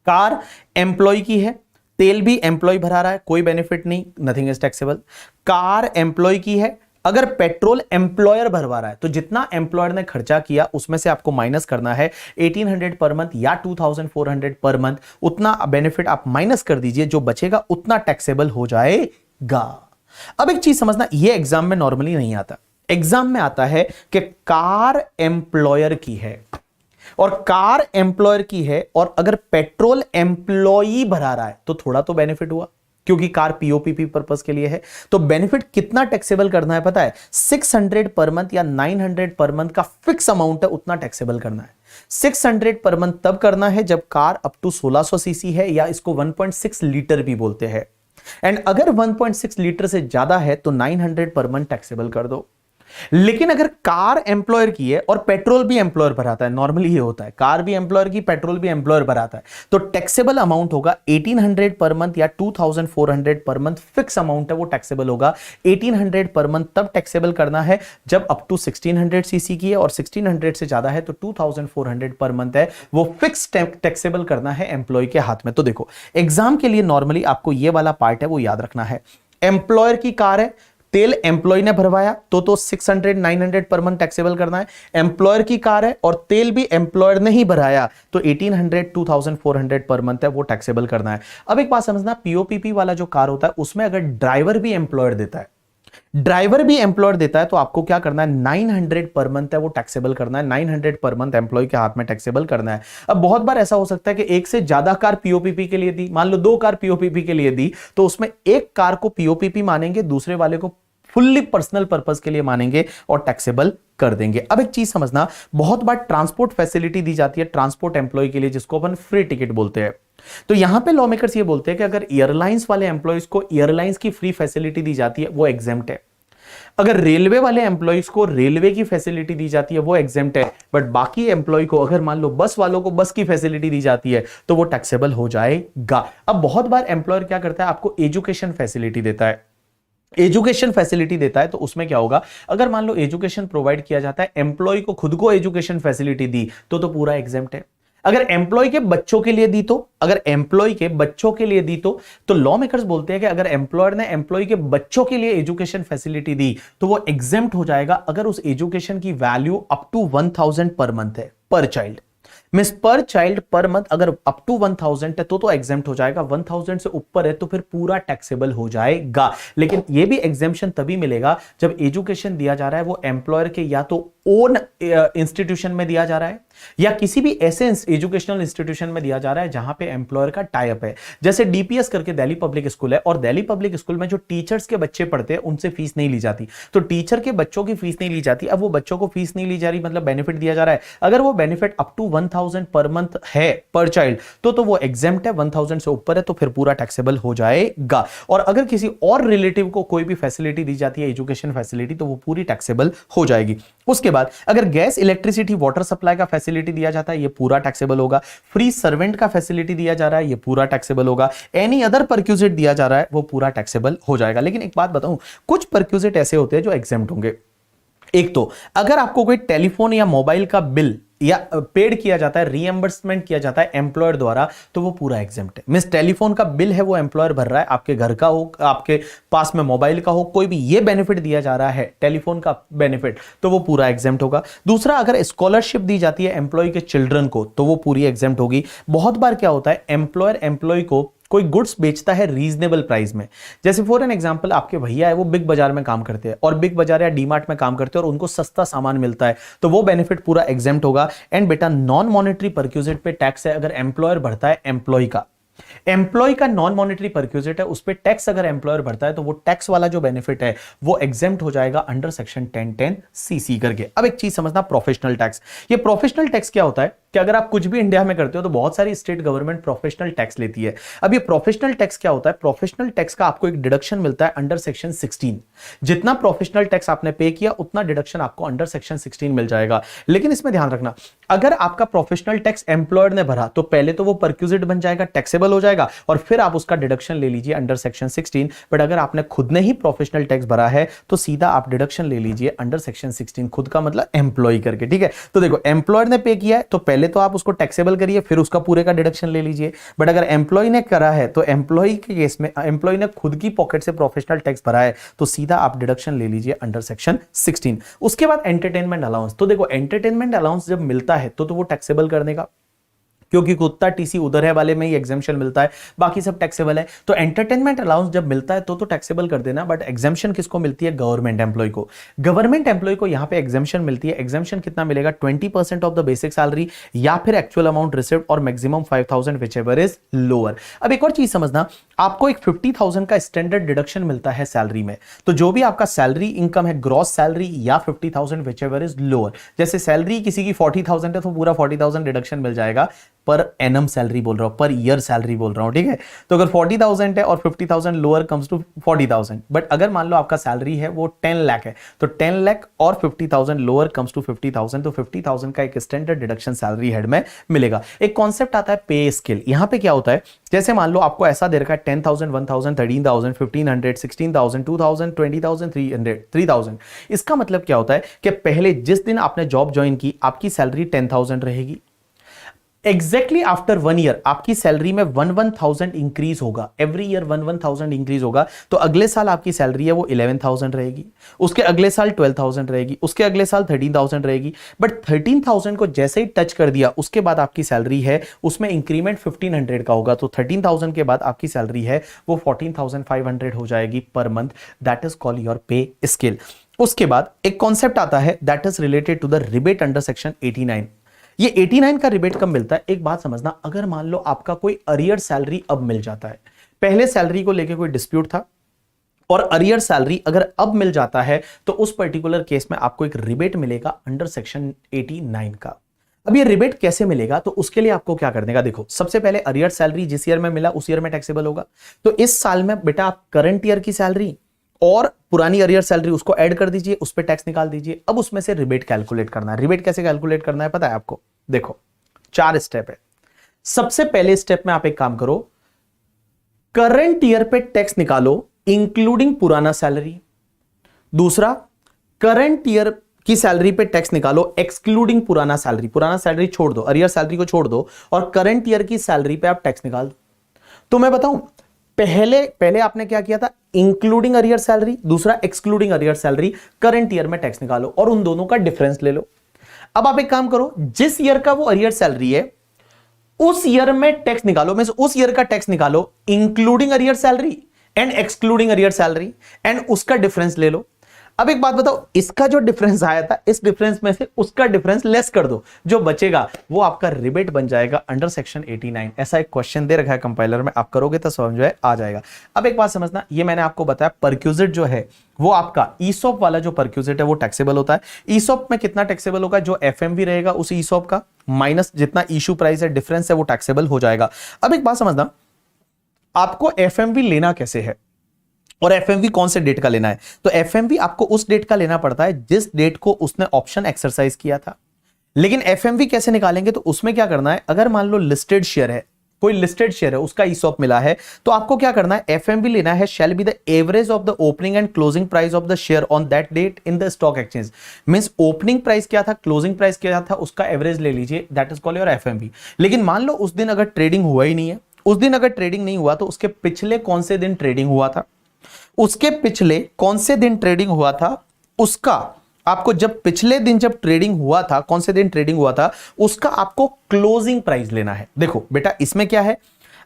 कार एम्प्लॉय की है, तेल भी एम्प्लॉय भरा रहा है, कोई बेनिफिट नहीं, nothing is taxable. Car employee की है, अगर पेट्रोल एम्प्लॉयर भरवा रहा है तो जितना एम्प्लॉयर ने खर्चा किया उसमें से आपको माइनस करना है 1800 पर मंथ या 2400 पर मंथ, उतना बेनिफिट आप माइनस कर दीजिए, जो बचेगा उतना टैक्सेबल हो जाएगा। अब एक चीज समझना, ये एग्जाम में नॉर्मली नहीं आता, एग्जाम में आता है कि कार एम्प्लॉयर की है और कार एम्प्लॉयर की है, और अगर पेट्रोल एम्प्लॉई भरा रहा है तो थोड़ा तो बेनिफिट हुआ, क्योंकि कार पीओपीपी पर्पस के लिए है। तो बेनिफिट कितना टैक्सेबल करना है पता है? 600 पर मंथ या 900 पर मंथ का फिक्स अमाउंट है, उतना टैक्सेबल करना है। 600 पर मंथ तब करना है जब कार अप टू 1600 सीसी है, या इसको 1.6 लीटर भी बोलते हैं। एंड अगर 1.6 लीटर से ज्यादा है तो 900 पर मंथ टैक्सेबल कर दो। लेकिन अगर कार एम्प्लॉयर की है और पेट्रोल भी एम्प्लॉयर भराता है, नॉर्मली ये होता है, कार भी एम्प्लॉयर की, पेट्रोल भी एम्प्लॉयर भराता है, तो टैक्सेबल अमाउंट होगा 1800 पर मंथ या 2400 पर मंथ, फिक्स अमाउंट है वो टैक्सेबल होगा। 1800 पर मंथ तब टैक्सेबल करना है जब अप टू 1600 सीसी की है, और 1600 से ज्यादा है तो 2400 पर मंथ है, वो फिक्स टैक्सेबल करना है एम्प्लॉय के हाथ में। तो देखो, एग्जाम के लिए नॉर्मली आपको ये वाला पार्ट है वो याद रखना है। एम्प्लॉयर की कार है, तेल एम्प्लॉय ने भरवाया तो 600 900 पर मंथ टैक्सेबल करना है। एम्प्लॉयर की कार है और तेल भी एम्प्लॉयर ने ही भराया तो 1800 2400 पर मंथ है वो टैक्सेबल करना है। अब एक बात समझना, पीओपीपी वाला जो कार होता है उसमें अगर ड्राइवर भी एम्प्लॉयर देता है, तो आपको क्या करना है, 900 पर मंथ है वो टैक्सेबल करना है। 900 पर मंथ एम्प्लॉय के हाथ में टैक्सेबल करना है। अब बहुत बार ऐसा हो सकता है कि एक से ज्यादा कार पीओपीपी के लिए दी, मान लो 2 कार पीओपीपी के लिए दी, तो उसमें एक कार को पीओपीपी मानेंगे, दूसरे वाले को फुल्ली पर्सनल पर्पस के लिए मानेंगे और टैक्सेबल कर देंगे। अब एक चीज समझना, बहुत बार ट्रांसपोर्ट फैसिलिटी दी जाती है ट्रांसपोर्ट एम्प्लॉय के लिए, जिसको अपन फ्री टिकट बोलते हैं। तो यहां पे लॉ मेकर्स ये बोलते हैं कि अगर एयरलाइंस वाले एम्प्लॉयज को एयरलाइंस की फ्री फैसिलिटी दी जाती है वो एग्जेम्प्ट है। अगर रेलवे वाले एम्प्लॉयज को रेलवे की फैसिलिटी दी जाती है वो एग्जेम्प्ट है। बट बाकी एम्प्लॉय को, अगर मान लो बस वालों को बस की फैसिलिटी दी जाती है तो वो टैक्सेबल हो जाएगा। अब बहुत बार एम्प्लॉयर क्या करता है, आपको एजुकेशन फैसिलिटी देता है, एजुकेशन फैसिलिटी देता है, तो उसमें क्या होगा, अगर मान लो एजुकेशन प्रोवाइड किया जाता है, एम्प्लॉय को खुद को एजुकेशन फैसिलिटी दी तो पूरा एग्जेम्प्ट है। अगर एम्प्लॉय के बच्चों के लिए दी तो लॉ मेकर्स बोलते हैं कि अगर एम्प्लॉयर ने एम्प्लॉय के बच्चों के लिए एजुकेशन फैसिलिटी दी तो वो एग्जेम्प्ट हो जाएगा, अगर उस एजुकेशन की value up to 1000 per month है, पर चाइल्ड। मिस पर चाइल्ड पर मंथ अगर अप टू 1000 है तो एग्जेम्प्ट हो जाएगा, 1000 से ऊपर है तो फिर पूरा टैक्सेबल हो जाएगा। लेकिन ये भी एग्जेम्पशन तभी मिलेगा जब एजुकेशन दिया जा रहा है वो एम्प्लॉयर के या तो ओन इंस्टीट्यूशन में दिया जा रहा है या किसी भी ऐसे एजुकेशनल इंस्टीट्यूशन में दिया जा रहा है जहां पे एम्प्लॉयर का टाई अप है। जैसे डीपीएस करके दिल्ली पब्लिक स्कूल है, और दिल्ली पब्लिक स्कूल में जो टीचर्स के बच्चे पढ़ते हैं उनसे फीस नहीं ली जाती, तो टीचर के बच्चों की फीस नहीं ली जाती। अब वो बच्चों को फीस नहीं ली जा रही, मतलब बेनिफिट दिया जा रहा है, अगर वो benefit up to 1000 per month है पर चाइल्ड तो वो एग्जेम्प्ट है, 1000 से ऊपर है तो फिर पूरा टैक्सेबल हो जाएगा। और अगर किसी और रिलेटिव को कोई भी फैसिलिटी दी जाती है एजुकेशन फैसिलिटी तो वो पूरी टैक्सेबल हो जाएगी। उसके बाद अगर गैस, इलेक्ट्रिसिटी, वाटर सप्लाई का फैसिलिटी दिया जाता है ये पूरा टैक्सेबल होगा। फ्री सर्वेंट का फैसिलिटी दिया जा रहा है ये पूरा टैक्सेबल होगा। एनी अदर परक्यूजिट दिया जा रहा है वो पूरा टैक्सेबल हो जाएगा। लेकिन एक बात बताऊं, कुछ परक्यूजिट ऐसे होते हैं जो एग्जेम्प्ट होंगे। एक तो अगर आपको कोई टेलीफोन या मोबाइल का बिल या पेड किया जाता है, रीएंबर्समेंट किया जाता है एम्प्लॉयर द्वारा, तो वो पूरा एग्जेम्प्ट है। मींस टेलीफोन का बिल है वो एम्प्लॉयर भर रहा है, आपके घर का हो, आपके पास में मोबाइल का हो, कोई भी ये बेनिफिट दिया जा रहा है टेलीफोन का बेनिफिट, तो वो पूरा एग्जेम्प्ट होगा। दूसरा, अगर स्कॉलरशिप दी जाती है एम्प्लॉय के चिल्ड्रन को तो वो पूरी एग्जेम्प्ट होगी। बहुत बार क्या होता है, एम्प्लॉयर एम्प्लॉय को कोई गुड्स बेचता है रीजनेबल प्राइस में। जैसे फॉर एन एग्जांपल, आपके भैया है वो बिग बाजार में काम करते हैं और बिग बाजार या डीमार्ट में काम करते हैं और उनको सस्ता सामान मिलता है, तो वो बेनिफिट पूरा एग्जेम्प्ट होगा। एंड बेटा, नॉन मॉनेटरी परक्यूजिट पे टैक्स है, अगर एम्प्लॉयर भरता है एम्प्लॉय का नॉन मॉनेटरी परक्यूजिट है, उस पे टैक्स अगर एम्प्लॉयर भरता है तो वो टैक्स वाला जो बेनिफिट है वो एग्जेम्प्ट हो जाएगा अंडर सेक्शन 1010 सीसी करके। अब एक चीज समझना, प्रोफेशनल टैक्स। ये प्रोफेशनल टैक्स क्या होता है, कि अगर आप कुछ भी इंडिया में करते हो तो बहुत सारी स्टेट गवर्नमेंट प्रोफेशनल टैक्स लेती है। अब ये प्रोफेशनल टैक्स क्या होता है? प्रोफेशनल टैक्स का आपको एक डिडक्शन मिलता है अंडर सेक्शन 16। जितना प्रोफेशनल टैक्स आपने पे किया उतना डिडक्शन आपको अंडर सेक्शन 16 मिल जाएगा। लेकिन इसमें ध्यान रखना, अगर आपका प्रोफेशनल टैक्स एम्प्लॉयर ने भरा तो पहले तो वो परक्यूजिट बन जाएगा, टैक्सेबल हो जाएगा, और फिर आप उसका डिडक्शन ले लीजिए अंडर सेक्शन 16। बट अगर आपने खुद ने ही प्रोफेशनल टैक्स भरा है तो सीधा आप डिडक्शन ले लीजिए अंडर सेक्शन 16, खुद का मतलब एम्प्लॉय करके। ठीक है, तो देखो एम्प्लॉयर ने पे किया है तो पहले तो आप उसको टैक्सेबल करिए, फिर उसका पूरे का डिडक्शन ले लीजिए। बट अगर एम्प्लॉय ने करा है तो एम्प्लॉय के केस में एम्प्लॉय ने खुद की पॉकेट से प्रोफेशनल टैक्स भरा है तो सीधा आप डिडक्शन ले लीजिए अंडर सेक्शन 16। उसके बाद एंटरटेनमेंट अलाउंस, तो देखो एंटरटेनमेंट अलाउंस जब मिलता है तो वो टैक्सेबल करने का, क्योंकि कुत्ता टीसी उधर है वाले में ही एग्जेम्पशन मिलता है, बाकी सब टैक्सेबल है। तो एंटरटेनमेंट अलाउंस जब मिलता है तो टैक्सेबल कर देना। बट एग्जेम्पशन किसको मिलती है? गवर्नमेंट एम्प्लॉय को। गवर्नमेंट एम्प्लॉय को यहां पे एग्जेम्पशन मिलती है। एग्जेम्पशन कितना मिलेगा? 20% ऑफ द बेसिक सैलरी, या फिर एक्चुअल अमाउंट रिसीव्ड, और मैक्सिमम 5000 व्हिचएवर इज लोअर। अब एक और चीज समझना, आपको एक 50,000 का स्टैंडर्ड डिडक्शन मिलता है सैलरी में। तो जो भी आपका सैलरी इनकम है, ग्रॉस सैलरी या 50,000 व्हिचएवर इज लोअर, जैसे सैलरी किसी की 40,000 है तो पूरा 40,000 डिडक्शन मिल जाएगा। पर एनम सैलरी बोल रहा हूं, पर ईयर सैलरी बोल रहा हूं, ठीक है। तो अगर 40,000 है और 50,000 लोअर कम्स टू 40,000। बट अगर मान लो आपका सैलरी है वो 10 लाख है तो 10 लाख और 50,000 लोअर कम्स टू 50,000, तो 50,000 का एक स्टैंडर्ड डिडक्शन सैलरी हेड में मिलेगा। एक कॉन्सेप्ट आता है पे स्केल। यहां पे क्या होता है, जैसे मान लो आपको ऐसा दे रखा है 10,000, 1,000, 13,000, 1,500, 16,000, 2,000, 20,000, 300, 3,000। इसका मतलब क्या होता है कि पहले जिस दिन आपने जॉब ज्वाइन की आपकी सैलरी 10,000 रहेगी। एग्जैक्टली आफ्टर 1 ईयर आपकी सैलरी में 1,000 इंक्रीज होगा, एवरी ईयर 1,000 इंक्रीज होगा। तो अगले साल आपकी सैलरी है वो 11,000 रहेगी, उसके अगले साल 12,000 रहेगी, उसके अगले साल 13,000 रहेगी। बट 13,000 को जैसे ही टच कर दिया उसके बाद आपकी सैलरी है उसमें इंक्रीमेंट 1,500 का होगा। तो 13,000 के बाद आपकी सैलरी है वो 14,500 हो जाएगी पर month. That is called your pay scale. उसके बाद एक कॉन्सेप्ट आता है that is related to the rebate under section 89। ये 89 का रिबेट कब मिलता है? एक बात समझना, अगर मान लो आपका कोई अरियर सैलरी अब मिल जाता है, पहले सैलरी को लेके कोई डिस्प्यूट था और अरियर सैलरी अगर अब मिल जाता है तो उस पर्टिकुलर केस में आपको एक रिबेट मिलेगा अंडर सेक्शन 89 का। अब ये रिबेट कैसे मिलेगा? तो उसके लिए आपको क्या करने का, देखो सबसे पहले अरियर सैलरी जिस ईयर में मिला उस ईयर में टैक्सेबल होगा। तो इस साल में बेटा आप करंट ईयर की सैलरी और पुरानी अरियर सैलरी उसको ऐड कर दीजिए, उस पर टैक्स निकाल दीजिए। अब उसमें से रिबेट कैलकुलेट करना है। रिबेट कैसे कैलकुलेट करना है पता है आपको? देखो 4 स्टेप है। सबसे पहले स्टेप में आप एक काम करो, करंट ईयर पे टैक्स निकालो इंक्लूडिंग पुराना सैलरी। दूसरा, करंट ईयर की सैलरी पे टैक्स निकालो एक्सक्लूडिंग पुराना सैलरी। पुराना सैलरी छोड़ दो, अरियर सैलरी को छोड़ दो और करंट ईयर की सैलरी पे आप टैक्स निकाल दो। तो मैं बताऊं, पहले आपने क्या किया था? इंक्लूडिंग अरियर सैलरी, दूसरा excluding arrear salary. Current year में टैक्स निकालो और उन दोनों का डिफरेंस ले लो। अब आप एक काम करो, जिस ईयर का वो अरियर सैलरी है उस ईयर में टैक्स निकालो, मींस उस ईयर का टैक्स निकालो including arrear salary and excluding arrear salary and उसका डिफरेंस ले लो। अब एक बात बताओ, इसका जो डिफरेंस आया था इस डिफरेंस में से उसका डिफरेंस लेस कर दो, जो बचेगा वो आपका रिबेट बन जाएगा अंडर सेक्शन 89। ऐसा एक क्वेश्चन दे रखा है कंपाइलर में, आप करोगे तो समझ में आ जाएगा। अब एक बात समझना, ये मैंने आपको बताया परक्यूजिट जो है वो आपका ईसॉप वाला जो परक्यूजिट है वो टैक्सेबल होता है। ईसॉप में कितना टैक्सेबल होगा? जो एफएमवी रहेगा उस ईसॉप का माइनस जितना इशू प्राइस है, डिफरेंस है, वो टैक्सेबल हो जाएगा। अब एक बात समझना, आपको एफएमवी लेना कैसे है और एफएमवी कौन से डेट का लेना है? तो एफएमवी आपको उस डेट का लेना पड़ता है जिस डेट को उसने ऑप्शन एक्सरसाइज किया था। लेकिन एफएमवी कैसे निकालेंगे? तो उसमें क्या करना है, अगर मान लो लिस्टेड शेयर है, कोई लिस्टेड शेयर है उसका ईसॉप मिला है, तो आपको क्या करना है? एफएमवी लेना है shall be the average of the opening and closing price of the share on that date in the stock exchange. Means opening price क्या था, क्लोजिंग प्राइस क्या था, उसका एवरेज ले लीजिए, that is called your FMV. लेकिन मान लो उस दिन अगर ट्रेडिंग हुआ ही नहीं है, उस दिन अगर ट्रेडिंग नहीं हुआ तो उसके पिछले कौन से दिन ट्रेडिंग हुआ था, उसके पिछले कौन से दिन ट्रेडिंग हुआ था, उसका आपको जब पिछले दिन जब ट्रेडिंग हुआ था, कौन से दिन ट्रेडिंग हुआ था, उसका आपको क्लोजिंग प्राइस लेना है। देखो बेटा इसमें क्या है,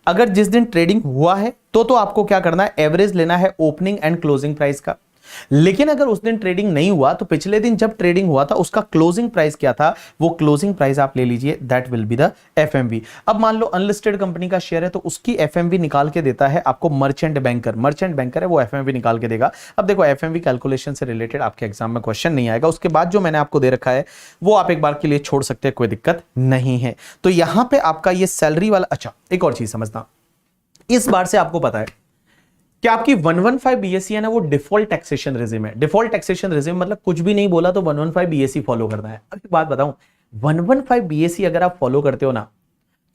अगर जिस दिन ट्रेडिंग हुआ है तो आपको क्या करना है? एवरेज लेना है ओपनिंग एंड क्लोजिंग प्राइस का। लेकिन अगर उस दिन ट्रेडिंग नहीं हुआ तो पिछले दिन जब ट्रेडिंग हुआ था उसका क्लोजिंग प्राइस क्या था, वो क्लोजिंग प्राइस आप ले लीजिए, that will be the FMV. अब मान लो अनलिस्टेड कंपनी का शेयर है तो उसकी एफएमवी निकाल के देता है आपको मर्चेंट बैंकर है, वो एफएमवी निकाल के देगा। अब देखो एफएमवी कैलकुलेशन से रिलेटेड आपके एग्जाम में क्वेश्चन नहीं आएगा, उसके बाद जो मैंने आपको दे रखा है वो आप एक बार के लिए छोड़ सकते हैं, कोई दिक्कत नहीं है। तो यहां पे आपका ये सैलरी वाला, अच्छा एक और चीज समझना, इस बार से आपको पता है कि आपकी 115 बीएससी है ना, वो डिफॉल्ट टैक्सेशन रेजिम है। डिफॉल्ट टैक्सेशन रेजिम मतलब कुछ भी नहीं बोला तो 115 बीएससी फॉलो करना है। अब एक बात बताऊं, 115 बीएससी अगर आप फॉलो करते हो ना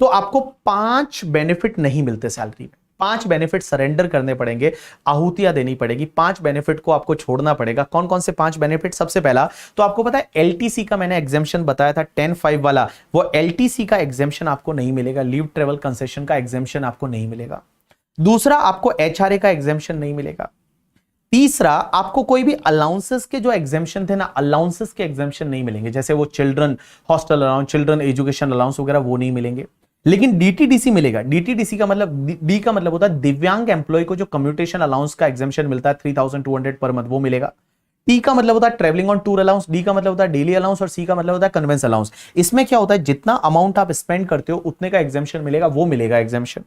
तो आपको 5 बेनिफिट नहीं मिलते सैलरी में। 5 बेनिफिट सरेंडर करने पड़ेंगे, आहुतियां देनी पड़ेगी, 5 बेनिफिट को आपको छोड़ना पड़ेगा। कौन कौन से 5 बेनिफिट? सबसे पहला तो आपको पता है एलटीसी का मैंने एग्जेम्पशन बताया था 10(5) वाला, वो एलटीसी का एग्जेम्पशन आपको नहीं मिलेगा, लीव ट्रेवल कंसेशन का एग्जेम्पशन आपको नहीं मिलेगा। दूसरा, आपको एचआरए का एग्जेम्पशन नहीं मिलेगा। तीसरा, आपको कोई भी अलाउंसेस के जो एग्जेम्पशन थे ना, अलाउंसेस के एग्जेम्पशन नहीं मिलेंगे, जैसे वो children hostel allowance, children education allowance वगैरह, वो नहीं मिलेंगे। लेकिन डीटीडीसी मिलेगा। डीटीडीसी का मतलब, डी का मतलब होता है दिव्यांग एम्प्लॉय को जो कम्यूटेशन अलाउंस का एग्जेम्पशन मिलता है 3200 पर मंथ, वो मिलेगा। टी का मतलब होता है travelling on tour allowance, D का मतलब होता है डेली अलाउंस और सी का मतलब होता है कन्वेंस अलाउंस। इसमें क्या होता है, जितना अमाउंट आप स्पेंड करते हो उतने का एग्जेम्पशन मिलेगा, वो मिलेगा एग्जेम्पशन।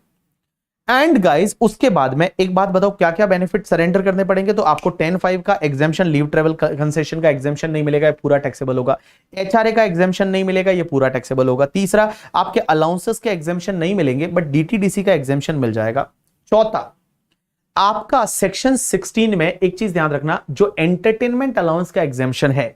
एंड गाइस, उसके बाद में एक बात बताओ क्या क्या बेनिफिट सरेंडर करने पड़ेंगे। तो आपको 10(5) का एग्जेम्पशन, लीव ट्रेवल कंसेशन का एग्जेम्पशन नहीं मिलेगा, ये पूरा टैक्सेबल होगा। एचआरए का एग्जेम्पशन नहीं मिलेगा, ये पूरा टैक्सेबल होगा। तीसरा, आपके अलाउंसेस के एग्जेम्पशन नहीं मिलेंगे बट डीटीडीसी का एग्जेम्पशन मिल जाएगा। चौथा, आपका सेक्शन 16 में एक चीज ध्यान रखना, जो एंटरटेनमेंट अलाउंस का एग्जेम्पशन है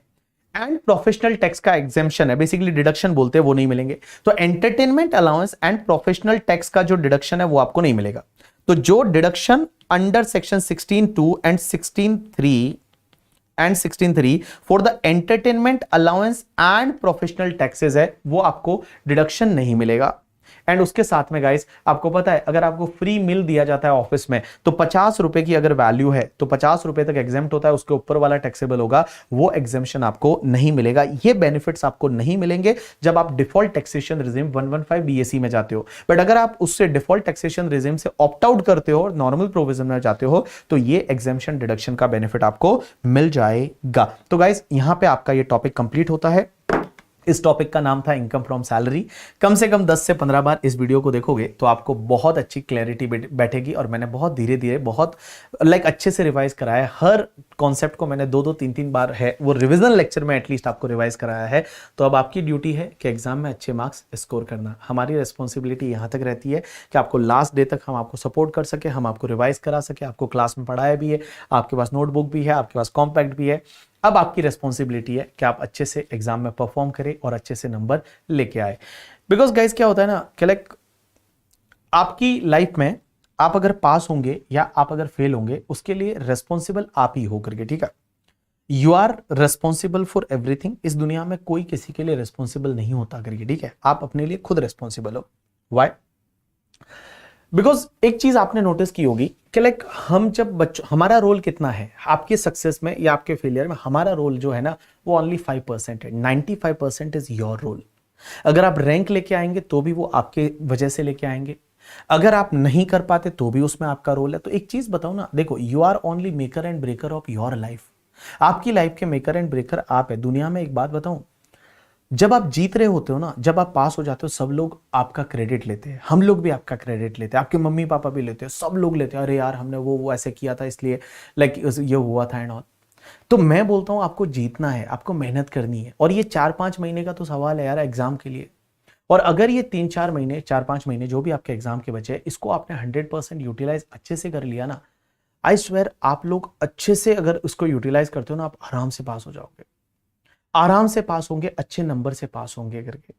एंड प्रोफेशनल टैक्स का एग्जेम्पशन है, बेसिकली डिडक्शन बोलते हैं, वो नहीं मिलेंगे। तो entertainment allowance and professional tax का जो डिडक्शन है वो आपको नहीं मिलेगा। तो जो deduction under section 16(2) and 16(3) for the entertainment allowance and professional taxes है, वो आपको डिडक्शन नहीं मिलेगा। एंड उसके साथ में गाइस, आपको पता है अगर आपको फ्री मील दिया जाता है ऑफिस में तो 50 रुपए की अगर वैल्यू है तो 50 रुपए तक एग्जेम्प्ट होता है, उसके ऊपर वाला टैक्सेबल होगा, वो एग्जेम्पशन आपको नहीं मिलेगा। ये बेनिफिट्स आपको नहीं मिलेंगे जब आप डिफॉल्ट टैक्सेशन रिजिम 115 बीएसई में जाते हो। बट अगर आप उससे डिफॉल्ट टैक्सेशन रिजिम से ऑप्ट आउट करते हो और नॉर्मल प्रोविजन में जाते हो तो ये एग्जेम्पशन डिडक्शन का बेनिफिट आपको मिल जाएगा। तो गाइस, यहां पे आपका ये टॉपिक कंप्लीट होता है। इस टॉपिक का नाम था इनकम फ्रॉम सैलरी। कम से कम 10 से 15 बार इस वीडियो को देखोगे तो आपको बहुत अच्छी क्लैरिटी बैठेगी। और मैंने बहुत धीरे धीरे, बहुत अच्छे से रिवाइज कराया है। हर कॉन्सेप्ट को मैंने 2-2, 3-3 बार है वो रिवीजन लेक्चर में एटलीस्ट आपको रिवाइज कराया है। तो अब आपकी ड्यूटी है कि एग्जाम में अच्छे मार्क्स स्कोर करना। हमारी रिस्पॉन्सिबिलिटी यहाँ तक रहती है कि आपको लास्ट डे तक हम आपको सपोर्ट कर सके, हम आपको रिवाइज करा सके, आपको क्लास में पढ़ाया भी है, आपके पास नोटबुक भी है, आपके पास कॉम्पैक्ट भी है। अब आपकी रिस्पॉन्सिबिलिटी है कि आप अच्छे से एग्जाम में परफॉर्म करें और अच्छे से नंबर लेके आए। बिकॉज गाइस, क्या होता है ना कि आपकी लाइफ में आप अगर पास होंगे या आप अगर फेल होंगे, उसके लिए रेस्पॉन्सिबल आप ही हो करके, ठीक है। You are responsible for everything. इस दुनिया में कोई किसी के लिए रेस्पॉन्सिबल नहीं होता करके, ठीक है। आप अपने लिए खुद रेस्पॉन्सिबल हो। वाई? बिकॉज एक चीज आपने नोटिस की होगी कि हम जब बच्चों, हमारा रोल कितना है आपके सक्सेस में या आपके फेलियर में? हमारा रोल जो है ना वो ओनली 5% है। 95% इज योर रोल। अगर आप रैंक लेके आएंगे तो भी वो आपके वजह से लेके आएंगे, अगर आप नहीं कर पाते तो भी उसमें आपका रोल है। तो एक चीज बताओ ना, देखो, you are only maker and breaker of your life. आपकी लाइफ के मेकर एंड ब्रेकर आप है। दुनिया में एक बात बताऊं, जब आप जीत रहे होते हो ना, जब आप पास हो जाते हो, सब लोग आपका क्रेडिट लेते हैं। हम लोग भी आपका क्रेडिट लेते हैं, आपके मम्मी पापा भी लेते हैं, सब लोग लेते हैं, अरे यार हमने वो ऐसे किया था इसलिए ये हुआ था एंड ऑल। तो मैं बोलता हूं आपको जीतना है, आपको मेहनत करनी है। और ये 4-5 महीने का तो सवाल है यार एग्जाम के लिए। और अगर ये 3-4 महीने, 4-5 महीने जो भी आपके एग्जाम के बचे, इसको आपने 100% यूटिलाइज अच्छे से कर लिया ना, आई स्वेयर आप लोग अच्छे से अगर उसको यूटिलाइज करते हो ना, आप आराम से पास हो जाओगे, आराम से पास होंगे, अच्छे नंबर से पास होंगे करके।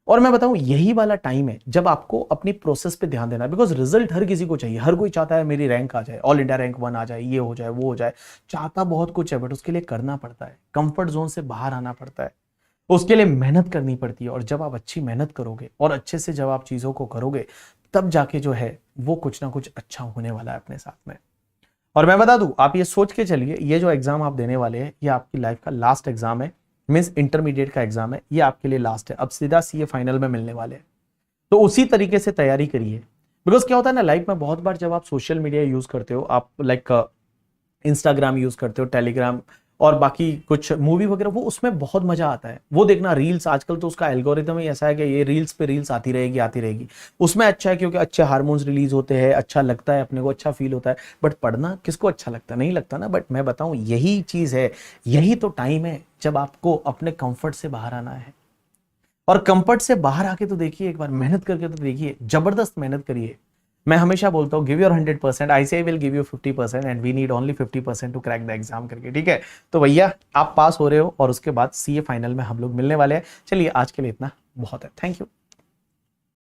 और मैं बताऊं, यही वाला टाइम है जब आपको अपनी प्रोसेस पे ध्यान देना। बिकॉज रिजल्ट हर किसी को चाहिए, हर कोई चाहता है मेरी रैंक आ जाए, ऑल इंडिया रैंक 1 आ जाए, ये हो जाए, वो हो जाए। चाहता बहुत कुछ है बट उसके लिए करना पड़ता है, कंफर्ट जोन से बाहर आना पड़ता है, उसके लिए मेहनत करनी पड़ती है। और जब आप अच्छी मेहनत करोगे और अच्छे से जब आप चीजों को करोगे, तब जाके जो है वो कुछ ना कुछ अच्छा होने वाला है अपने साथ में। और मैं बता दूं, आप ये सोच के चलिए, ये जो एग्जाम आप देने वाले हैं, ये आपकी लाइफ का लास्ट एग्जाम है। मींस इंटरमीडिएट का एग्जाम है, ये आपके लिए लास्ट है। अब सीधा सीए फाइनल में मिलने वाले हैं, तो उसी तरीके से तैयारी करिए। बिकॉज क्या होता है ना, लाइफ में बहुत बार जब आप सोशल मीडिया यूज करते हो, आप इंस्टाग्राम यूज करते हो, टेलीग्राम और बाकी कुछ मूवी वगैरह, वो उसमें बहुत मजा आता है वो देखना। रील्स आजकल तो उसका एल्गोरिदम ही ऐसा है कि ये रील्स पे रील्स आती रहेगी आती रहेगी। उसमें अच्छा है क्योंकि अच्छे हार्मोन्स रिलीज होते हैं, अच्छा लगता है, अपने को अच्छा फील होता है। बट पढ़ना किसको अच्छा लगता है? नहीं लगता ना। बट मैं बताऊं, यही चीज है, यही तो टाइम है जब आपको अपने कंफर्ट से बाहर आना है। और कंफर्ट से बाहर आके तो देखिए, एक बार मेहनत करके तो देखिए, जबरदस्त मेहनत करिए। मैं हमेशा बोलता हूँ give your 100%, I will give you 50% and we need only 50% to crack the exam करके, ठीक है? तो भैया आप पास हो रहे हो और उसके बाद सीए फाइनल में हम लोग मिलने वाले हैं। चलिए आज के लिए इतना बहुत है, थैंक यू।